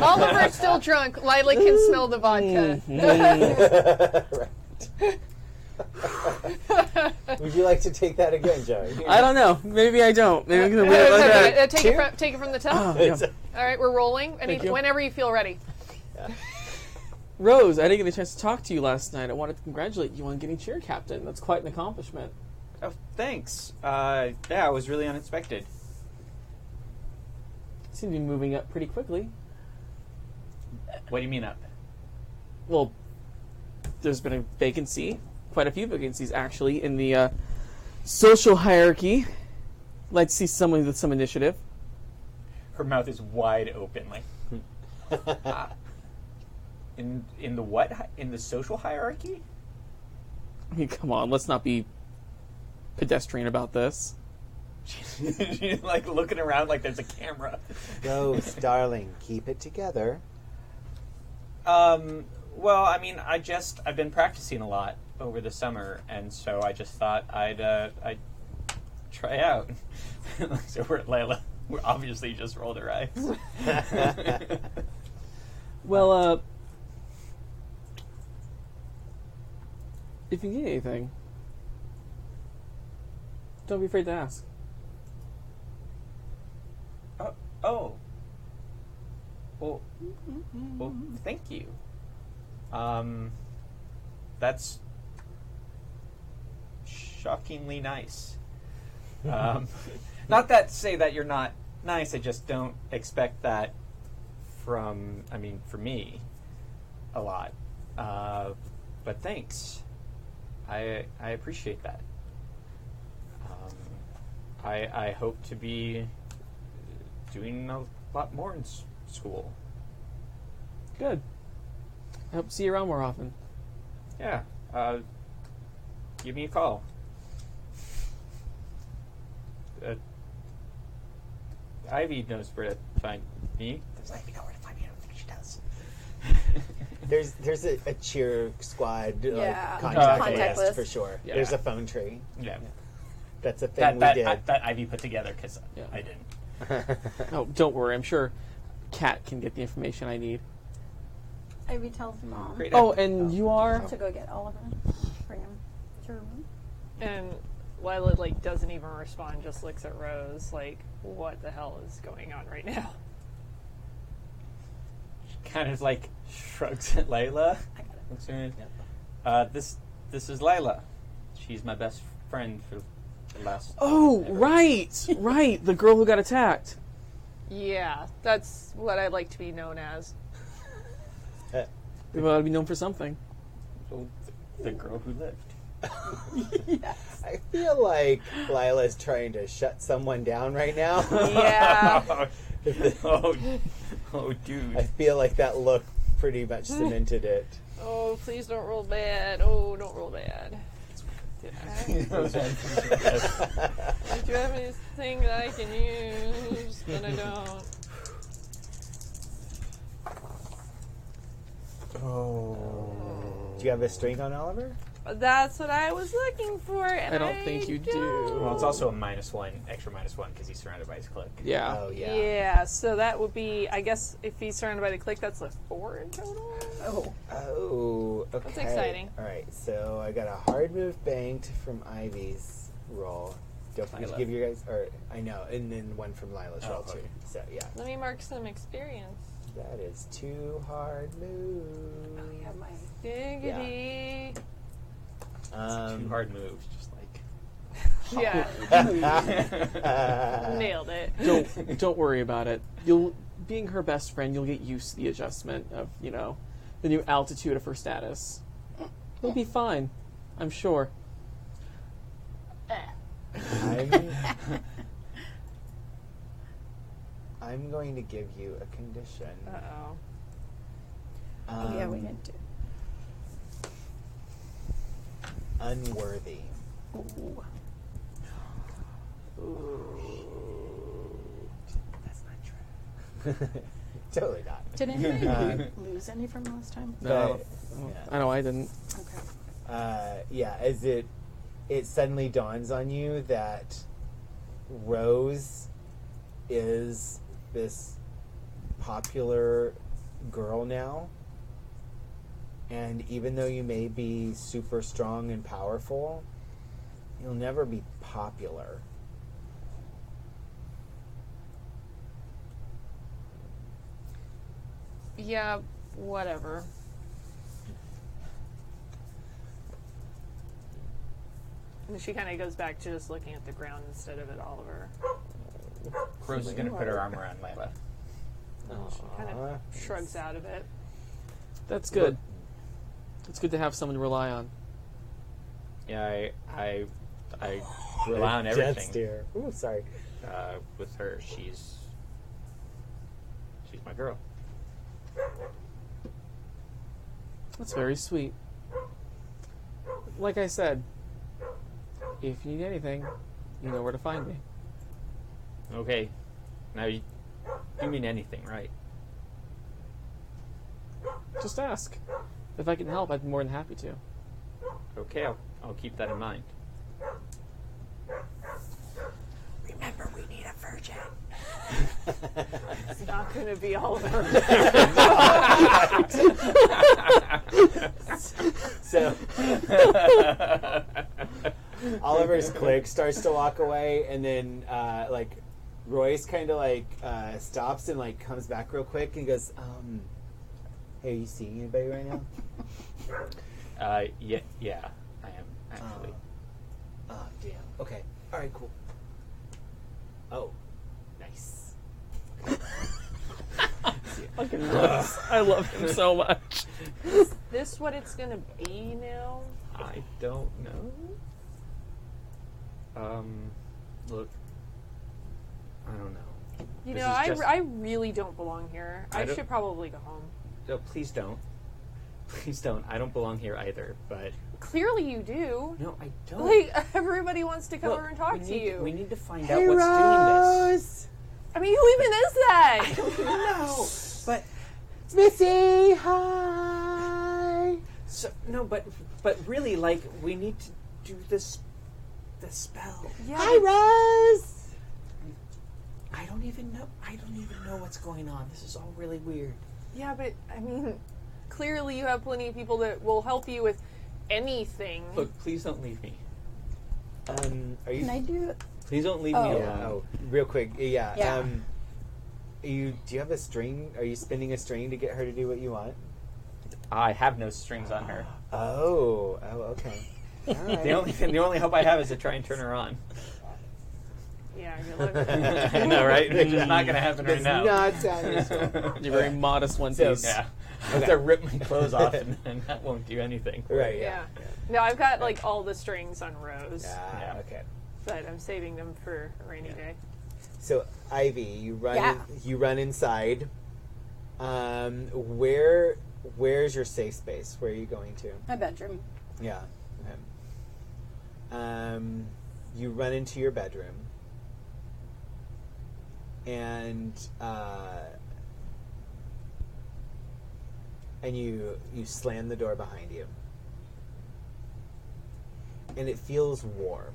Oliver's still drunk. Lila can smell the vodka. Would you like to take that again, Joey? I don't know. Maybe I don't. Maybe I'm gonna leave it like that. Take it from the top. Oh, yeah. All right, we're rolling. you. Whenever you feel ready. Rose, I didn't get a chance to talk to you last night. I wanted to congratulate you on getting cheer captain. That's quite an accomplishment. Oh, thanks. Yeah, it was really unexpected. You seem to be moving up pretty quickly. What do you mean up? Well, there's been a vacancy, quite a few vacancies actually, in the social hierarchy. Like to see someone with some initiative. Her mouth is wide open, like. In the what? In the social hierarchy? I mean, come on, let's not be pedestrian about this. She's like looking around like there's a camera. Rose, darling, keep it together. Well, I mean, I've been practicing a lot over the summer, and so I just thought I'd try out. So Layla, we obviously just rolled her eyes. Well, if you need anything, don't be afraid to ask. Oh. Well, thank you. That's shockingly nice. Not that to say that you're not nice, I just don't expect that for me, a lot. But thanks. I appreciate that. I hope to be doing a lot more in school. Good. I hope to see you around more often. Yeah. Give me a call. Ivy knows where to find me. Does Ivy know where to find me? I don't think she does. There's a cheer squad Yeah. contact list for list. sure. Yeah. There's a phone tree. Yeah. That's a thing we did. That Ivy put together because Yeah. I didn't. Oh, don't worry. I'm sure Kat can get the information I need. Ivy tells Mom Great. Oh, and you are? to go get Oliver. Bring him to her room. And Lila, like, doesn't even respond, just looks at Rose, like, what the hell is going on right now? Kind of like shrugs at Layla. I got it. Looks around. This is Layla. She's my best friend for the last. Oh, right, right. The girl who got attacked. Yeah, that's what I'd like to be known as. We ought to be known for something. Oh, the girl who lived. I feel like Lila's trying to shut someone down right now. Yeah. Oh, dude. I feel like that look pretty much cemented it. Oh, please don't roll bad. Oh, don't roll bad. Did I? Do you have anything that I can use? But I don't. Do you have a string on Oliver? That's what I was looking for, and I don't think you do. Well, it's also a -1, extra -1, because he's surrounded by his clique. Yeah. Oh, yeah. Yeah, so that would be, I guess, if he's surrounded by the clique, that's like 4 in total. Oh, okay. That's exciting. All right, so I got a hard move banked from Ivy's roll. Don't forget to Lila. give you guys, or I know, and then one from Lila's roll too. okay. So yeah, Let me mark some experience. that is 2 hard moves. Oh, yeah, my. Diggity. Two hard moves, just like. Yeah, nailed it. Don't worry about it. Being her best friend, you'll get used to the adjustment of, the new altitude of her status. You'll be fine, I'm sure. I'm going to give you a condition. Uh-oh. Oh, yeah, we didn't do. Unworthy. Ooh. That's not true. Totally not. Did anybody lose any from last time? No, Yeah. I know I didn't. Okay. Yeah, as it suddenly dawns on you that Rose is this popular girl now, and even though you may be super strong and powerful, you'll never be popular. Yeah, whatever. And she kind of goes back to just looking at the ground instead of at Oliver. Rose is going to put her arm around Layla. Kind of shrugs out of it. That's good. It's good to have someone to rely on. Yeah, I rely on everything. Death stare. Ooh, sorry. With her, she's my girl. That's very sweet. Like I said, if you need anything, you know where to find me. Okay, now you mean anything, right? Just ask. If I can help, I'd be more than happy to. Okay, I'll keep that in mind. Remember, we need a virgin. It's not going to be Oliver. So Oliver's clique starts to walk away, and then Royce kind of stops and comes back real quick and goes, "Hey, are you seeing anybody right now?" Yeah, I am actually. Oh, damn. Okay. All right. Cool. Oh, nice. Fucking Ross. I love him so much. Is this what it's going to be now? I don't know. Look, I don't know. You This know, is just- I really don't belong here. I I don't- should probably go home. No, please don't. Please don't. I don't belong here either. But Clearly you do. no, I don't. Like, everybody wants to come Look, over and talk we to need- you. We need to find Hey, out what's doing Rose. I mean, who even is that? No, but Missy, hi. this. But really, we need to do this. The spell. Yeah, Hi, Rose. I don't even know what's going on. This is all really weird. yeah, but I mean, clearly you have plenty of people that will help you with anything. Look, please don't leave me. Are you? Can I do it? Please don't leave Oh. me Yeah. alone. Oh, real quick. Yeah. Yeah. Do you have a string? Are you spinning a string to get her to do what you want? I have no strings on her. Oh. Okay. All right. The only hope I have is to try and turn her on. Yeah, good luck. No, right? It's just not going to happen right That's now. not sounding You're very modest one So- piece. Yeah. I have to rip my clothes off, and that won't do anything. right. Yeah. No, I've got like all the strings on Rose, Yeah. Yeah. Okay. but I'm saving them for a rainy day. So Ivy, you run. Yeah. You run inside. Where's your safe space? Where are you going to? My bedroom. Yeah. Okay. You run into your bedroom, and you slam the door behind you, and it feels warm,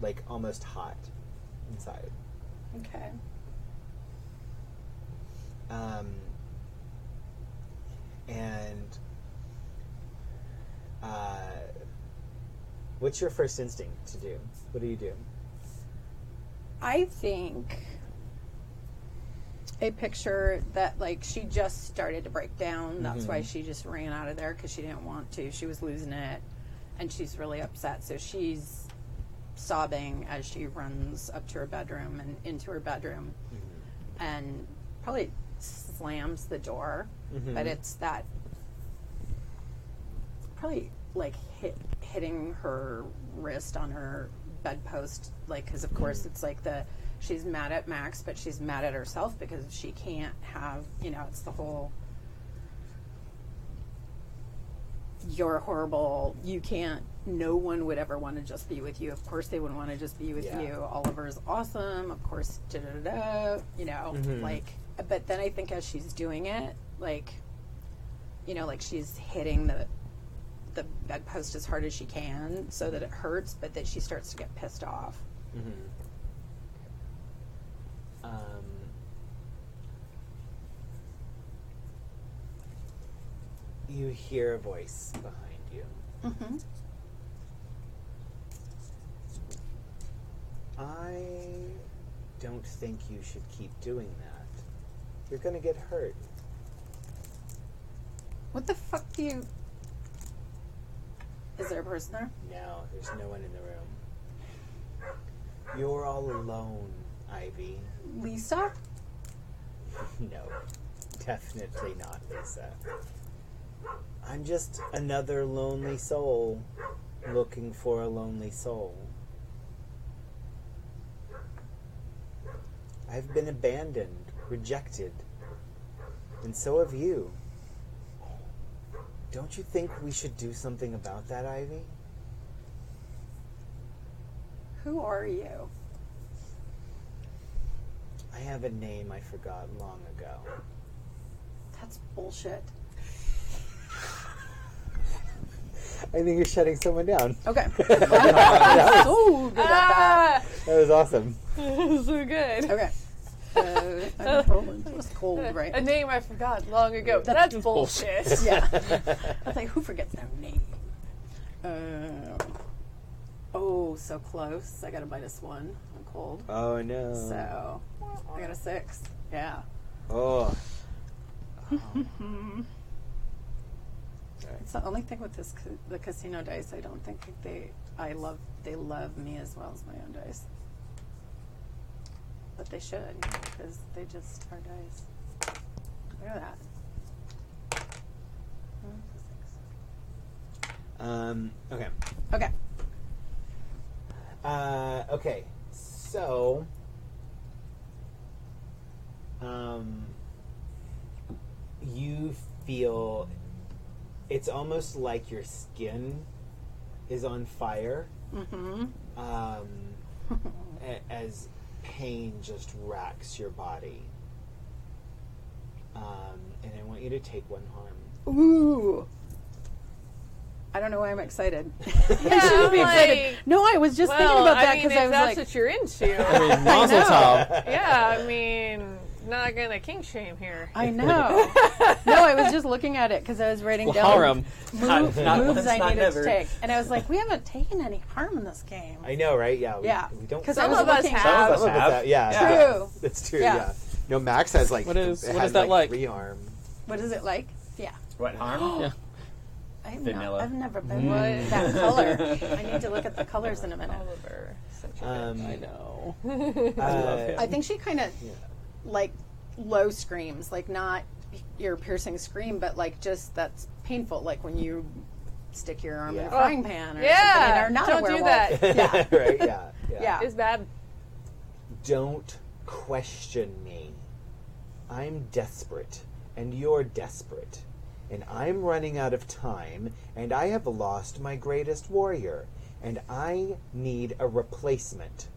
like almost hot inside. Okay. And what's your first instinct to do? What do you do? I think a picture that like she just started to break down. That's why she just ran out of there because she didn't want to. She was losing it, and she's really upset. So she's sobbing as she runs up to her bedroom and into her bedroom, and probably slams the door. But it's that probably like hitting her wrist on her bedpost, like because of course it's like she's mad at Max, but she's mad at herself because she can't have, it's the whole you're horrible, you can't, no one would ever want to just be with you. Of course they wouldn't want to just be with you. Oliver's awesome, of course, like, but then I think as she's doing it, like, like she's hitting the bedpost as hard as she can so that it hurts, but that she starts to get pissed off. You hear a voice behind you. I don't think you should keep doing that. You're going to get hurt. What the fuck do you... Is there a person there? No, there's no one in the room. You're all alone, Ivy. Lisa? No, definitely not Lisa. I'm just another lonely soul looking for a lonely soul. I've been abandoned, rejected, and so have you. Don't you think we should do something about that, Ivy? Who are you? I have a name I forgot long ago. That's bullshit. I think you're shutting someone down. Okay. I'm so good at that. That was awesome. So good. Okay. It was cold, right? A name I forgot long ago. That's bullshit. Yeah. I was like, who forgets their name? Oh, so close. I got a -1. I'm cold. Oh no. So, I got a 6. Yeah. Oh. It's the only thing with the casino dice. I don't think they love me as well as my own dice. But they should, because they just are dice. Look at that. Okay. Okay. Okay. So, you feel it's almost like your skin is on fire. As pain just racks your body. And I want you to take 1 harm. Ooh. I don't know why I'm excited. Yeah, I shouldn't be excited. like, No, I was just thinking about that because I was that's like, what you're into. Mazel tov. Yeah, I mean, not gonna kink shame here. I know. No, I was just looking at it because I was writing down harem. Not moves once, I not needed never. to take. And I was like, we haven't taken any harm in this game. I know, right? Yeah. Yeah. We don't. Because Some I was of us looking have. at Some of us have. Yeah. True. That's true. Yeah. Yeah. No, Max has like. What is has, that like? 3 harm. What is it like? Yeah. What harm? Yeah. Vanilla. I've never been that color. I need to look at the colors in a minute. Oliver. I know. I think she kind of like low screams, like not your piercing scream, but like just that's painful, like when you stick your arm in a frying pan or Yeah, something and are not don't a do werewolf. that. Yeah. Right. Yeah. Yeah. It's bad. Don't question me. I'm desperate, and you're desperate. And I'm running out of time, and I have lost my greatest warrior, and I need a replacement.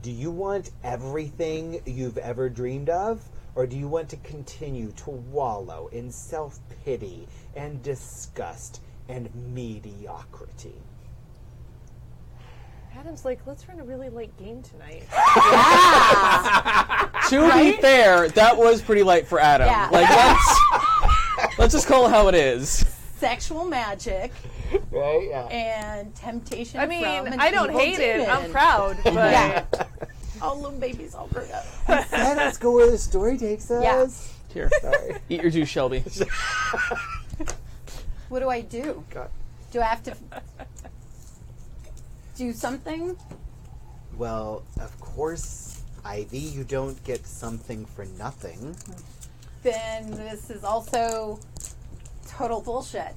Do you want everything you've ever dreamed of, or do you want to continue to wallow in self-pity and disgust and mediocrity? Adam's like, let's run a really late game tonight. To be fair, that was pretty light for Adam. Yeah. Like, let's just call it how it is. Sexual magic Right? Yeah. and temptation. I mean, from an I don't evil hate it. demon. I'm proud, but Yeah. All little babies all grown up. Yeah, let's go where the story takes us. Here, Sorry. eat your juice, Shelby. What do I do? God. Do I have to do something? Well, of course, Ivy, you don't get something for nothing. Then this is also total bullshit.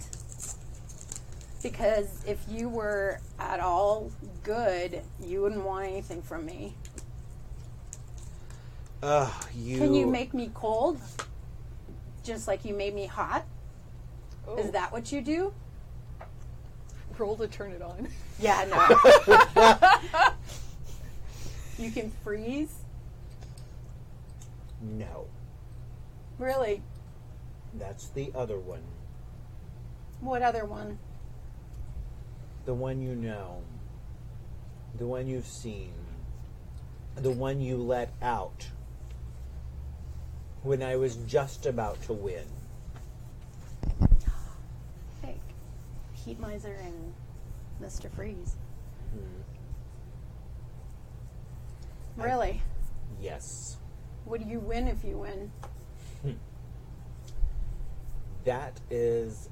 Because if you were at all good, you wouldn't want anything from me. Can you make me cold? Just like you made me hot? Is that what you do? roll to turn it on. Yeah, no. You can freeze? No. Really? That's the other one. What other one? The one you know. The one you've seen. The one you let out. When I was just about to win. Fake. Heat Miser and Mr. Freeze. Really? Yes. What do you win if you win? That is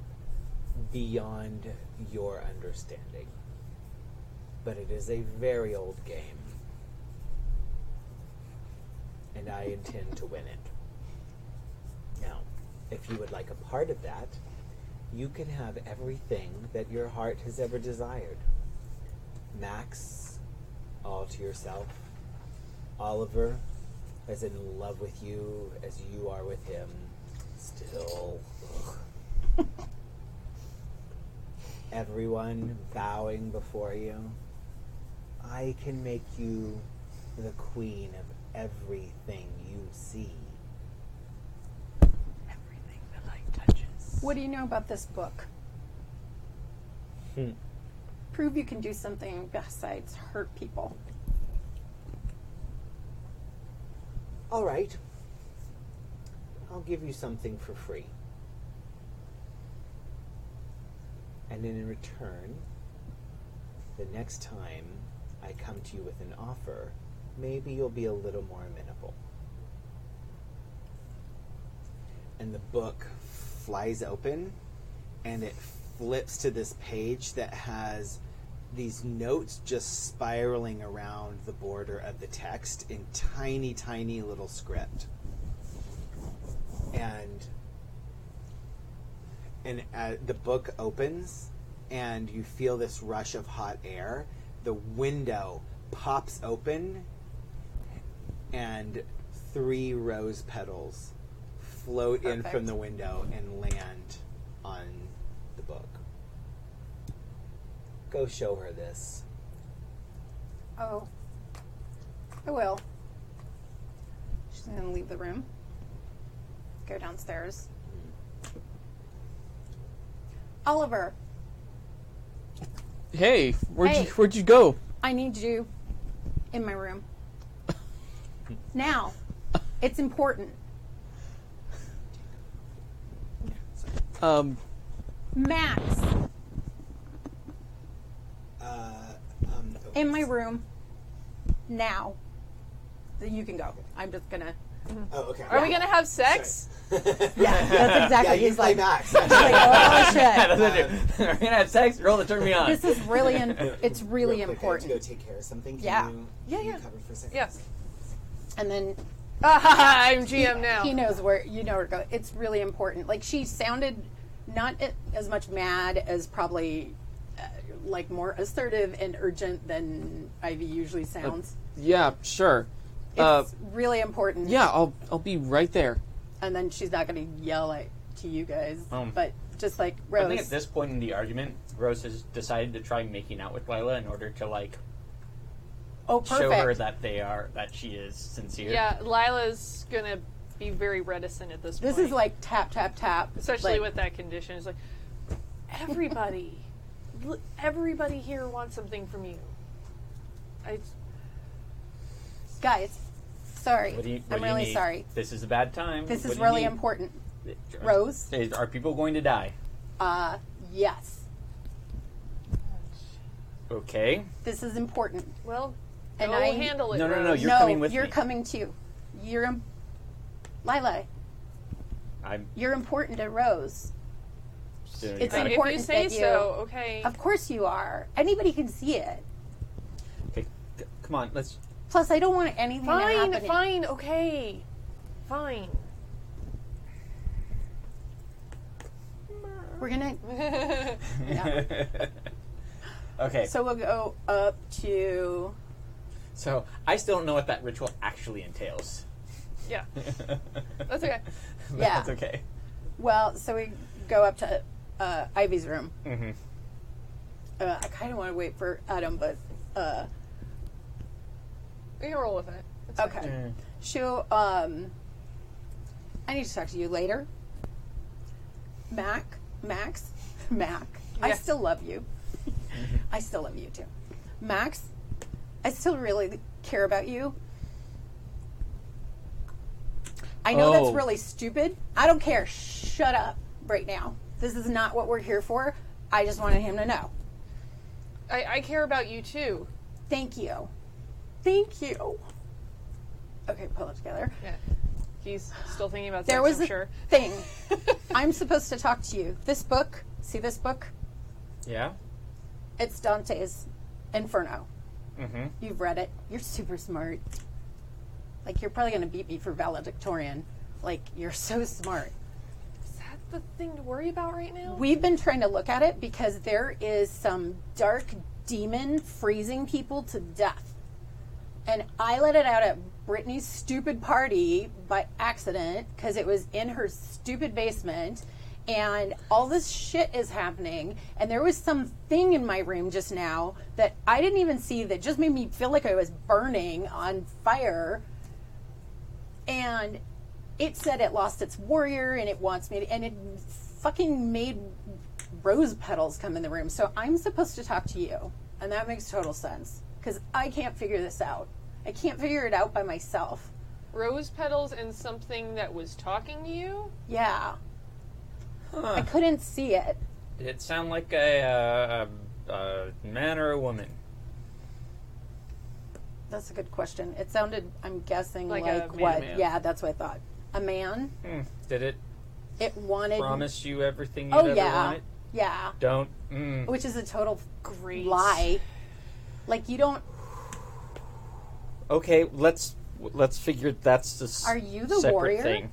beyond your understanding. But it is a very old game. And I intend to win it. Now, if you would like a part of that, you can have everything that your heart has ever desired. Max, all to yourself. Oliver, as in love with you as you are with him. Still. Everyone bowing before you. I can make you the queen of everything you see. Everything the light touches. What do you know about this book? Prove you can do something besides hurt people. All right. I'll give you something for free. And in return, the next time I come to you with an offer, maybe you'll be a little more amenable. And the book flies open, and it flips to this page that has these notes just spiraling around the border of the text in tiny, tiny little script. And the book opens, and you feel this rush of hot air. The window pops open, and 3 rose petals float in from the window and land on the book. Go show her this. Oh. I will. She's going to leave the room. Go downstairs. Oliver, Hey, Hey. where'd you go? I need you in my room. Now. It's important. Max, in my room now. You can go. I'm just gonna. Oh, okay. Are we gonna have sex? Yeah, that's exactly. Yeah, you He's play like, Max. he's like, oh shit. We're gonna have sex. Roll to turn me on. This is really, it's really Real quick, important. I have to go take care of something. Can Yeah. you, Yeah, can you yeah. cover for a second? Yes. And then I'm GM now. he knows where where to go. It's really important. Like she sounded not as much mad as probably like more assertive and urgent than Ivy usually sounds. Yeah, sure. It's really important. Yeah, I'll be right there. And then she's not going to yell to you guys, Um, but just like I Rose. think at this point in the argument, Rose has decided to try making out with Lila in order to like oh, show her perfect. that she is sincere. Yeah, Lila's gonna be very reticent at this point. This is like tap, tap, tap. especially like, with that condition. It's like everybody here wants something from you. guys. Sorry, What do you I'm really need? sorry. This is a bad time. This What is do you really need? important. Rose. Are people going to die? Yes, Okay. this is important. Well, And go I handle it. No, Rose. you're coming with you're me. coming too. Lila. I'm. You're important to Rose. It's If important you say that you- so, okay. Of course you are. Anybody can see it. Okay. Come on. Let's. Plus, I don't want anything to Fine, happen. fine, okay. Fine. We're gonna. Yeah. Okay. So we'll go up to. So I still don't know what that ritual actually entails. Yeah. That's okay. Yeah. That's okay. Well, so we go up to Ivy's room. Mm-hmm. I kind of want to wait for Adam, but We can roll with it. It's okay. Mm. She'll. I need to talk to you later. Max. I Yeah. still love you. I still love you too. Max, I still really care about you. I know that's Oh. really stupid. I don't care. Shut up right now. This is not what we're here for. I just wanted him to know. I care about you too. Thank you. Thank you. Okay, pull it together. Yeah. He's still thinking about There sex, was I'm a sure. thing. I'm supposed to talk to you. This book, see this book? Yeah. It's Dante's Inferno. Mm-hmm. You've read it. You're super smart. Like, you're probably going to beat me for valedictorian. Like, you're so smart. Is that the thing to worry about right now? We've been trying to look at it because there is some dark demon freezing people to death. And I let it out at Brittany's stupid party by accident because it was in her stupid basement. And all this shit is happening. And there was something in my room just now that I didn't even see that just made me feel like I was burning on fire. And it said it lost its warrior and it wants me to, and it fucking made rose petals come in the room. So I'm supposed to talk to you. And that makes total sense because I can't figure this out. I can't figure it out by myself. Rose petals and something that was talking to you? Yeah. Huh. I couldn't see it. Did it sound like a man or a woman? That's a good question. It sounded, I'm guessing, Like like, a what? man. Yeah, that's what I thought. A man. Did it It wanted. promise you everything you Oh, ever yeah. wanted? Yeah. Don't. Which is a total Great. lie. Like, you don't. Okay, let's figure that's the Are you the separate warrior? thing.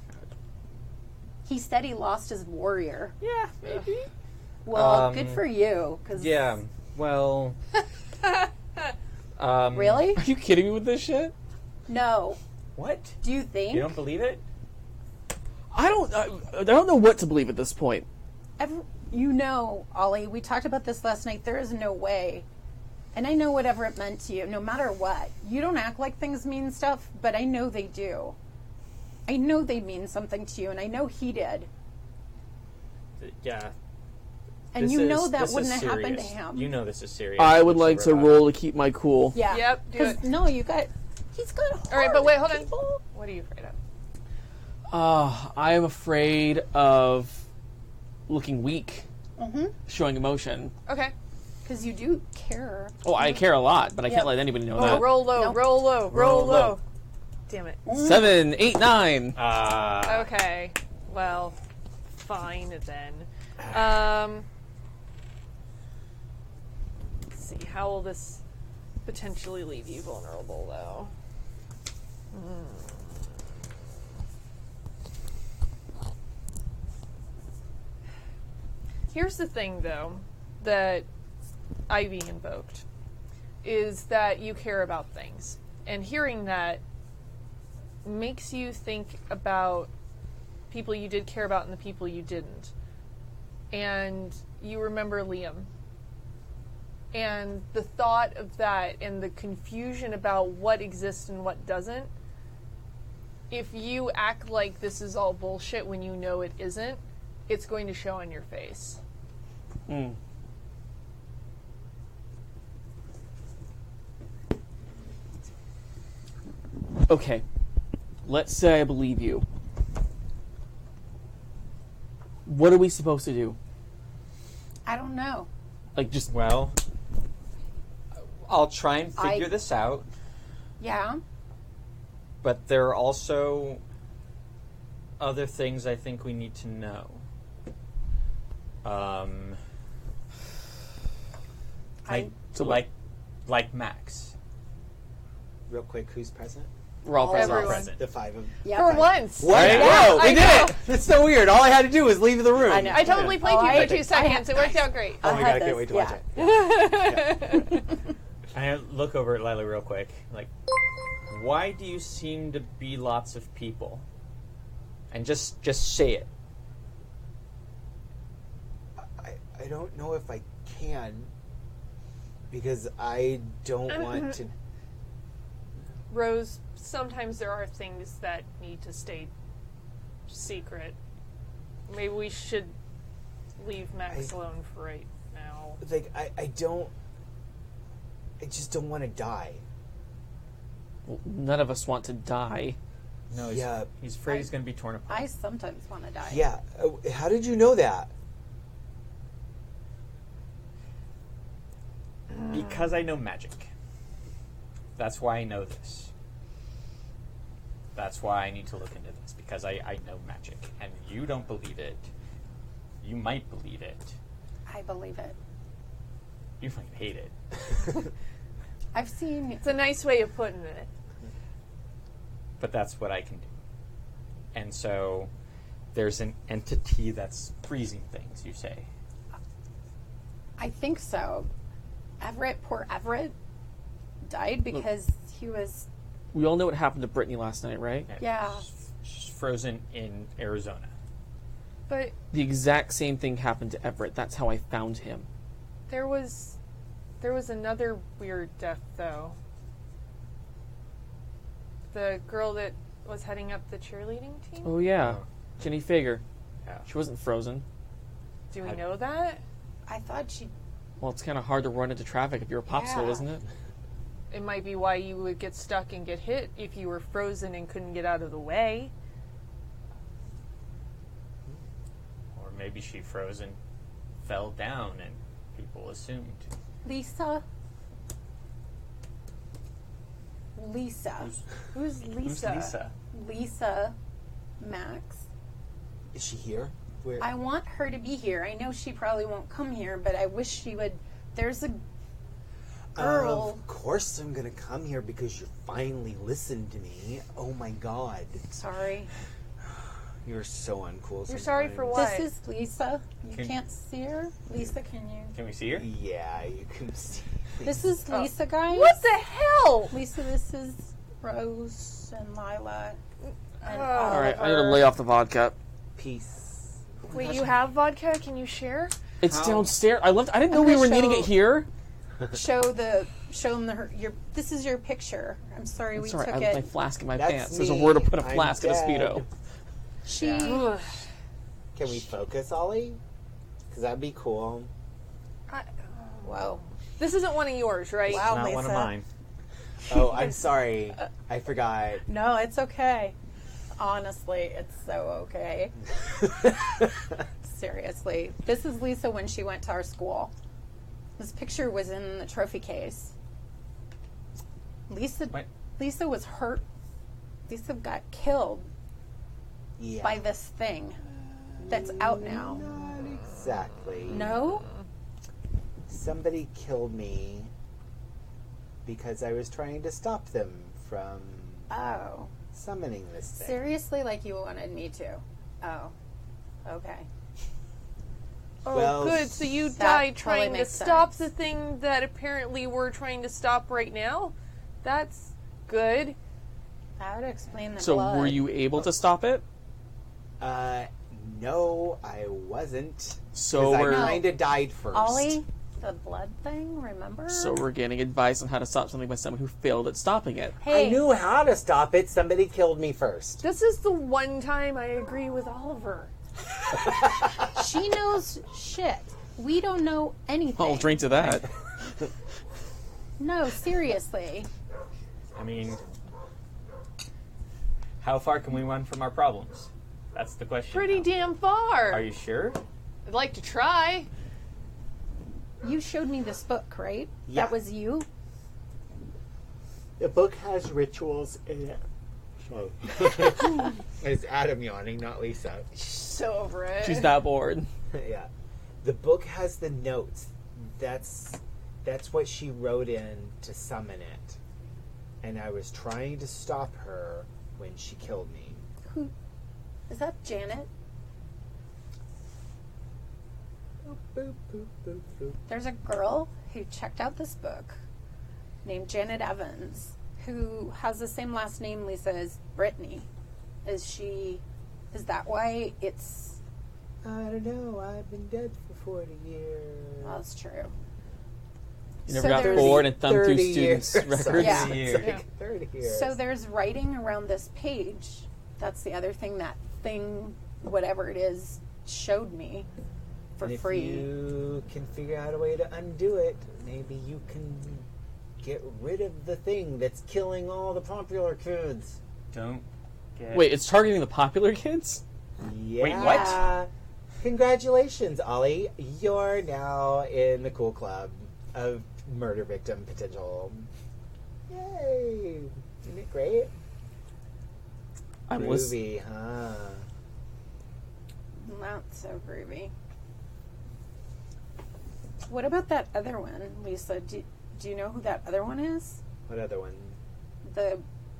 He said he lost his warrior. Yeah, maybe. Well, good for you. Cause Yeah. Well. Really? Are you kidding me with this shit? No. What? Do you think? You don't believe it? I don't know what to believe at this point. You know, Ollie, we talked about this last night. There is no way. And I know whatever it meant to you, no matter what. You don't act like things mean stuff, but I know they do. I know they mean something to you, and I know he did. Yeah. And This you is- know that this wouldn't is have happened to serious. him. You know this is serious. I would like to Robot. roll to keep my cool. Yeah. Yep, do 'Cause it. no, you got. He's got. All right, but wait, hold on. people. What are you afraid of? I am afraid of looking weak, showing emotion. Okay. Because you do care. Oh, I care a lot, but I can't let anybody know Oh, that. roll low, Nope. roll low, roll low. Damn it. 7, 8, 9. Okay. Well, fine then. Let's see. How will this potentially leave you vulnerable, though? Here's the thing, though, that Ivy invoked, is that you care about things. And hearing that makes you think about people you did care about and the people you didn't. And you remember Liam. And the thought of that and the confusion about what exists and what doesn't, if you act like this is all bullshit when you know it isn't, it's going to show on your face. Okay. Let's say I believe you. What are we supposed to do? I don't know. Like, just... Well, I'll try and figure this out, Yeah. but there are also other things I think we need to know. Like Max. Real quick, who's present? We're all present. Everyone. The 5 of them. Yeah. For once. What? Yeah, Whoa, we I did know. it! That's so weird. All I had to do was leave the room. I know. I totally played you for 2 seconds. I- It worked out great. Oh my I god, I had can't wait to watch this, it. I look over at Lila real quick. Like, why do you seem to be lots of people? And just say it. I don't know if I can, because I don't want to... Rose, sometimes there are things that need to stay secret. Maybe we should leave Max alone for right now. Like, I just don't want to die. Well, none of us want to die. No, he's afraid he's going to be torn apart. I sometimes want to die. Yeah. How did you know that? Because I know magic. That's why I know this. That's why I need to look into this, because I know magic. And you don't believe it. You might believe it. I believe it. You might hate it. I've seen... It's a nice way of putting it. But that's what I can do. And so there's an entity that's freezing things, you say. I think so. Poor Everett, died because he was... We all know what happened to Brittany last night, right? Yeah. She's frozen in Arizona. But The exact same thing happened to Everett. That's how I found him. there was another weird death, though. The girl that was heading up the cheerleading team? Oh, yeah. Oh. Jenny Fager. Yeah. She wasn't frozen. Do we know that? I thought she... Well, it's kind of hard to run into traffic if you're a popsicle, Yeah. isn't it? It might be why you would get stuck and get hit if you were frozen and couldn't get out of the way. Or maybe she frozen, fell down, and people assumed. Lisa? Lisa. Who's Lisa? Who's Lisa? Lisa Max. Is she here? Where? I want her to be here. I know she probably won't come here, but I wish she would. There's a girl. Of course I'm going to come here because you finally listened to me. Oh my god. Sorry. You're so uncool. You're sorry for sometimes. what? This is Lisa. You Can- can't see her? Lisa, can you? Can we see her? Yeah, you can see. This is Lisa, guys. What the hell? Lisa, this is Rose and Lila. And All right, I need to Oliver. lay off the vodka. Peace. Wait, you have vodka? Can you share? It's How? downstairs. I didn't know I'm we gonna were needing show- it here. Show them your. This is your picture. I'm sorry we It's all right. took I left my it. flask in my That's pants. There's a me. word to put a I'm flask in a dead. Speedo. She. Ugh. Can we focus, Ollie? Because that'd be cool. Whoa. This isn't one of yours, right? Wow. Not one of Lisa. mine. Oh, I'm sorry. I forgot. No, it's okay. Honestly, it's so okay. Seriously. This is Lisa when she went to our school. This picture was in the trophy case. Lisa was hurt. Lisa got killed by this thing that's out now. Not exactly. No? Somebody killed me because I was trying to stop them from summoning this thing. Seriously, like you wanted me to? Oh. Okay. Oh, Well, good. So you that died totally trying to makes stop sense. the thing that apparently we're trying to stop right now? That's good. That would explain the So blood. were you able to stop it? No, I wasn't. So 'Cause we're I kind of died first. Ollie, the blood thing, remember? so we're getting advice on how to stop something by someone who failed at stopping it. Hey, I knew how to stop it. Somebody killed me first. This is the one time I agree with Oliver. she knows shit. We don't know anything. I'll drink to that. No, seriously. I mean, how far can we run from our problems? That's the question. Pretty now. damn far. Are you sure? I'd like to try. You showed me this book, right? Yeah. That was you? The book has rituals in it. It's Adam yawning, not Lisa. So over it. She's that bored. Yeah. The book has the notes. That's what she wrote in to summon it. And I was trying to stop her when she killed me. Who? Is that Janet? There's a girl who checked out this book named Janet Evans who has the same last name, Lisa, as Brittany. Is that why it's... I don't know. I've been dead for 40 years. Well, that's true. You never So got there's bored and thumbed through 30 students' years. records. Yeah. It's Yeah. like 30 years. So there's writing around this page. That's the other thing that thing, whatever it is, showed me for and if free. you can figure out a way to undo it, maybe you can get rid of the thing that's killing all the popular kids. Don't get... Wait, it's targeting the popular kids? Yeah. Wait, what? Congratulations, Ollie. You're now in the cool club of murder victim potential. Yay! Isn't it great? I'm listening. Groovy, huh? Not so groovy. What about that other one, Lisa? Do you know who that other one is? What other one? The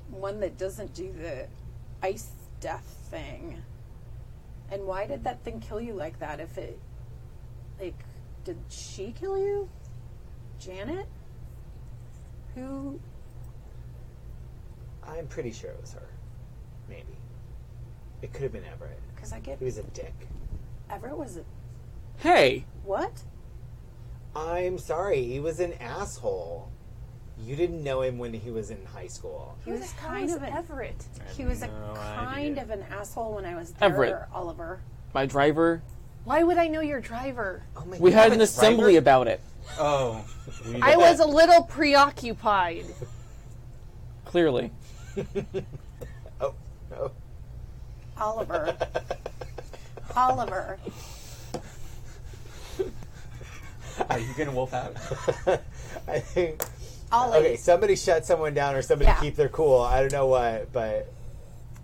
one that doesn't do the ice death thing. And why did that thing kill you like that? If it, like, did she kill you? Janet? Who? I'm pretty sure it was her. Maybe. It could have been Everett. Because I get He was a dick. Everett was a Hey! what? I'm sorry, he was an asshole. You didn't know him when he was in high school. He was How kind is of an Everett. he was No a kind idea. of an asshole when I was there, Everett. Oliver. My driver. Why would I know your driver? Oh my We God, had an it's assembly Driver? about it. Oh. we I was a little preoccupied. Clearly. Oh, no. Oliver. Oliver. Are you gonna wolf out? I think. Ollie. Okay, somebody shut someone down or somebody Yeah. keep their cool. I don't know what, but.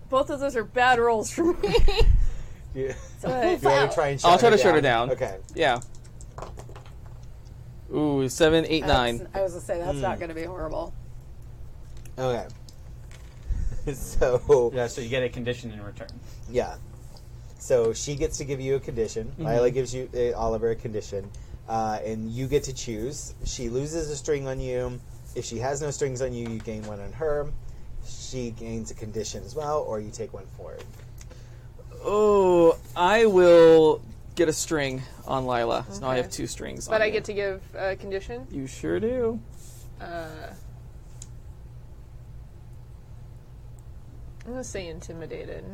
Both of those are bad rolls for me. You, So But- you want to try and shut I'll try her to shut her down. Okay. Yeah. Ooh, 7, 8, 9. I was gonna say that's not gonna be horrible. Okay. So, Yeah, so you get a condition in return. yeah. So she gets to give you a condition. Lila gives you Oliver a condition, and you get to choose. She loses a string on you. If she has no strings on you, you gain one on her. She gains a condition as well, or you take one forward. Oh, I will get a string on Lila. So now I have 2 strings But on I you. get to give a condition. You sure do. I'm going to say intimidated.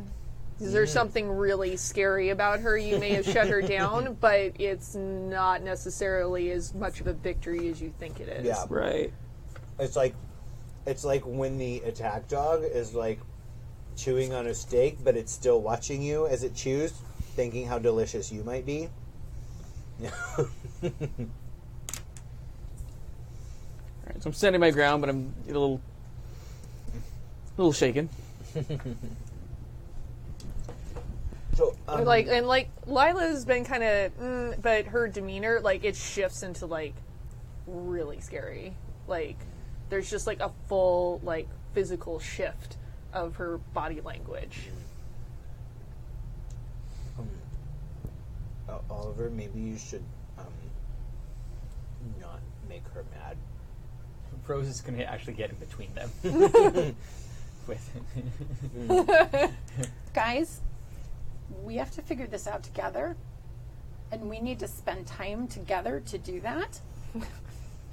Is there something really scary about her? You may have shut her down, but it's not necessarily as much of a victory as you think it is. Yeah. Right. It's like when the attack dog is like chewing on a steak, but it's still watching you as it chews, thinking how delicious you might be. Alright, so I'm standing my ground, but I'm a little shaken. So, like Lila's been kind of, but her demeanor, like, it shifts into like really scary. Like, there's just like a full like physical shift of her body language. Oliver, maybe you should not make her mad. Rose is going to actually get in between them. With Guys, we have to figure this out together, and we need to spend time together to do that.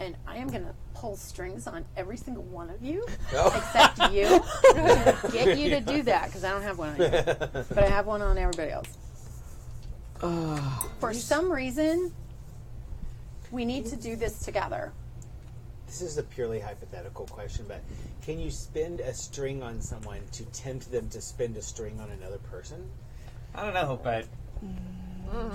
And I am going to pull strings on every single one of you, except you, to get you to do that, because I don't have one on you. But I have one on everybody else. For some reason, we need to do this together. This is a purely hypothetical question, but can you spend a string on someone to tempt them to spend a string on another person? I don't know, but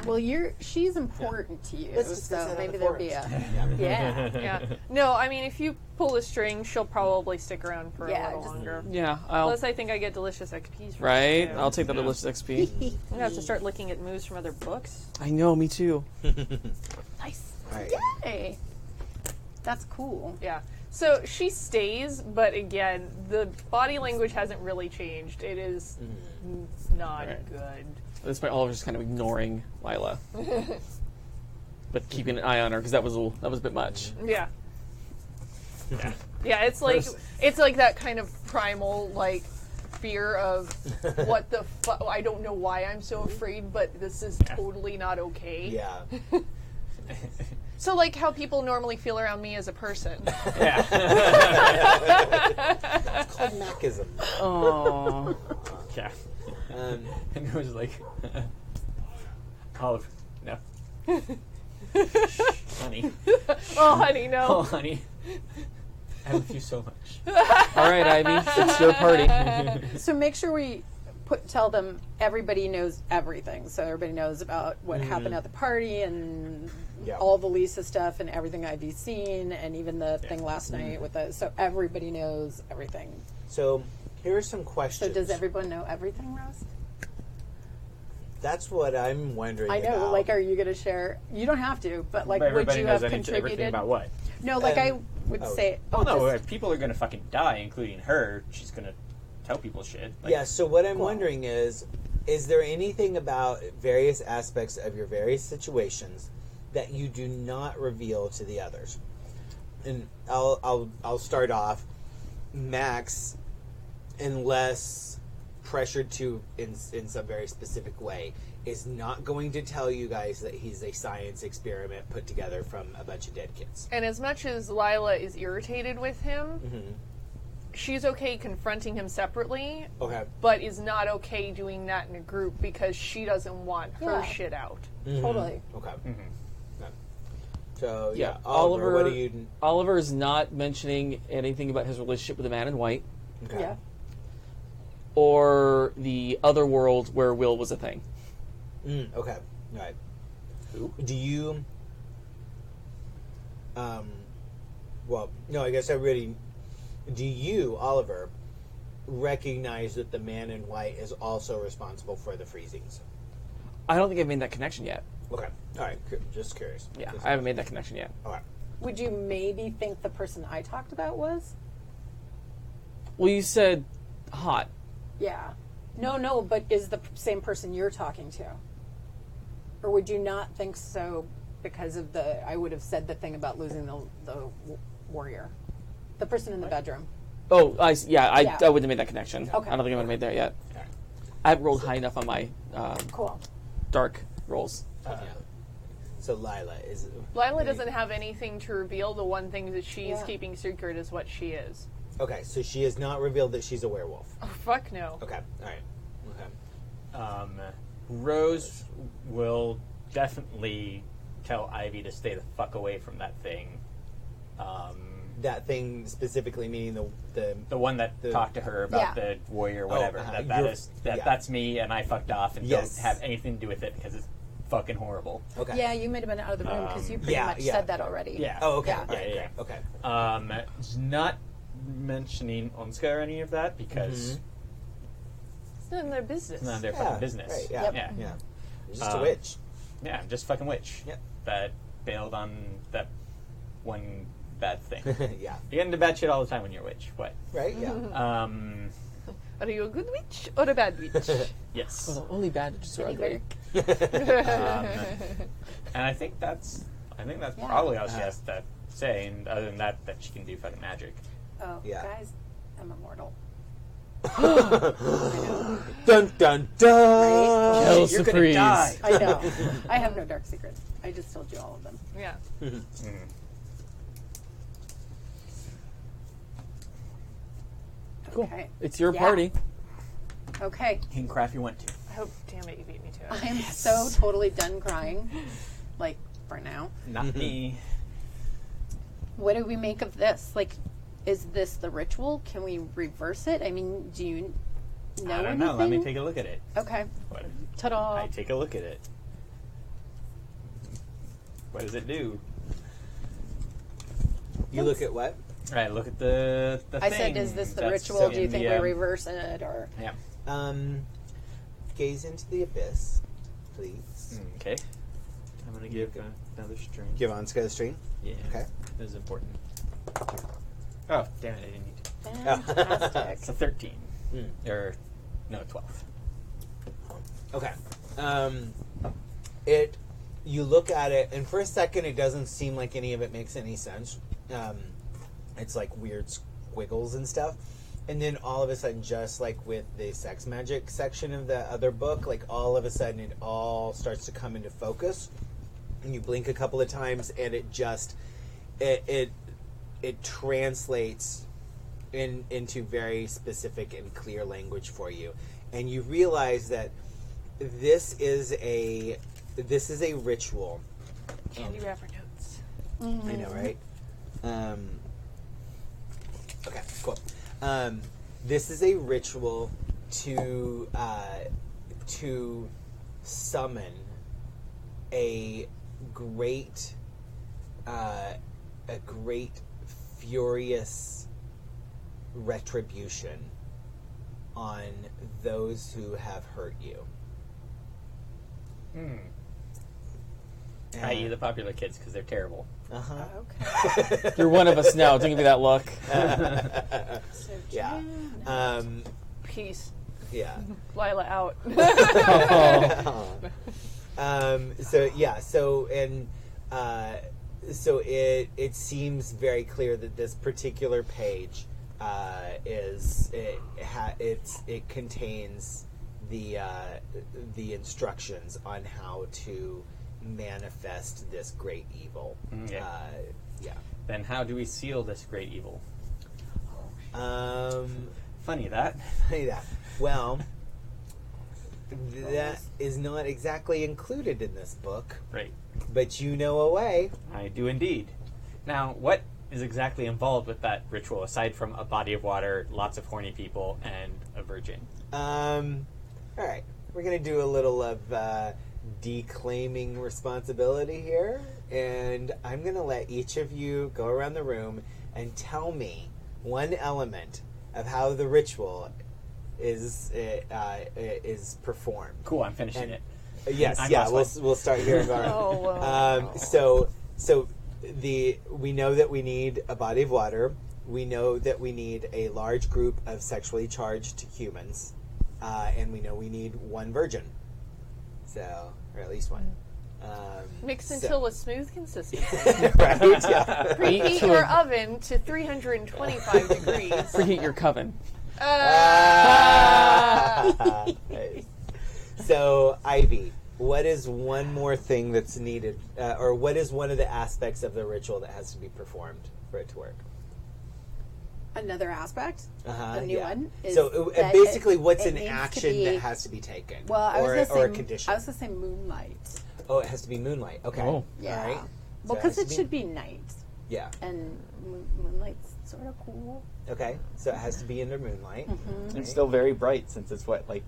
Well, she's important to you, Let's discuss so that on maybe the there'll be forums. a yeah. Yeah. No, I mean, if you pull a string, she'll probably stick around for Yeah, a little just- longer. Yeah, Plus, I think I get delicious XPs from right? it, too. I'll take that delicious XP. I'm gonna have to start looking at moves from other books. I know, me too. Nice. All right. Yay. That's cool. Yeah. So she stays, but again, the body language hasn't really changed. It is not Right. good. At this point, Oliver's just kind of ignoring Lila, but keeping an eye on her because that was a bit much. Yeah. Yeah, it's like that kind of primal like fear of what the fuck. I don't know why I'm so afraid, but this is totally not okay. Yeah. So like how people normally feel around me as a person. yeah. It's called Macism. Oh, Yeah. And it was like, Olive, no. Honey. Oh, honey, no. Oh, honey. I love you so much. all right, Ivy, it's your party. So make sure we tell them everybody knows everything. So everybody knows about what happened at the party and Yeah. all the Lisa stuff and everything Ivy's seen and even the thing last night with the. So everybody knows everything. So here are some So questions. does everyone know everything, Rose? That's what I'm wondering. I know. about. Like, are you going to share? You don't have to, but like, But would everybody you knows have everything contributed? about what? No, like I would oh. say. Oh, no, just- people are going to fucking die, including her. She's going to tell people shit. Like, Yeah, so what I'm wondering is there anything about various aspects of your various situations that you do not reveal to the others? And I'll start off. Max, unless pressured to in some very specific way, is not going to tell you guys that he's a science experiment put together from a bunch of dead kids. And as much as Lila is irritated with him, she's okay confronting him separately, Okay. but is not okay doing that in a group because she doesn't want her Yeah. shit out. Totally. Okay. Okay. So Yeah, Oliver, what Oliver- do you? Oliver is not mentioning anything about his relationship with the man in white Okay. Yeah. or the other world where Will was a thing. Okay. All right. Do you? Well, no. I guess I really. Do you, Oliver, recognize that the man in white is also responsible for the freezings? I don't think I've made that connection yet. Okay. All right. Just curious. Yeah, Just- I haven't made that connection yet. All right. Would you maybe think the person I talked about was? Well, you said hot. Yeah. No, but is the same person you're talking to? Or would you not think so because of I would have said the thing about losing the warrior. The person in the bedroom. Oh, I Yeah. wouldn't have made that connection. Okay. I don't think I would have made that yet. Okay. I haven't rolled high enough on my Cool. dark rolls. Yeah. So Lila is. Lila doesn't have anything to reveal. The one thing that she's Yeah. keeping secret is what she is. Okay, so she has not revealed that she's a werewolf. Oh, fuck no. Okay. All right. Okay. Rose will definitely tell Ivy to stay the fuck away from that thing. that thing specifically meaning The one that talked to her about the warrior, whatever. That's me, and I fucked off and don't have anything to do with it because it's fucking horrible. Okay. Yeah, you might have been out of the room because you pretty much said that already. Yeah. Oh, okay. Yeah. Okay. Not mentioning Onska or any of that because It's none of their business. it's none of their fucking business. Right, Yep. Yeah. Yeah. You're just a witch. Yeah, I'm just fucking witch. Yep. That bailed on that one bad thing. Yeah. You get into bad shit all the time when you're a witch. What? Right? Yeah. Are you a good witch or a bad witch? Yes. Well, only bandages are ugly. And I think that's probably all she has to say. And other than that she can do fucking magic. Oh, Yeah. guys, I'm immortal. Dun dun dun! Kill You're gonna surprise. die. I know. I have no dark secrets. I just told you all of them. Yeah. Cool. Okay. It's your Yeah. party. Okay. King Craft you went to. I hope, damn it, you beat me to it. I am so totally done crying. Like, for now. Not me. What do we make of this? Like, is this the ritual? Can we reverse it? I mean, do you know I don't anything? know. Let me take a look at it. Okay. What? Ta-da. I take a look at it. What does it do? You look at what? Right, look at the I thing. said, is this the that's ritual? Do you in think the, we reverse it? Or Yeah. Gaze into the abyss, please. Okay. I'm going to give another string. Give Onska a string. Yeah. Okay. This is important. Oh, damn it, I didn't need to. fantastic. It's a 13. Or, no, 12. Okay. You look at it, and for a second, it doesn't seem like any of it makes any sense. It's like weird squiggles and stuff. And then all of a sudden, just like with the sex magic section of the other book, like all of a sudden it all starts to come into focus. And you blink a couple of times, and it just it translates into very specific and clear language for you. And you realize that this is a ritual. Candy wrapper notes. I know, right? Okay, cool. This is a ritual to summon a great furious retribution on those who have hurt you. I.e. the popular kids, because they're terrible. Uh-huh. Okay. You're one of us now. Don't give me that look. So Yeah. Jan- Peace. Yeah. Lila out. So it seems very clear that this particular page it contains the instructions on how to manifest this great evil. Okay. Yeah. Then how do we seal this great evil? Funny that. that. Well, that is not exactly included in this book, Right. but you know a way. I do indeed. Now, what is exactly involved with that ritual, aside from a body of water, lots of horny people, and a virgin? All right. We're going to do a little of declaiming responsibility here, and I'm going to let each of you go around the room and tell me one element of how the ritual is performed. Cool, I'm finishing And- it. Yes, I'm yeah, lost we'll start here and go around. Oh, wow. So we know that we need a body of water. We know that we need a large group of sexually charged humans, and we know we need one virgin. So, or at least one. Mix so- until a smooth consistency. right? Yeah. Preheat your oven to 325 degrees. Preheat your coven. Nice. So, Ivy, what is one more thing that's needed, or what is one of the aspects of the ritual that has to be performed for it to work? Another aspect, Uh-huh, a new yeah. one. Is So that basically, what's it an needs to action be- that has to be taken? Well, I was or gonna say, or a condition? I was gonna say moonlight. Oh, it has to be moonlight. Okay. Oh. Yeah. All right. Well, So it because has it to should be night. Yeah. And moonlight's sort of cool. Okay. So it has to be under moonlight. Mm-hmm. It's still very bright since it's what, like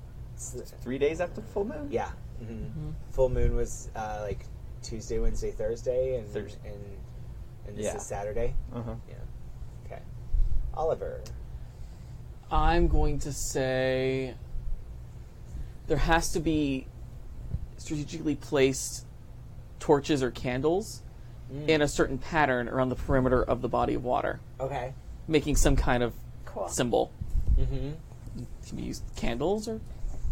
3 days after full moon? Yeah. Mm-hmm. Full moon was like Tuesday, Wednesday, Thursday, and Thursday. and this Yeah. is Saturday. Uh-huh. Yeah. Okay. Oliver. I'm going to say there has to be strategically placed torches or candles in a certain pattern around the perimeter of the body of water, Okay. making some kind of Cool. symbol. Mm-hmm. Can be used candles or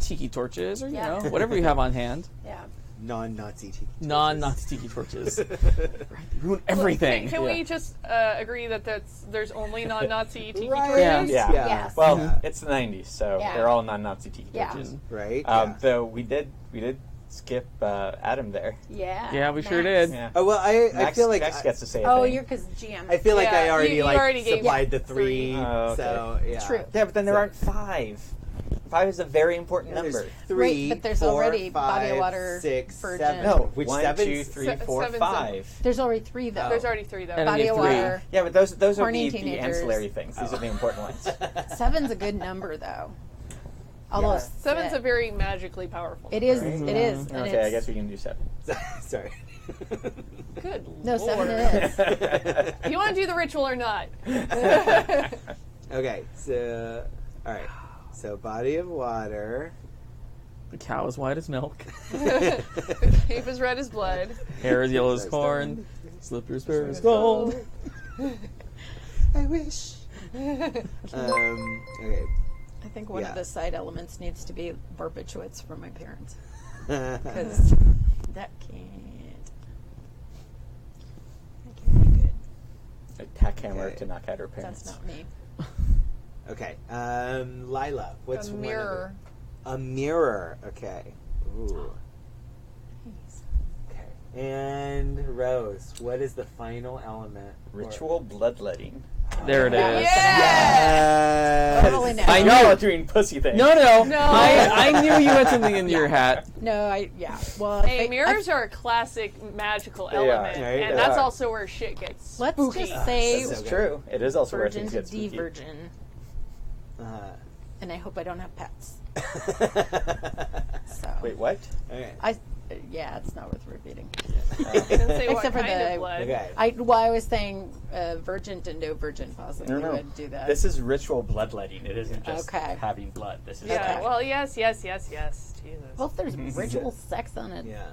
tiki torches or, Yeah. whatever you have on hand. Yeah. Non-Nazi tiki. Non-Nazi tiki torches. Ruin everything. Can we just agree that there's only non-Nazi tiki Right. torches? Yeah. Yeah. Yes. Well, Yeah. it's the 90s, so Yeah. they're all non-Nazi tiki Yeah. torches. Right. Yeah. Though we did skip Adam there. Yeah. Yeah, we sure Max. did. Yeah. Oh well, I Max, feel like Max gets to say a Oh, thing. you're because GM. I feel like Yeah, I already you already gave supplied the three. Oh, okay. So yeah. True. Yeah, but then there So- aren't 5. 5 is a very important Yeah, there's number. 3, Right, but there's 4, already body of 5, water, 6, virgin. 7. No, Which 1, 7? 2, 3, Se- 4, seven's 5. There's already 3 though. There's already 3 though. And body then of you have three. water. Yeah, but those are Horny the teenagers. ancillary things. These are the important ones. 7's a good number though. Although Yeah. 7's a very magically powerful. it is. Right. It is. And Okay, I it's- guess we can do 7. Sorry. Good. No, Lord. 7 it is. Do you want to do the ritual or not? Okay, so all right. So body of water. The cow is white as milk. Cape is red as blood. Hair is yellow as corn. Slippers bare as gold. I wish. Okay. I think one Yeah. of the side elements needs to be barbiturates from my parents Okay. because that can't be good. A tack hammer Okay. to knock out her parents. That's not me. Okay. Lila, what's A one mirror. other- A mirror. Okay. Ooh. Okay. And Rose, what is the final element? Ritual bloodletting. There it is. Yeah. Yes. Totally no. I Y'all knew. are doing pussy things. No. No. I knew you had something in your hat. No, well, Hey, I- mirrors are a classic magical They are, element, right? and They that's are. also where shit gets let's spooky. just say So That's good. true. It is also where virgin things to get spooky. de-virgin, and I hope I don't have pets. So Wait, what? Okay. yeah, it's not worth repeating. Didn't say what Except for kind the- of blood. Okay. I was saying virgin to no virgin possibly No. would do that. This is ritual bloodletting. It isn't just Okay. having blood. This is Yeah. Okay. Well, yes. Jesus. well, if there's ritual sex on a Yeah.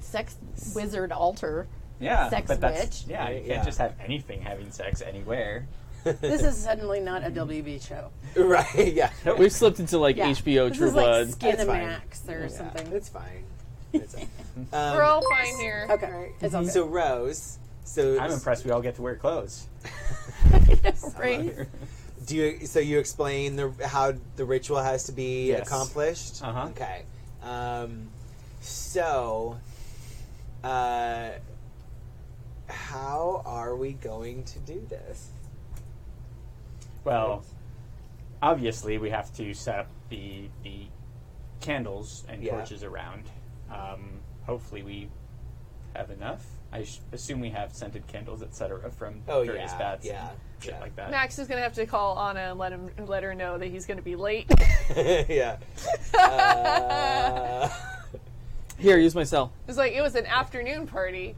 sex wizard altar, yeah, sex but that's, witch. Yeah, you Right, can't yeah. just have anything having sex anywhere. this is suddenly not a WB show. Right. Yeah. We've slipped into like Yeah. HBO This True is like Blood. Skin That's fine. Max or Yeah, something. It's fine. It's fine. We're all fine here. Okay, it's all good. So Rose, I'm impressed we all get to wear clothes. Right? Do you? So you explain how the ritual has to be Yes. accomplished. Uh-huh. Okay. So, how are we going to do this? Well, obviously we have to set up the candles and Yeah. torches around. Hopefully we have enough. I assume we have scented candles, etc., from Oh various yeah, bats, yeah, shit yeah. like that. Max is gonna have to call Anna and let her know that he's gonna be late. Yeah. Here, use my cell. It's like it was an afternoon party.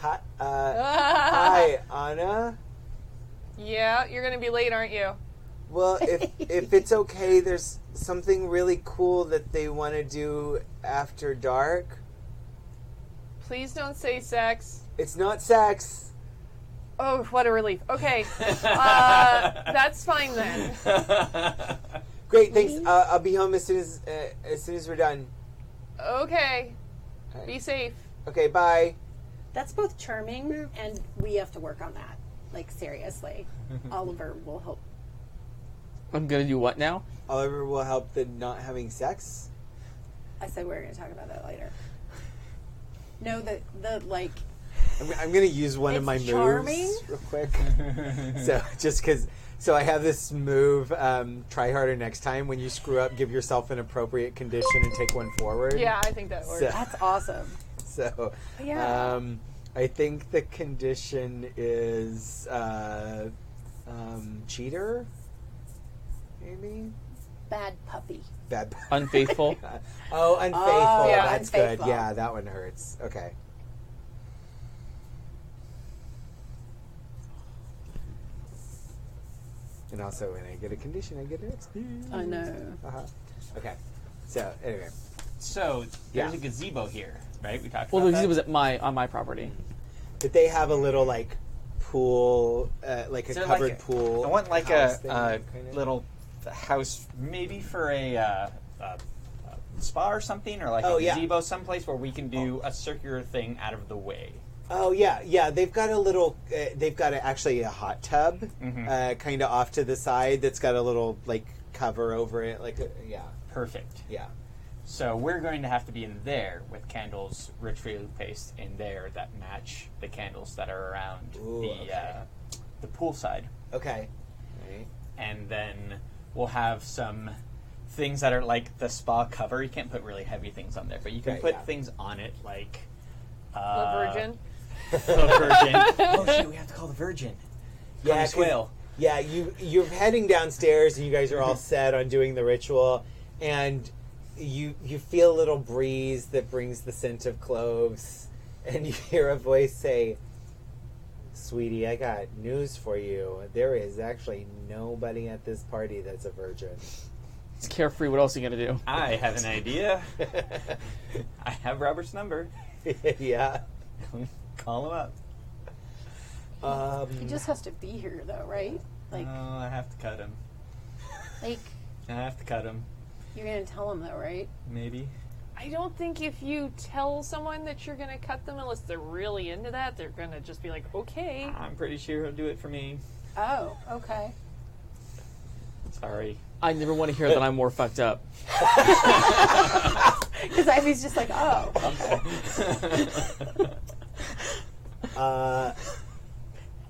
Hi, Anna. Yeah, you're gonna be late, aren't you? Well, if it's okay, there's something really cool that they want to do after dark. Please don't say sex. It's not sex. Oh, what a relief. Okay, that's fine then. Great, thanks. I'll be home as soon as we're done. Okay, Okay. be safe. Okay, bye. That's both charming, and we have to work on that. Like, seriously. Oliver will help. I'm gonna do what now? Oliver will help the not having sex. I said we were going to talk about that later. No, the like... I'm going to use one of It's my charming. moves real quick. So just because, I have this move. Try harder next time. When you screw up, give yourself an appropriate condition and take one forward. Yeah, I think that works. So, That's awesome. so Yeah. I think the condition is cheater, maybe? Bad puppy. Bad. Unfaithful. Oh, unfaithful. Oh, yeah, That's unfaithful. good. Yeah, that one hurts. Okay. And also, when I get a condition, I get an XP. I know. Uh-huh. Okay. So, anyway. So there's Yeah. a gazebo here, right? We talked Well, about the that. was on my property. But they have a little, like, pool, like a Is there covered like pool. I want like house a thing, kinda. little house, maybe for a spa or something, or like Oh, a yeah. gazebo, someplace where we can do a circular thing out of the way. Oh yeah. They've got a little. They've got actually a hot tub, kind of off to the side. That's got a little like cover over it. Like yeah, Perfect. yeah. So we're going to have to be in there with candles ritually placed in there that match the candles that are around Ooh, the pool side. Okay. Right. And then we'll have some things that are like the spa cover. You can't put really heavy things on there, but you can Right, put yeah. things on it like The Virgin. the Virgin. Oh shit, we have to call the Virgin. Yeah, Connie Swale. Yeah, you're heading downstairs, and you guys are all set on doing the ritual, and you feel a little breeze that brings the scent of cloves, and you hear a voice say, "Sweetie, I got news for you. There is actually nobody at this party that's a virgin." It's Carefree. What else are you gonna do? I have an idea. I have Robert's number. Yeah. Call him up. He just has to be here, though, right? Like, Oh, I have to cut him. like I have to cut him. you're gonna tell him, though, right? Maybe. I don't think if you tell someone that you're going to cut them, unless they're really into that, they're going to just be like, okay. I'm pretty sure he'll do it for me. Oh, okay. Sorry. I never want to hear that I'm more fucked up. Because Ivy's just like, oh, okay.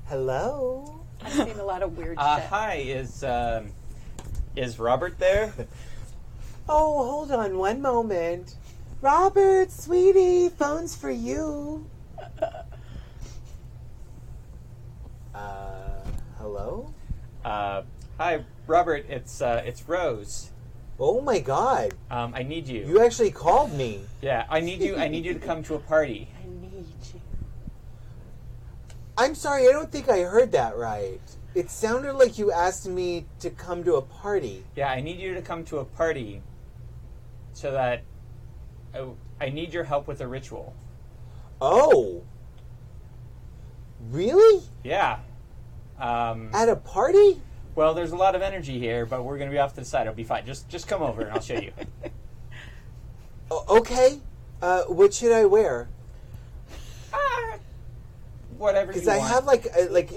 Hello? I've seen a lot of weird shit. Hi, is Robert there? Oh, hold on one moment. Robert, sweetie, phone's for you. Hello? Hi, Robert. It's Rose. Oh my god. I need you. You actually called me. Yeah, I need you. I need you to come to a party. I need you. I'm sorry, I don't think I heard that right. It sounded like you asked me to come to a party. Yeah, I need you to come to a party, so that I need your help with a ritual. Oh. Really? Yeah. At a party? Well, there's a lot of energy here, but we're gonna be off to the side. It'll be fine. Just come over and I'll show you. Okay. What should I wear? Whatever you Because want. I have like,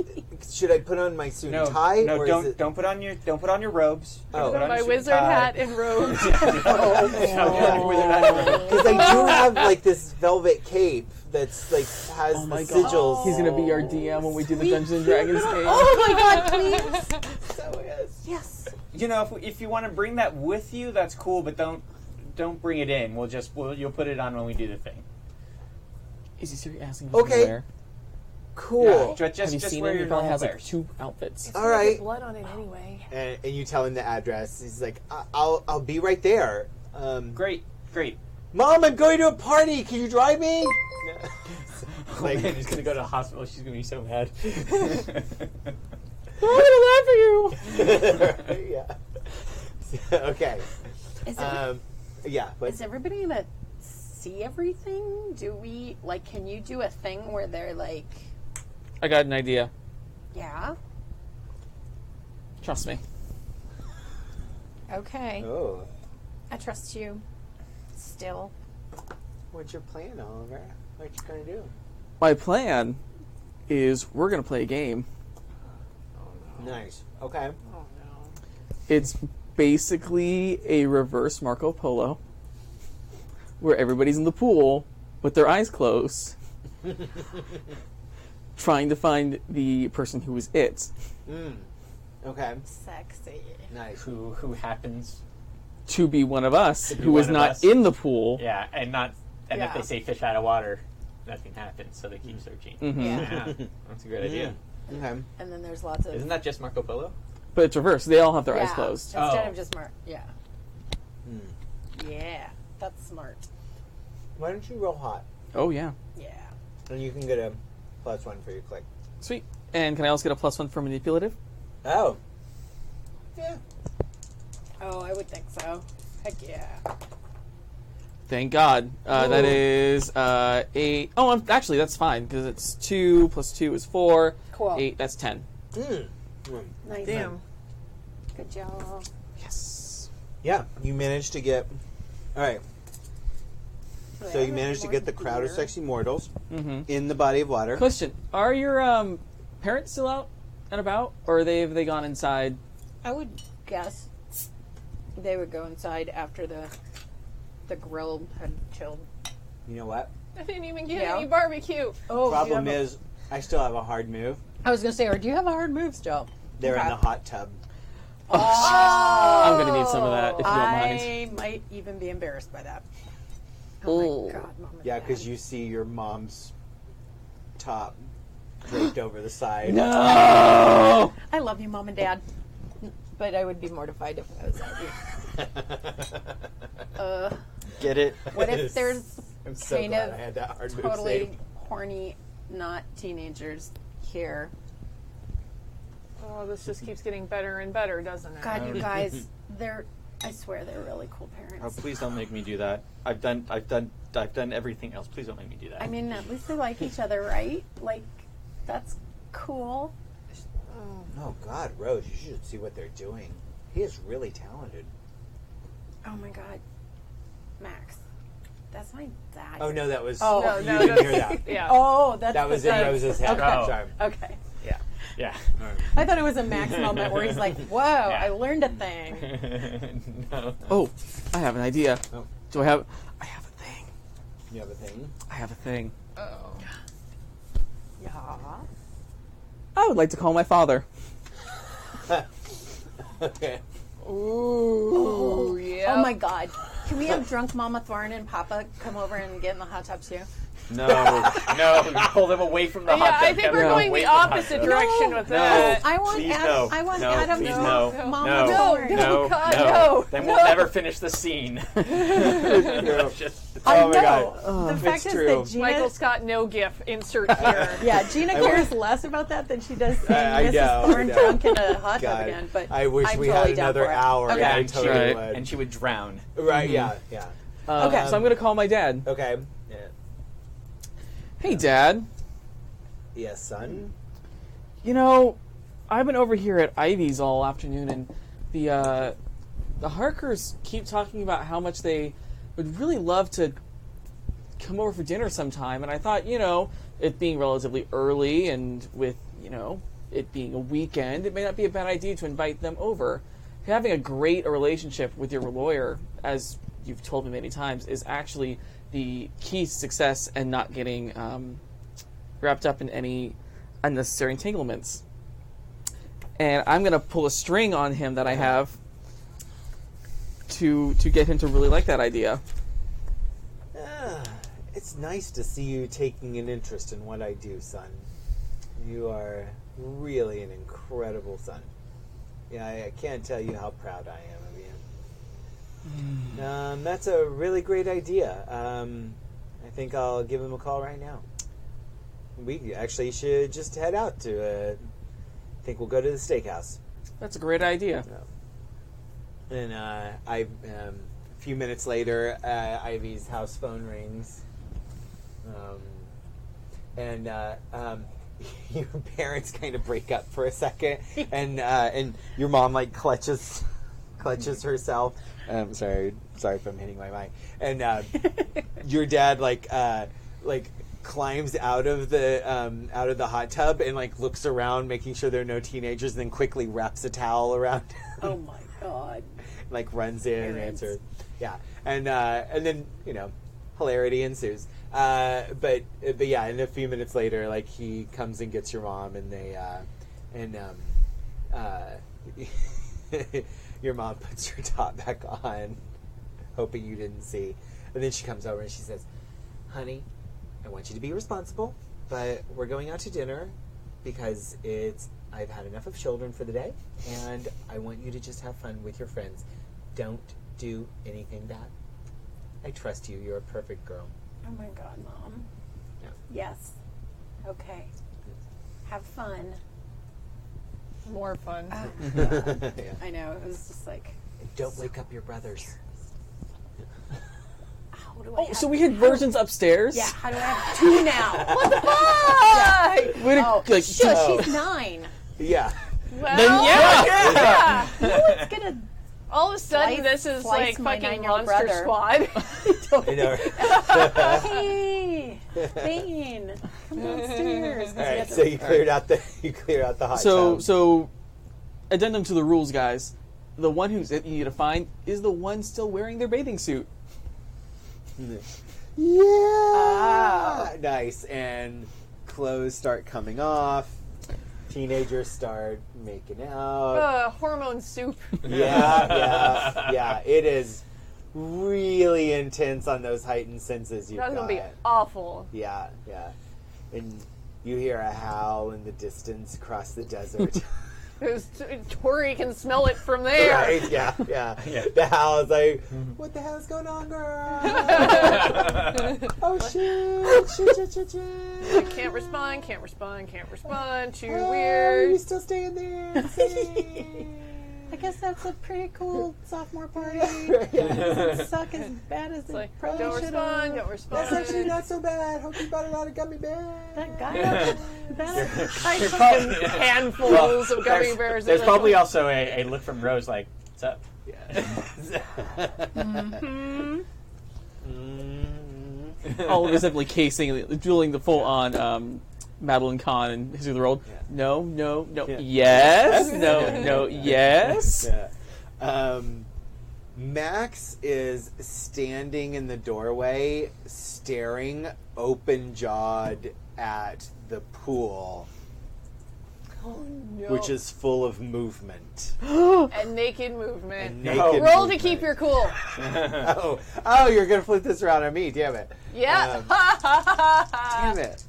should I put on my suit and tie? No, or don't is it... don't put on your robes. Oh. Don't put on My your suit wizard and tie. hat and robes. Oh, wizard hat and robes. Because I do have like this velvet cape that's like has Oh the my god. sigils. He's gonna be our DM when we do the Dungeons and Dragons game. Oh my god, please! So yes. Yes. You know, if you want to bring that with you, that's cool. But don't bring it in. You'll put it on when we do the thing. Is he seriously asking me Okay. to wear? Cool. Just Have you just seen wear him? your He probably normal has like wears. 2 outfits. All right. Blood on it anyway. And you tell him the address. He's like, I'll be right there. Great. Mom, I'm going to a party. Can you drive me? Like, he's gonna go to the hospital. She's gonna be so mad. I'm gonna laugh at you. Yeah. Okay. Is, it, Yeah. But is everybody gonna see everything? Do we, like, can you do a thing where they're like, I got an idea. yeah? Trust me. Okay. oh, I trust you. Still. what's your plan, Oliver? What you gonna do? My plan is we're gonna play a game. Nice. Okay. It's basically a reverse Marco Polo, where everybody's in the pool with their eyes closed, trying to find the person who is it. Okay. Sexy. Nice. who happens? To be one of us be who is one of not us. in the pool. Yeah, and if Yeah. they say fish out of water. nothing happens, so they keep searching. Mhm. Yeah, that's a great idea. Okay. And then there's lots of Isn't that just Marco Polo? But it's reversed. They all have their eyes yeah, closed. instead Oh. of just yeah. Yeah, that's smart. Why don't you roll hot? Oh, yeah. Yeah. And you can get a +1 for your click. Sweet. And can I also get a +1 for manipulative? Oh. Yeah. Oh, I would think so. Heck yeah. Thank God. That is 8. Oh, actually, that's fine, because it's 2 + 2 is 4. Cool. 8, that's 10. Nice. Damn. Good job. Yes. Yeah, you managed to get. All right. So you managed to get the crowd of Beer. sexy mortals Mm-hmm. in the body of water. Question: are your parents still out and about, or have they gone inside? I would guess they would go inside after the grill had chilled. You know what? I didn't even get Yeah. any barbecue. Oh, Problem is, I still have a hard move. I was gonna say, or do you have a hard move still? They're Okay. in the hot tub. Oh, I'm gonna need some of that if you don't mind. I might even be embarrassed by that. Ooh. Oh my God, Mom and Yeah, Dad. because you see your mom's top draped over the side. No. I love you, Mom and Dad, but I would be mortified if I was at you. Get it? What if there's I'm so kind glad of I had that hard move totally saved. horny, not teenagers here? Oh, this just keeps getting better and better, doesn't it? God, you guys, I swear they're really cool Oh, parents. please don't make me do that. I've done everything else. Please don't make me do that. I mean, at least they like each other, right? Like, that's cool. Oh God, Rose, you should see what they're doing. He is really talented. Oh my God, Max, that's my dad. Oh no, that was. Oh. No, you no, didn't that's- hear that. Yeah. Oh, that's That was the in thing. Rose's head. Okay. Sorry. Okay. yeah, yeah. I thought it was a Max moment where he's like, "Whoa, I learned a thing." No. Oh, I have an idea. Oh. Do I have? I have a thing. You have a thing. I have a thing. Oh. Yeah. I would like to call my father. Okay. Ooh, yeah. Oh my God, can we have drunk Mama Thorne and Papa come over and get in the hot tub too? No, pull them away from the hot Yeah, tub. I think Get we're them going away the from hot opposite tub. direction No. with No. that. I want Please Adam. no. I want No, Adam please to no. Mama No. Thorne. No, God, no. no, Then no. we'll never finish the scene. Just- I Oh my know. God. The fact It's is true. that Gina, Michael Scott, no gif. Insert here. yeah, Gina cares less about that than she does seeing I Mrs. know, I Thorne know. drunk in a hot tub God, again. But I wish I'm we totally had down another for it. hour. Okay. I and, totally Right. would. and she would drown. Right? Yeah. Yeah. Okay. So I'm going to call my dad. Okay. Yeah. Hey, Dad. Yes, son. You know, I've been over here at Ivy's all afternoon, and the Harkers keep talking about how much they would really love to come over for dinner sometime. And I thought, it being relatively early and with, it being a weekend, it may not be a bad idea to invite them over. Having a great relationship with your lawyer, as you've told me many times, is actually the key to success and not getting wrapped up in any unnecessary entanglements. And I'm going to pull a string on him that I have to get him to really like that idea. It's nice to see you taking an interest in what I do, son. You are really an incredible son. Yeah, I can't tell you how proud I am of you. That's a really great idea. I think I'll give him a call right now. We actually should just head out to. I think we'll go to the steakhouse. That's a great idea. And a few minutes later, Ivy's house phone rings. And your parents kind of break up for a second, and your mom clutches herself. Sorry if I'm hitting my mic. And your dad climbs out of the hot tub and looks around, making sure there are no teenagers, and then quickly wraps a towel around. Oh my God. Runs in and Parents. answers. Yeah, and then hilarity ensues. But yeah, and a few minutes later, he comes and gets your mom, and they your mom puts her top back on, hoping you didn't see, and then she comes over and she says, "Honey, I want you to be responsible, but we're going out to dinner because I've had enough of children for the day, and I want you to just have fun with your friends. Don't do anything bad. I trust you. You're a perfect girl. Oh my God, Mom. Yeah. Yes. Okay. Have fun. More fun. Yeah. I know. It was just like, And don't wake up your brothers. how do I Oh, have so we had versions upstairs? Yeah, how do I have two now? What the fuck? We had Oh, like shush, Oh. she's 9. Yeah. Well, Then yeah. No one's gonna. all of a sudden, Slice- this is slice like my fucking 9-year-old Monster brother. Squad. I know. Hey, Bane, come downstairs. All right, so you cleared out the hot tub. So addendum to the rules, guys. The one who's that you need to find is the one still wearing their bathing suit. Yeah. Nice. And clothes start coming off. Teenagers start making out. Hormone soup. Yeah. It is really intense on those heightened senses you've That's got. gonna be awful. Yeah. And you hear a howl in the distance across the desert. Because Tori can smell it from there. Right? Yeah. The howl is like, what the hell is going on, girl? Oh, shit. Can't respond. Too Oh, weird. you still staying there? I guess that's a pretty cool sophomore party. It doesn't suck as bad as it Like, probably don't should respond. have. That's actually not so bad. Hope you bought a lot of gummy bears. That guy up that Fucking handfuls of gummy bears. There's in probably the- also a look from Rose like, what's up? All of us definitely casing, dueling the full-on Madeline Kahn and History of the World. Yeah. No, Yeah. yes, no, yes. Yeah. Max is standing in the doorway, staring open-jawed at the pool, No. which is full of movement. and naked movement. And naked Roll to movement. keep your cool. Oh, you're gonna flip this around on me, damn it. Yeah. Damn it.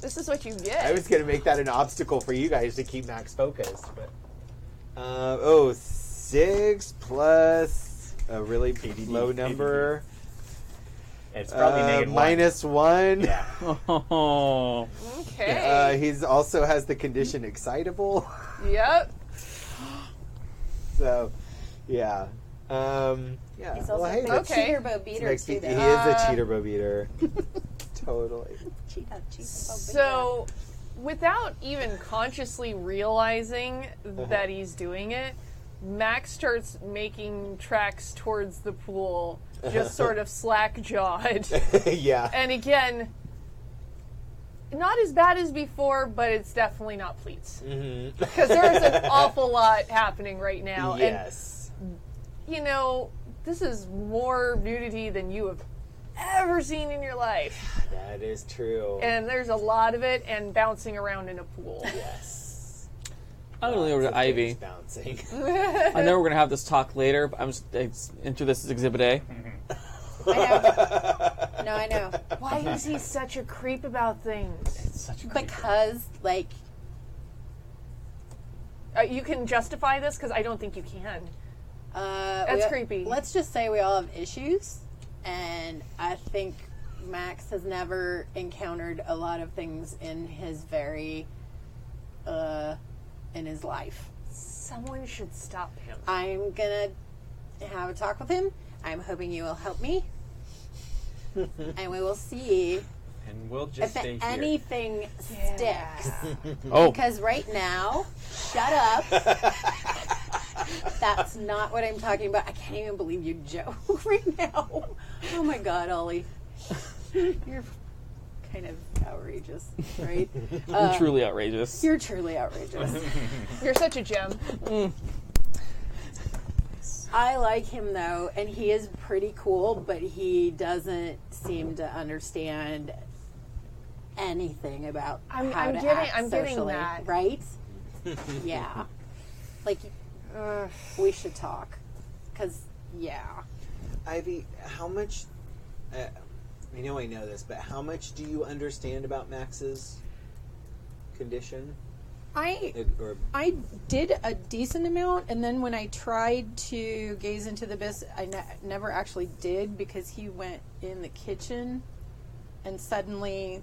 This is what you get. I was gonna make that an obstacle for you guys to keep Max focused, but 6 plus a really low number. It's probably negative -1. Yeah. Oh. Okay. He's also has the condition excitable. Yep. So, yeah. Yeah. He's also hey, a big that's- Okay. cheater bow beater makes too. he is Though. a cheater bow beater. Totally. Cheetah bow beater. So, without even consciously realizing that he's doing it, Max starts making tracks towards the pool, just sort of slack-jawed. Yeah. And again, not as bad as before, but it's definitely not pleats. Mm-hmm. Because there's an awful lot happening right now. Yes. And, you know, this is more nudity than you have ever seen in your life. That is true. And there's a lot of it, and bouncing around in a pool. Yes. I'm going over Lots to of Ivy. things bouncing. I know we're going to have this talk later, but I'm just enter this as Exhibit A. I know. No, I know. Why is he such a creep about things? Such a creep. Because, like, You can justify this? Because I don't think you can. That's creepy. Let's just say we all have issues, and I think Max has never encountered a lot of things in his in his life. Someone should stop him. I'm gonna have a talk with him. I'm hoping you will help me, and we will see And we'll just if stay here. anything sticks. Oh, Because right now, shut up. That's not what I'm talking about. I can't even believe you joke right now. Oh my God, Ollie. You're kind of outrageous, right? truly outrageous. You're truly outrageous. You're such a gem. I like him though, and he is pretty cool, but he doesn't seem to understand anything about how to act I'm getting socially, that. right? Yeah. Like, we should talk. Because, yeah. Ivy, how much I know this, but how much do you understand about Max's condition? I did a decent amount, and then when I tried to gaze into the abyss, I never actually did because he went in the kitchen and suddenly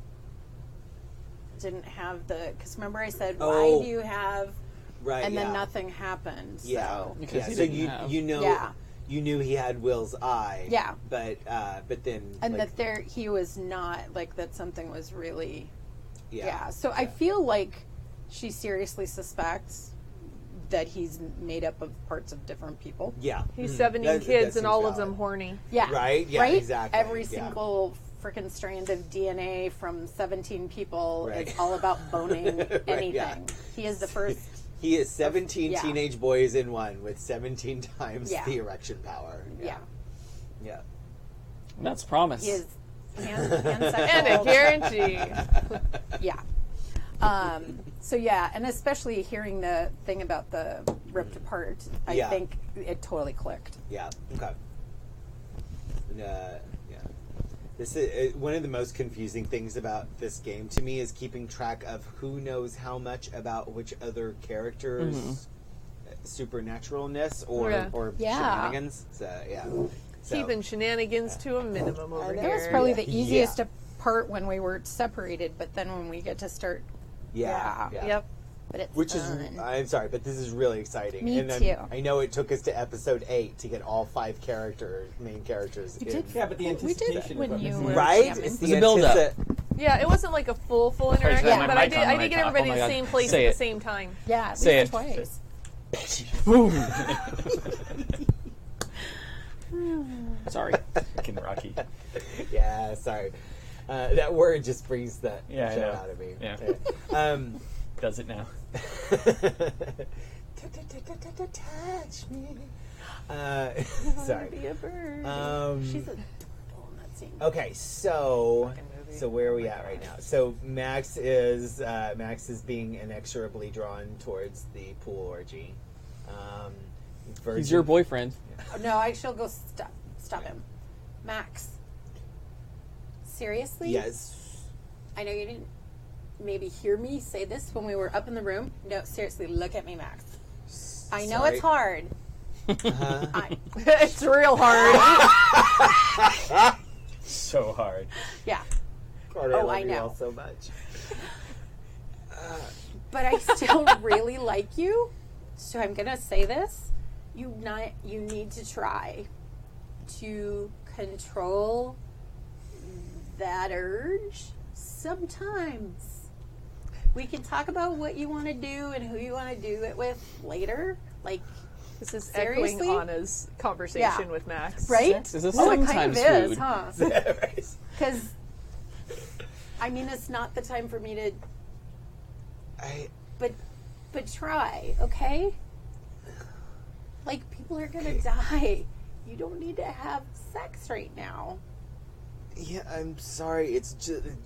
didn't have the. Because remember, I said, "Why do you have?" Right, and then nothing happened. Yeah, So. Because he so didn't have. You knew he had Will's eye. Yeah. But then And that he was not like that. Something was really. Yeah. So I feel like she seriously suspects that he's made up of parts of different people. Yeah. He's 70 kids and all of them horny. Yeah. Right? Yeah, right? exactly. Every single freaking strand of DNA from 17 people is all about boning anything. yeah. He is the first. He is 17 teenage boys in one with 17 times the erection power. Yeah. Yeah. That's promise. He is And a guarantee. Yeah. So and especially hearing the thing about the ripped apart, I think it totally clicked. Yeah. Okay. Yeah. This is one of the most confusing things about this game to me is keeping track of who knows how much about which other characters' supernaturalness or shenanigans. So Keeping shenanigans to a minimum over That here. was probably the easiest part when we were separated, but then when we get to start, Yep. but it's which fun. is I'm sorry, but this is really exciting. Me and too. I know it took us to episode 8 to get all 5 main characters. You did. Yeah, but the We did anticipation when is what you makes were it. right? jamming. It's It's a build-up. Yeah, it wasn't like a full Sorry, interaction, my but I mic's on did my get top. everybody Oh in my the God. same place Say at it. the same time. Yeah, at Say least it. twice. Sorry. Fucking Rocky. Yeah, sorry. That word just brings that Yeah, I shit know. out of me. Yeah. Does it now? Touch me. Sorry. Be a bird. She's adorable in that scene. Okay, so where are we at right now? So Max is being inexorably drawn towards the pool orgy. He's your boyfriend. Oh, no, I shall go stop him. Max. Seriously? Yes. I know you didn't maybe hear me say this when we were up in the room. No, seriously, look at me, Max. I know Sorry. it's hard. It's real hard. So hard. Yeah. Carter, I love I you know. all so much. But I still really like you. So I'm going to say this. You need to try to control that urge sometimes. We can talk about what you want to do and who you want to do it with later. Like, This is seriously? echoing Anna's conversation Yeah. with Max. right? Sex is a Oh, it kind of sometimes is, food. huh? Because, I mean, it's not the time for me to, but try, okay? Like, people are gonna die. You don't need to have sex right now. Yeah, I'm sorry. It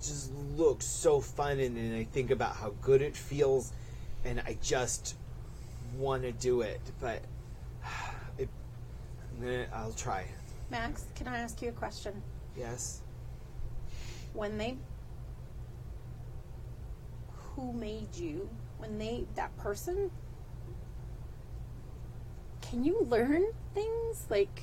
just looks so fun, and I think about how good it feels, and I just want to do it. But I'll try. Max, can I ask you a question? Yes. Who made you? That person? Can you learn things? Like,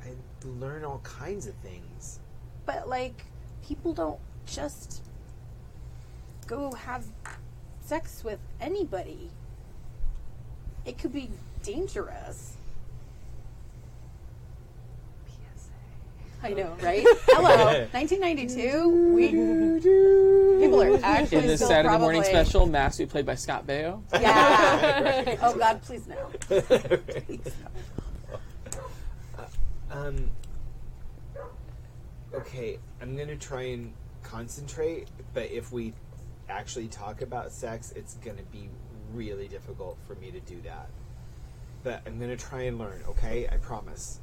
I learn all kinds of things. but like, people don't just go have sex with anybody. It could be dangerous. I know, right? Hello, 1992. People are actually In the still Saturday probably, morning special, Max will be played by Scott Baio. Yeah. Oh God, please no. Please no. Okay, I'm gonna try and concentrate, but if we actually talk about sex, it's gonna be really difficult for me to do that. But I'm gonna try and learn, okay? I promise.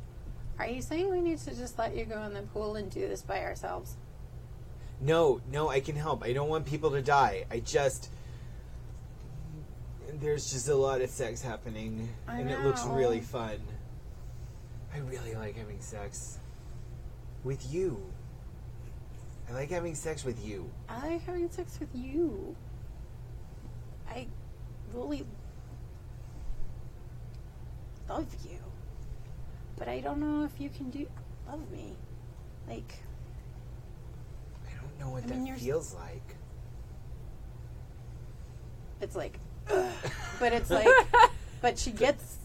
Are you saying we need to just let you go in the pool and do this by ourselves? No, I can help. I don't want people to die. There's just a lot of sex happening, I and it looks know. really fun. I really like having sex. With you. I like having sex with you. I like having sex with you. I really love you. But I don't know if you can love me. Like, I don't know what I mean, that feels like. it's like, ugh. But it's like, but she gets,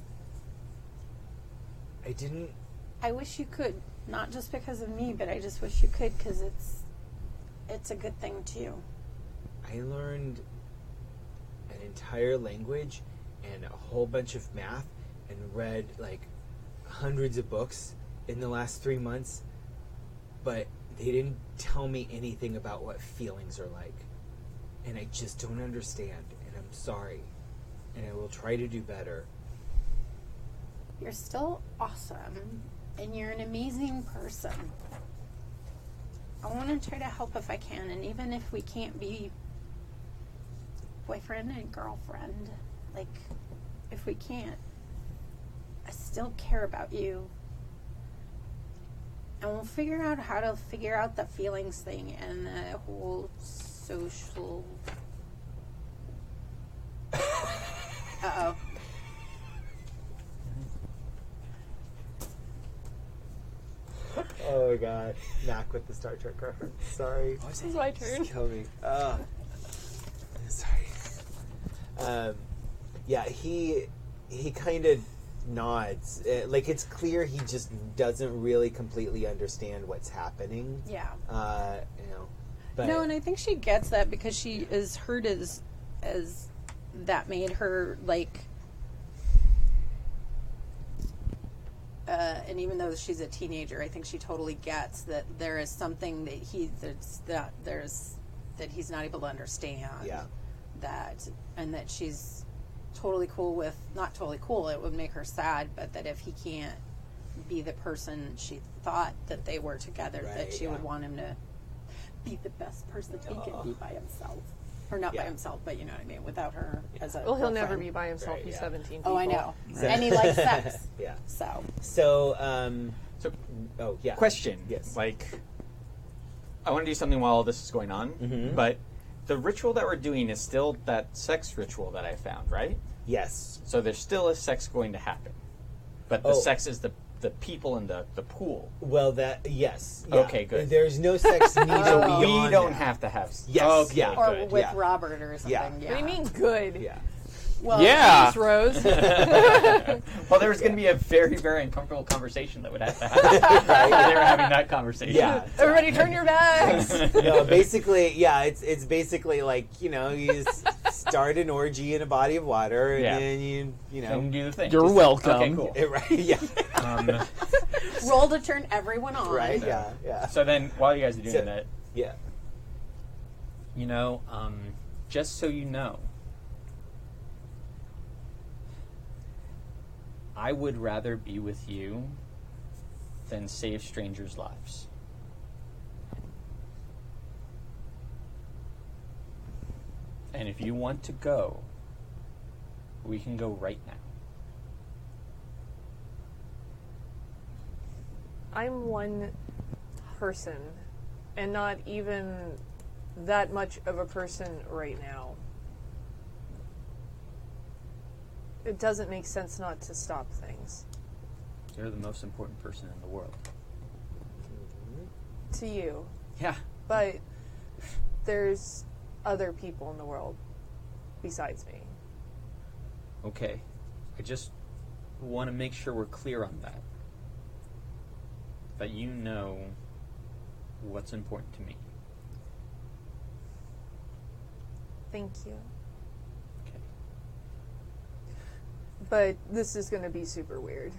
I wish you could. Not just because of me, but I just wish you could, because it's a good thing too. I learned an entire language and a whole bunch of math and read like hundreds of books in the last 3 months, but they didn't tell me anything about what feelings are like. And I just don't understand, and I'm sorry. And I will try to do better. You're still awesome, and you're an amazing person. I want to try to help if I can, and even if we can't be boyfriend and girlfriend, like, if we can't, I still care about you. And we'll figure out how to figure out the feelings thing and the whole social... Uh-oh. Oh my god. Mac with the Star Trek reference. Sorry. This is my turn. Kill me. Sorry. Yeah, he kind of nods. Like, it's clear he just doesn't really completely understand what's happening. Yeah. But No, and I think she gets that because she is hurt as that made her, like, and even though she's a teenager, I think she totally gets that there is something that that he's not able to understand. Yeah. And that she's totally cool with, not totally cool, it would make her sad, but that if he can't be the person she thought that they were together, that she would want him to be the best person he can be by himself. Or not by himself, but you know what I mean, without her as a Well, he'll never girlfriend. be by himself. Right, He's yeah. 17 Oh, I people. know. And he likes sex. Yeah. So. So, Oh, yeah. question. Yes. Like, I want to do something while all this is going on, but the ritual that we're doing is still that sex ritual that I found, right? Yes. So there's still a sex going to happen. But the sex is the people in the pool. Well, yes. Yeah. Okay, good. There's no sex needed beyond We don't that. have to have Yes. Okay, Yeah. Or good. with Yeah. Robert or something. Yeah. Yeah. What do you mean good? Yeah. Well, Yeah. Thanks, Rose. Well, there was going to be a very, very uncomfortable conversation that would have to happen. Right? They were having that conversation. Yeah. Everybody turn your backs. No, basically, yeah, it's basically like, you just start an orgy in a body of water, and Yeah. then you know. And do the thing. You're welcome. Okay, cool. Right, yeah. roll to turn everyone on. Right, yeah. So then, while you guys are doing So- that, Yeah. just so you know, I would rather be with you than save strangers' lives. And if you want to go, we can go right now. I'm one person, and not even that much of a person right now. It doesn't make sense not to stop things. You're the most important person in the world. To you. Yeah. But there's other people in the world besides me. Okay. I just want to make sure we're clear on that. That you know what's important to me. Thank you. Okay. But this is going to be super weird.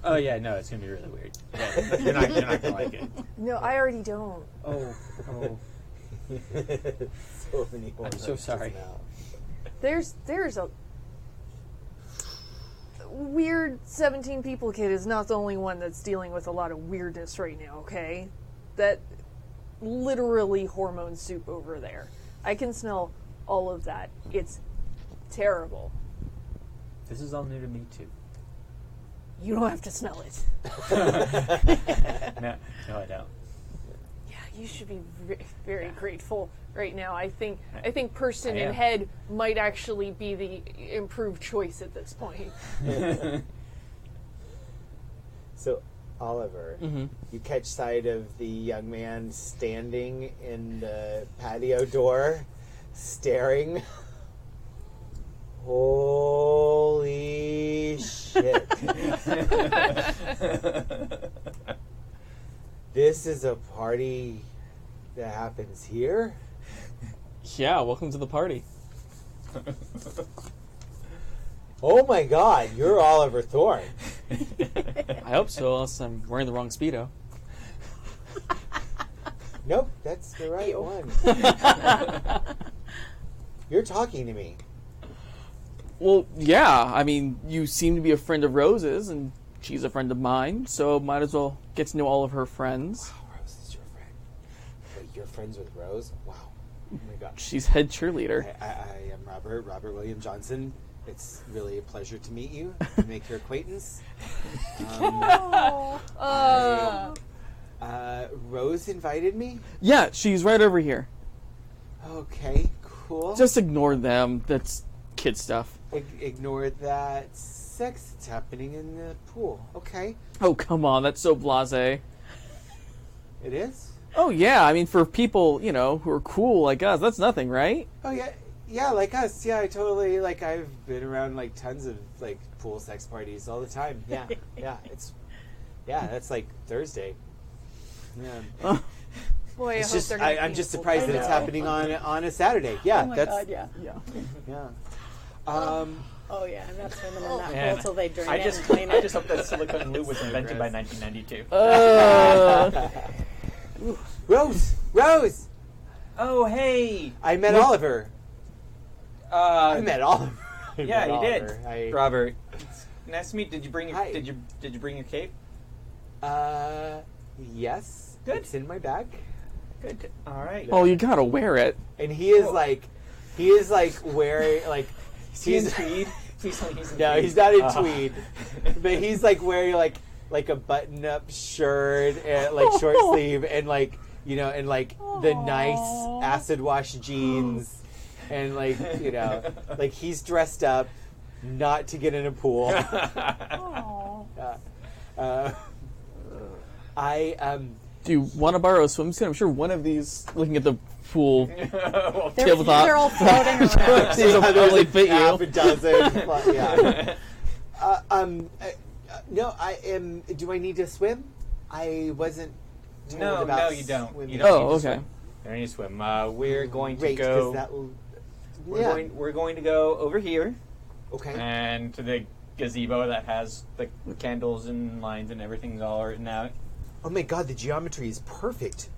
Oh yeah, no, it's gonna be really weird. Yeah, you're not gonna like it. No, I already don't. Oh. So many more I'm so sorry. now. There's a weird 17 people kid is not the only one that's dealing with a lot of weirdness right now, okay? That literally hormone soup over there. I can smell all of that. It's terrible. This is all new to me too. You don't have to smell it. No, I don't. Yeah, you should be very grateful right now. I think person I and am. head might actually be the improved choice at this point. So, Oliver, you catch sight of the young man standing in the patio door, staring. Holy shit. This is a party that happens here? Yeah, welcome to the party. Oh my god, you're Oliver Thorne. I hope so, unless I'm wearing the wrong Speedo. Nope, that's the right one. You're talking to me. Well, yeah, I mean, you seem to be a friend of Rose's, and she's a friend of mine, so might as well get to know all of her friends. Wow, Rose is your friend. Wait, you're friends with Rose? Wow. Oh my god. She's head cheerleader. I am Robert William Johnson. It's really a pleasure to meet you, to make your acquaintance. Rose invited me? Yeah, she's right over here. Okay, cool. Just ignore them. That's kid stuff. Ignore that sex that's happening in the pool. Okay. Oh, come on, that's so blasé. It is? Oh, yeah, I mean, for people, you know, who are cool like us, that's nothing, right? Oh, yeah. Yeah, like us. Yeah, I totally, like, I've been around, like, tons of, like, pool sex parties all the time. Yeah, yeah, that's, like, Thursday. Yeah. Boy, It's I hope just, they're not I'm just painful. surprised I that it's know. happening on a Saturday. Yeah, Oh my that's, god, yeah. yeah. Oh yeah, and that's swimming in that Man, pool till they drain I it just, and clean I it. just hope that silicone lube was invented by 1992. Rose! Oh, hey! I met Oliver. I met Oliver. Yeah, you did. I, Robert, nice to meet. Did you bring your Hi. Did you bring your cape? yes. Good. It's in my bag. Good. All right. Oh, you gotta wear it. And he is like wearing, like, Is he in tweed? Please tell me he's in no, tweed. he's not in tweed. But he's, like, wearing, like a button-up shirt and, like, short sleeve and, like, you know, and, like, the nice acid wash jeans. And, like, you know, like, he's dressed up not to get in a pool. Do you want to borrow a swimsuit? I'm sure one of these, looking at the pool Well, tabletop, They're all floating around. these will probably fit half a you. dozen. Yeah. No, I am. Do I need to swim? I wasn't told No, about you don't. swimming. You don't Oh, need to okay. swim. You don't need to swim. We're going to Great, go. 'cause that will. We're going to go over here Okay. and to the gazebo that has the candles and lines and everything's all written out. Oh my god, the geometry is perfect.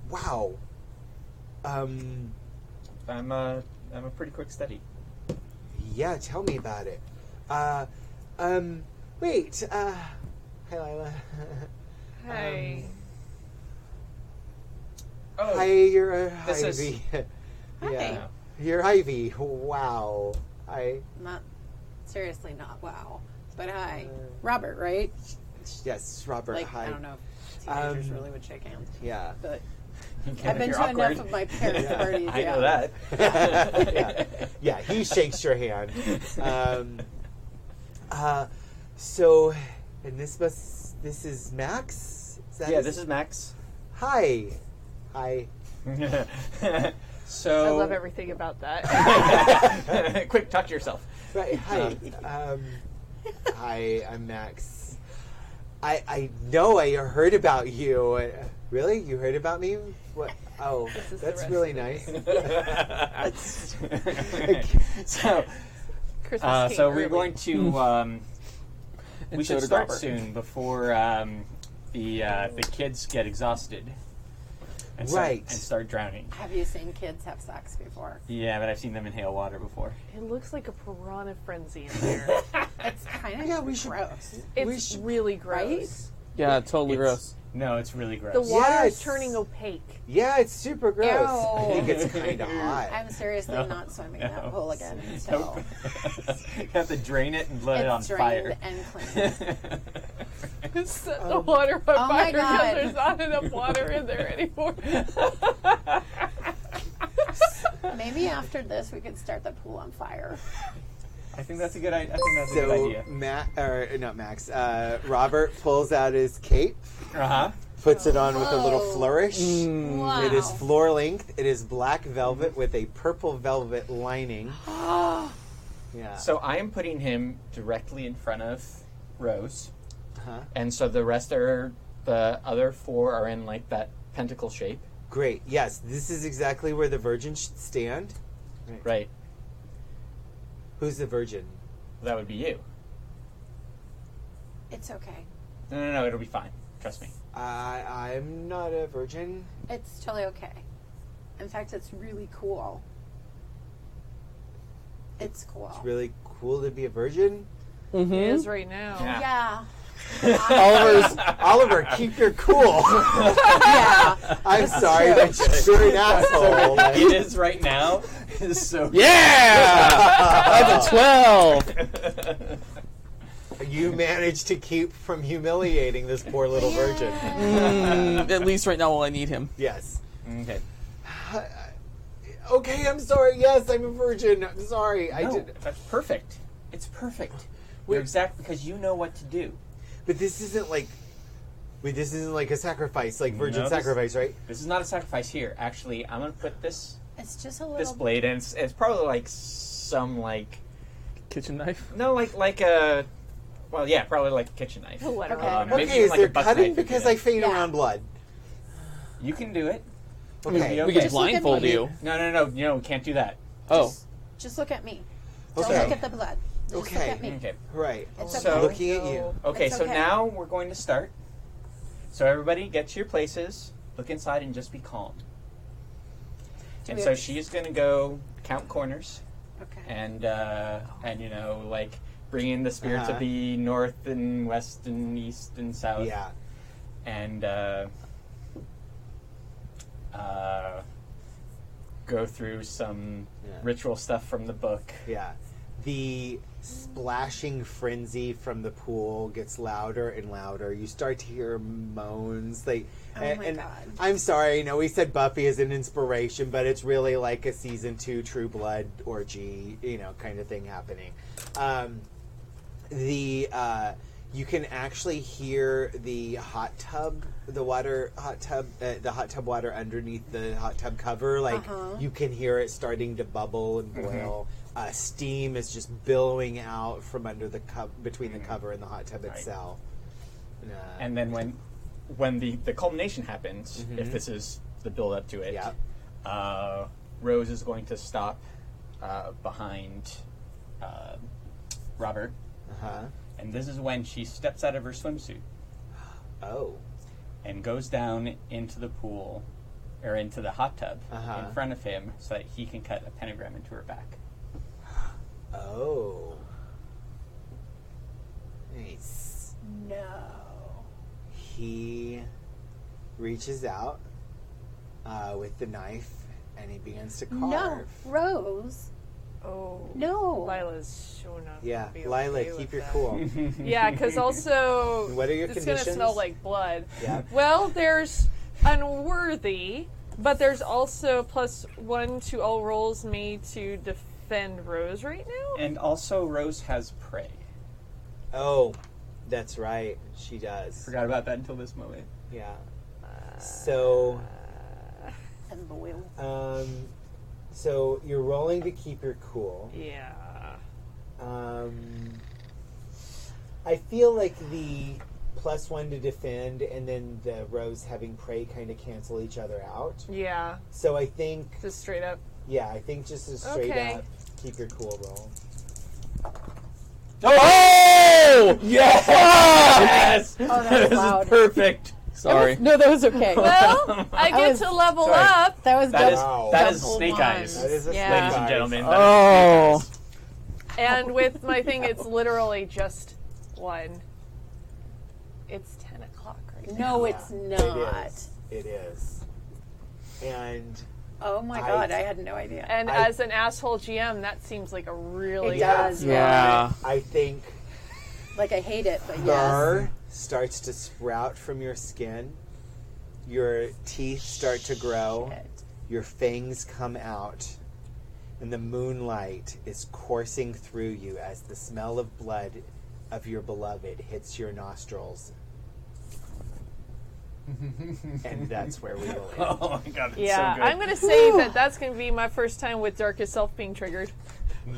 Wow. I'm a pretty quick study. Yeah, tell me about it. Wait. Hi, Lila. Hey. Oh, Hi, you're This is- Ivy. Hi. Yeah. You're Ivy. Wow. Not seriously, not wow. But hi, Robert, right? Yes, Robert. Like hi. I don't know if teenagers Um, really would shake hands, Yeah. but Okay, I've been you're to awkward. enough of my parents' parties. I yeah. know that. Yeah, he shakes your hand. So, and this is Max? Is that Yeah, his- this is Max. Hi. Hi. So I love everything about that. Quick, talk to yourself. Right, hi. Hi, I'm Max. I know I heard about you. Really? You heard about me? What? Oh, is the that's rest really of nice. so Christmas came so we're early. going to we And so should did start Robert. soon before the kids get exhausted and Right. start drowning. Have you seen kids have sex before? Yeah, but I've seen them inhale water before. It looks like a piranha frenzy in there. It's kind of Yeah, we should- gross. We It's should- really gross. Right? Yeah, totally gross. No, it's really gross. The water Yeah, is it's- turning opaque. Yeah, it's super gross. I Ew. think it's kind of hot. I'm seriously not swimming that pool again until You have to drain it and let it on it's fire. drained and cleaned. Set the water on oh my fire because God. there's not enough water in there anymore. Maybe after this we could start the pool on fire. I think that's a good. I think that's a good So, idea. not Max. Robert pulls out his cape, puts it on with a little Whoa. flourish. Wow. It is floor length. It is black velvet with a purple velvet lining. Yeah. So I am putting him directly in front of Rose, Uh-huh. and so the other 4 are in like that pentacle shape. Great. Yes, this is exactly where the virgin should stand. Right. Who's the virgin? That would be you. It's okay. No, it'll be fine. Trust me. I'm not a virgin. It's totally okay. In fact, it's really cool. It's cool. It's really cool to be a virgin. It is right now. Yeah. Yeah. Oliver, keep your cool. Yeah. I'm sorry, that's you're an asshole. It is right now. Is so. Yeah! That's a 12! You managed to keep from humiliating this poor little virgin. At least right now while I need him. Yes. Okay. Okay, I'm sorry. Yes, I'm a virgin. I'm sorry. I No, did. that's perfect. It's perfect. You're exact because you know what to do. But this isn't like. Wait, this isn't like a sacrifice, like virgin No, sacrifice, right? This is not a sacrifice here. Actually, I'm gonna put this It's just a little. blade, and it's probably like some like Kitchen knife? no like a well yeah probably like a kitchen knife. Let her Okay. run. Maybe Okay, even is like there a buck cutting knife would be because nice. I faint Yeah. around blood? You can do it. Okay. We can Just look at blindfold me. you. No, we can't do that. Oh. Just look at me. Don't Okay. look at the blood. Just Okay. look at me. Okay. Right. It's So- okay. Looking at you. Okay, It's so okay. now we're going to start. So everybody get to your places, look inside, and just be calm. And we so have- she's going to go count corners Okay. and you know like bring in the spirits Uh-huh. of the north and west and east and south. Yeah. And go through some Yeah. ritual stuff from the book. Yeah. The splashing frenzy from the pool gets louder and louder. You start to hear moans. Oh my and God. I'm sorry, I know we said Buffy is an inspiration, but it's really like a season 2 True Blood orgy, kind of thing happening. You can actually hear the hot tub water underneath the hot tub cover. Like you can hear it starting to bubble and boil. Steam is just billowing out from under the between the cover and the hot tub itself. And then when the culmination happens, if this is the build up to it, Yeah. Rose is going to stop behind Robert, and this is when she steps out of her swimsuit Oh. and goes down into the pool or into the hot tub in front of him so that he can cut a pentagram into her back. Oh. Nice. No. He reaches out with the knife and he begins to carve. No. Rose. Oh. No. Lila's sure not. Yeah, gonna be Lila, okay keep with your that. cool. Yeah, because also What are your it's conditions? gonna smell like blood. Yeah. Well, there's unworthy, but there's also +1 to all rolls made to defend Rose right now. And also, Rose has prey. Oh, that's right. She does. Forgot about that until this moment. Yeah. So, And boil. so you're rolling to keep your cool. Yeah. I feel like the +1 to defend and then the Rose having prey kind of cancel each other out. Yeah. So I think, Just straight up. I think just a straight Okay. up keep your cool roll. Oh! Yes! Oh, that was loud. Perfect. Sorry. No, that was okay. Well, I get was- to level sorry. up. that was That is Wow. that is double snake ones. eyes, That is a Yeah. ladies and snake gentlemen. eyes. That Oh. is snake eyes. And with my thing, it's literally just 1. It's 10 o'clock right No, it's not. It is. And Oh my god, I had no idea. And as an asshole GM, that seems like a really It does. Yeah. I think Like, I hate it, but yes. fur starts to sprout from your skin. Your teeth start to grow. Shit. Your fangs come out. And the moonlight is coursing through you as the smell of blood of your beloved hits your nostrils. And that's where we will end. Oh my god, that's Yeah, so good. I'm going to say that that's going to be my first time with Darkest Self being triggered.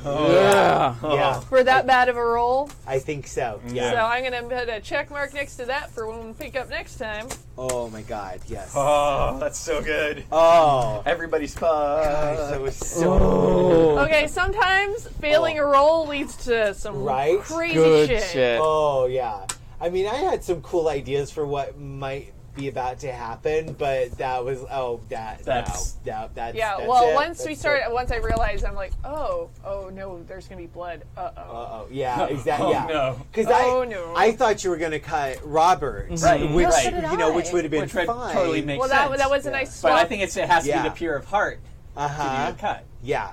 Yeah. Yeah, For that bad of a roll. I think so. So Yeah. I'm going to put a check mark next to that for when we pick up next time. Oh my god, yes. Oh, that's so good. Oh. Everybody's God, fun. that was so Oh. Okay, sometimes failing a roll leads to some Right? crazy Good shit. shit. Oh yeah. I mean, I had some cool ideas for what might be about to happen, but that was that's Yeah, that's well, it. once we That's started, it. once I realized, I'm like, oh no, there's going to be blood. Uh-oh. Yeah, exactly. Oh, Yeah. no. Because Oh, no. I thought you were going to cut Robert, Right, which right. So did you know, I. which would have been Which would fine. totally make Well, sense. that was a nice But swap. I think it has to Yeah. be the pure of heart to Uh-huh. do the cut. Yeah,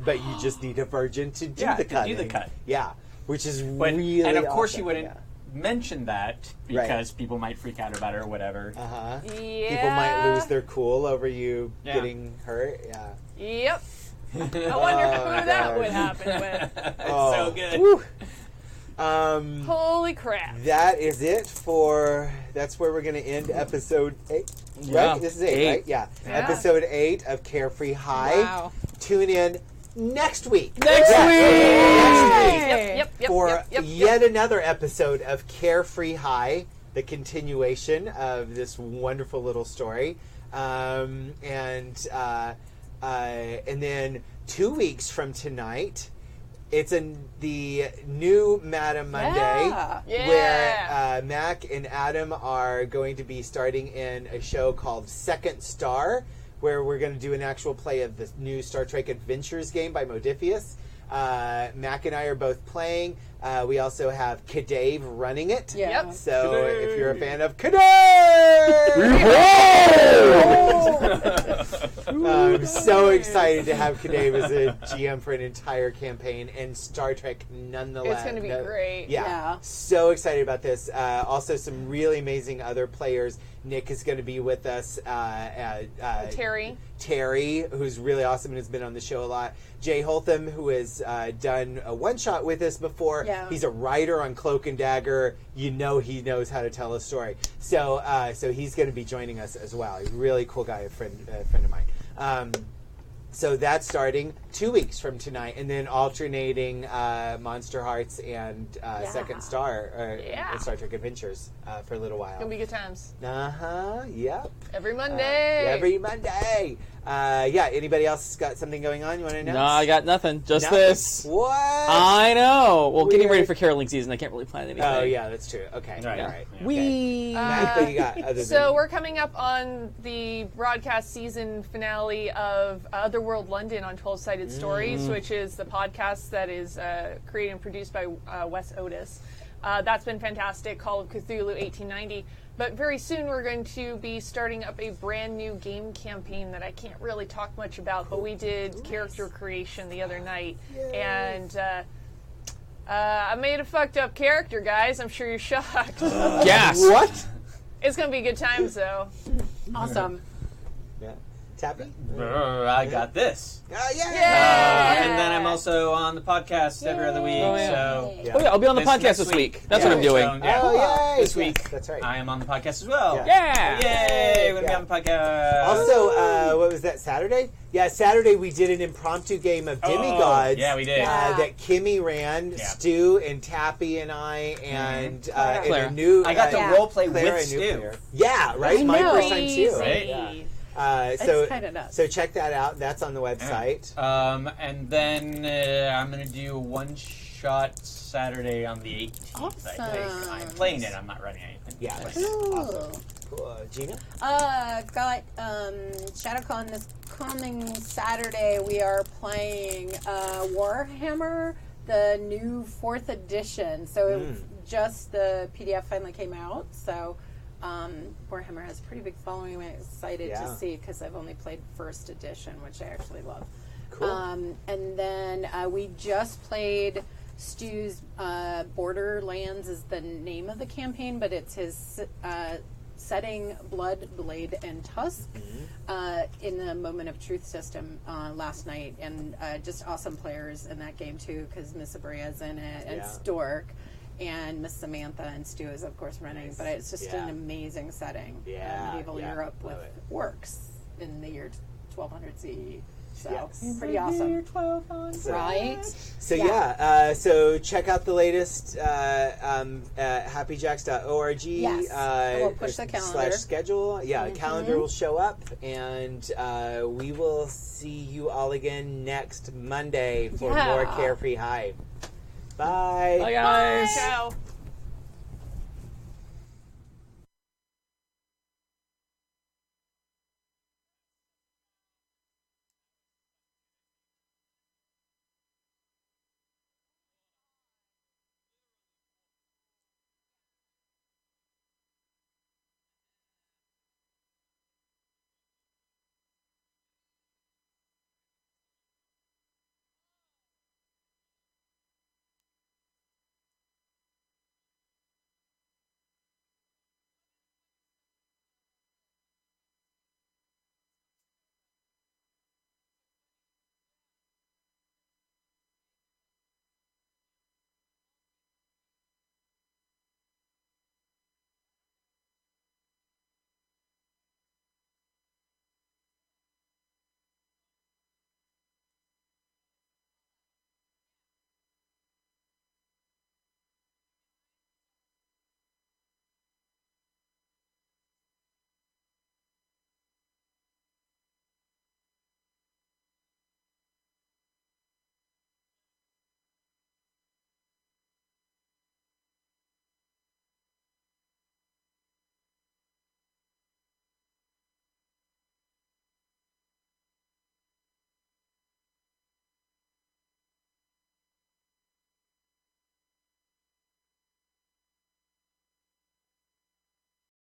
but you just need a virgin to do Yeah, the to do cutting. the cut. Yeah, which is But, really and of course awesome. you wouldn't Yeah. mention that Right. because people might freak out about it or whatever. Uh-huh. Yeah. People might lose their cool over you Yeah. getting hurt. Yeah. Yep. I wonder Oh, who my that God. would happen with. It's Oh. so good. Whew. Holy crap. That is it for. That's where we're going to end episode 8. Yeah. Right? This is 8, 8. right? Yeah. Yeah. Episode 8 of Carefree High. Wow. Tune in next week. Next Next week. Yep. For yep. yet another episode of Carefree High, the continuation of this wonderful little story. And then 2 weeks from tonight, it's the new Madam Monday, Yeah. where Mac and Adam are going to be starting in a show called Second Star, where we're going to do an actual play of the new Star Trek Adventures game by Modifius. Mac and I are both playing. We also have Kadave running it. Yeah. Yep. So Kadave. if you're a fan of Kadave, I'm so excited to have Kadave as a GM for an entire campaign and Star Trek nonetheless. It's gonna be great. Yeah. Yeah. So excited about this. Also some really amazing other players. Nick is going to be with us. Terry, who's really awesome and has been on the show a lot. Jay Holtham, who has done a one-shot with us before. Yeah. He's a writer on Cloak and Dagger. You know he knows how to tell a story. So he's going to be joining us as well. He's a really cool guy, a friend of mine. So that's starting 2 weeks from tonight, and then alternating Monsterhearts and Second Star, Star Trek Adventures for a little while. Gonna be good times. Yep. Every Monday. Every Monday. Anybody else got something going on you want to announce? No, I got nothing. Just Nothing? this. What? I know. Well, getting ready Weird. for caroling season, I can't really plan anything. Oh, yeah, that's true. Okay. Right. All right. We. Mac, what you got other So than... we're coming up on the broadcast season finale of Otherworld London on 12-Sided Stories, which is the podcast that is created and produced by Wes Otis. That's been fantastic. Call of Cthulhu 1890. But very soon we're going to be starting up a brand new game campaign that I can't really talk much about, but we did character creation the other night. And I made a fucked up character, guys. I'm sure you're shocked. Yes. What? It's going to be good times, though. Awesome. Yeah. Tappy? I got this. Yeah. And then I'm also on the podcast every other week. Oh, yeah. So Yeah. Oh, yeah, I'll be on the This podcast next this week. week. That's Yeah. what I'm doing. So, yeah. Oh, yay. This week, Yes, that's right. I am on the podcast as well. Yeah. Yeah. Yay! We're going to be on the podcast. Also, what was that, Saturday? Yeah, Saturday we did an impromptu game of Demigods. Yeah, we did. Yeah. That Kimmy ran, Yeah. Stu and Tappy and I, and Claire. a new... I got to Yeah. role play Claire, with a new Stu. player. Yeah, right? I My know. first time too. Right? Yeah. So, It's kinda nuts. so check that out. That's on the website. And then I'm going to do a one-shot Saturday on the 18th, I think. Awesome. I'm playing it. I'm not running anything. Yeah. Cool. Awesome. Cool. Gina? Got ShadowCon this coming Saturday. We are playing Warhammer, the new 4th edition. So just the PDF finally came out. So Warhammer has a pretty big following. I'm excited Yeah. to see because I've only played first edition, which I actually love. Cool. And then we just played Stu's Borderlands is the name of the campaign, but it's his setting Blood, Blade, and Tusk in the Moment of Truth system last night. And just awesome players in that game, too, because Miss Abria's in it, and Stork, and Miss Samantha, and Stu is, of course, running. Nice. But it's just an amazing setting. Medieval Europe with love it. orcs in the year 1200 CE. So, Yes. pretty awesome. Right? So so check out the latest happyjacks.org. Yes. We'll push the calendar. /schedule. Yeah, the calendar will show up, and we will see you all again next Monday for more Carefree Hive. Bye. Bye, guys. Ciao.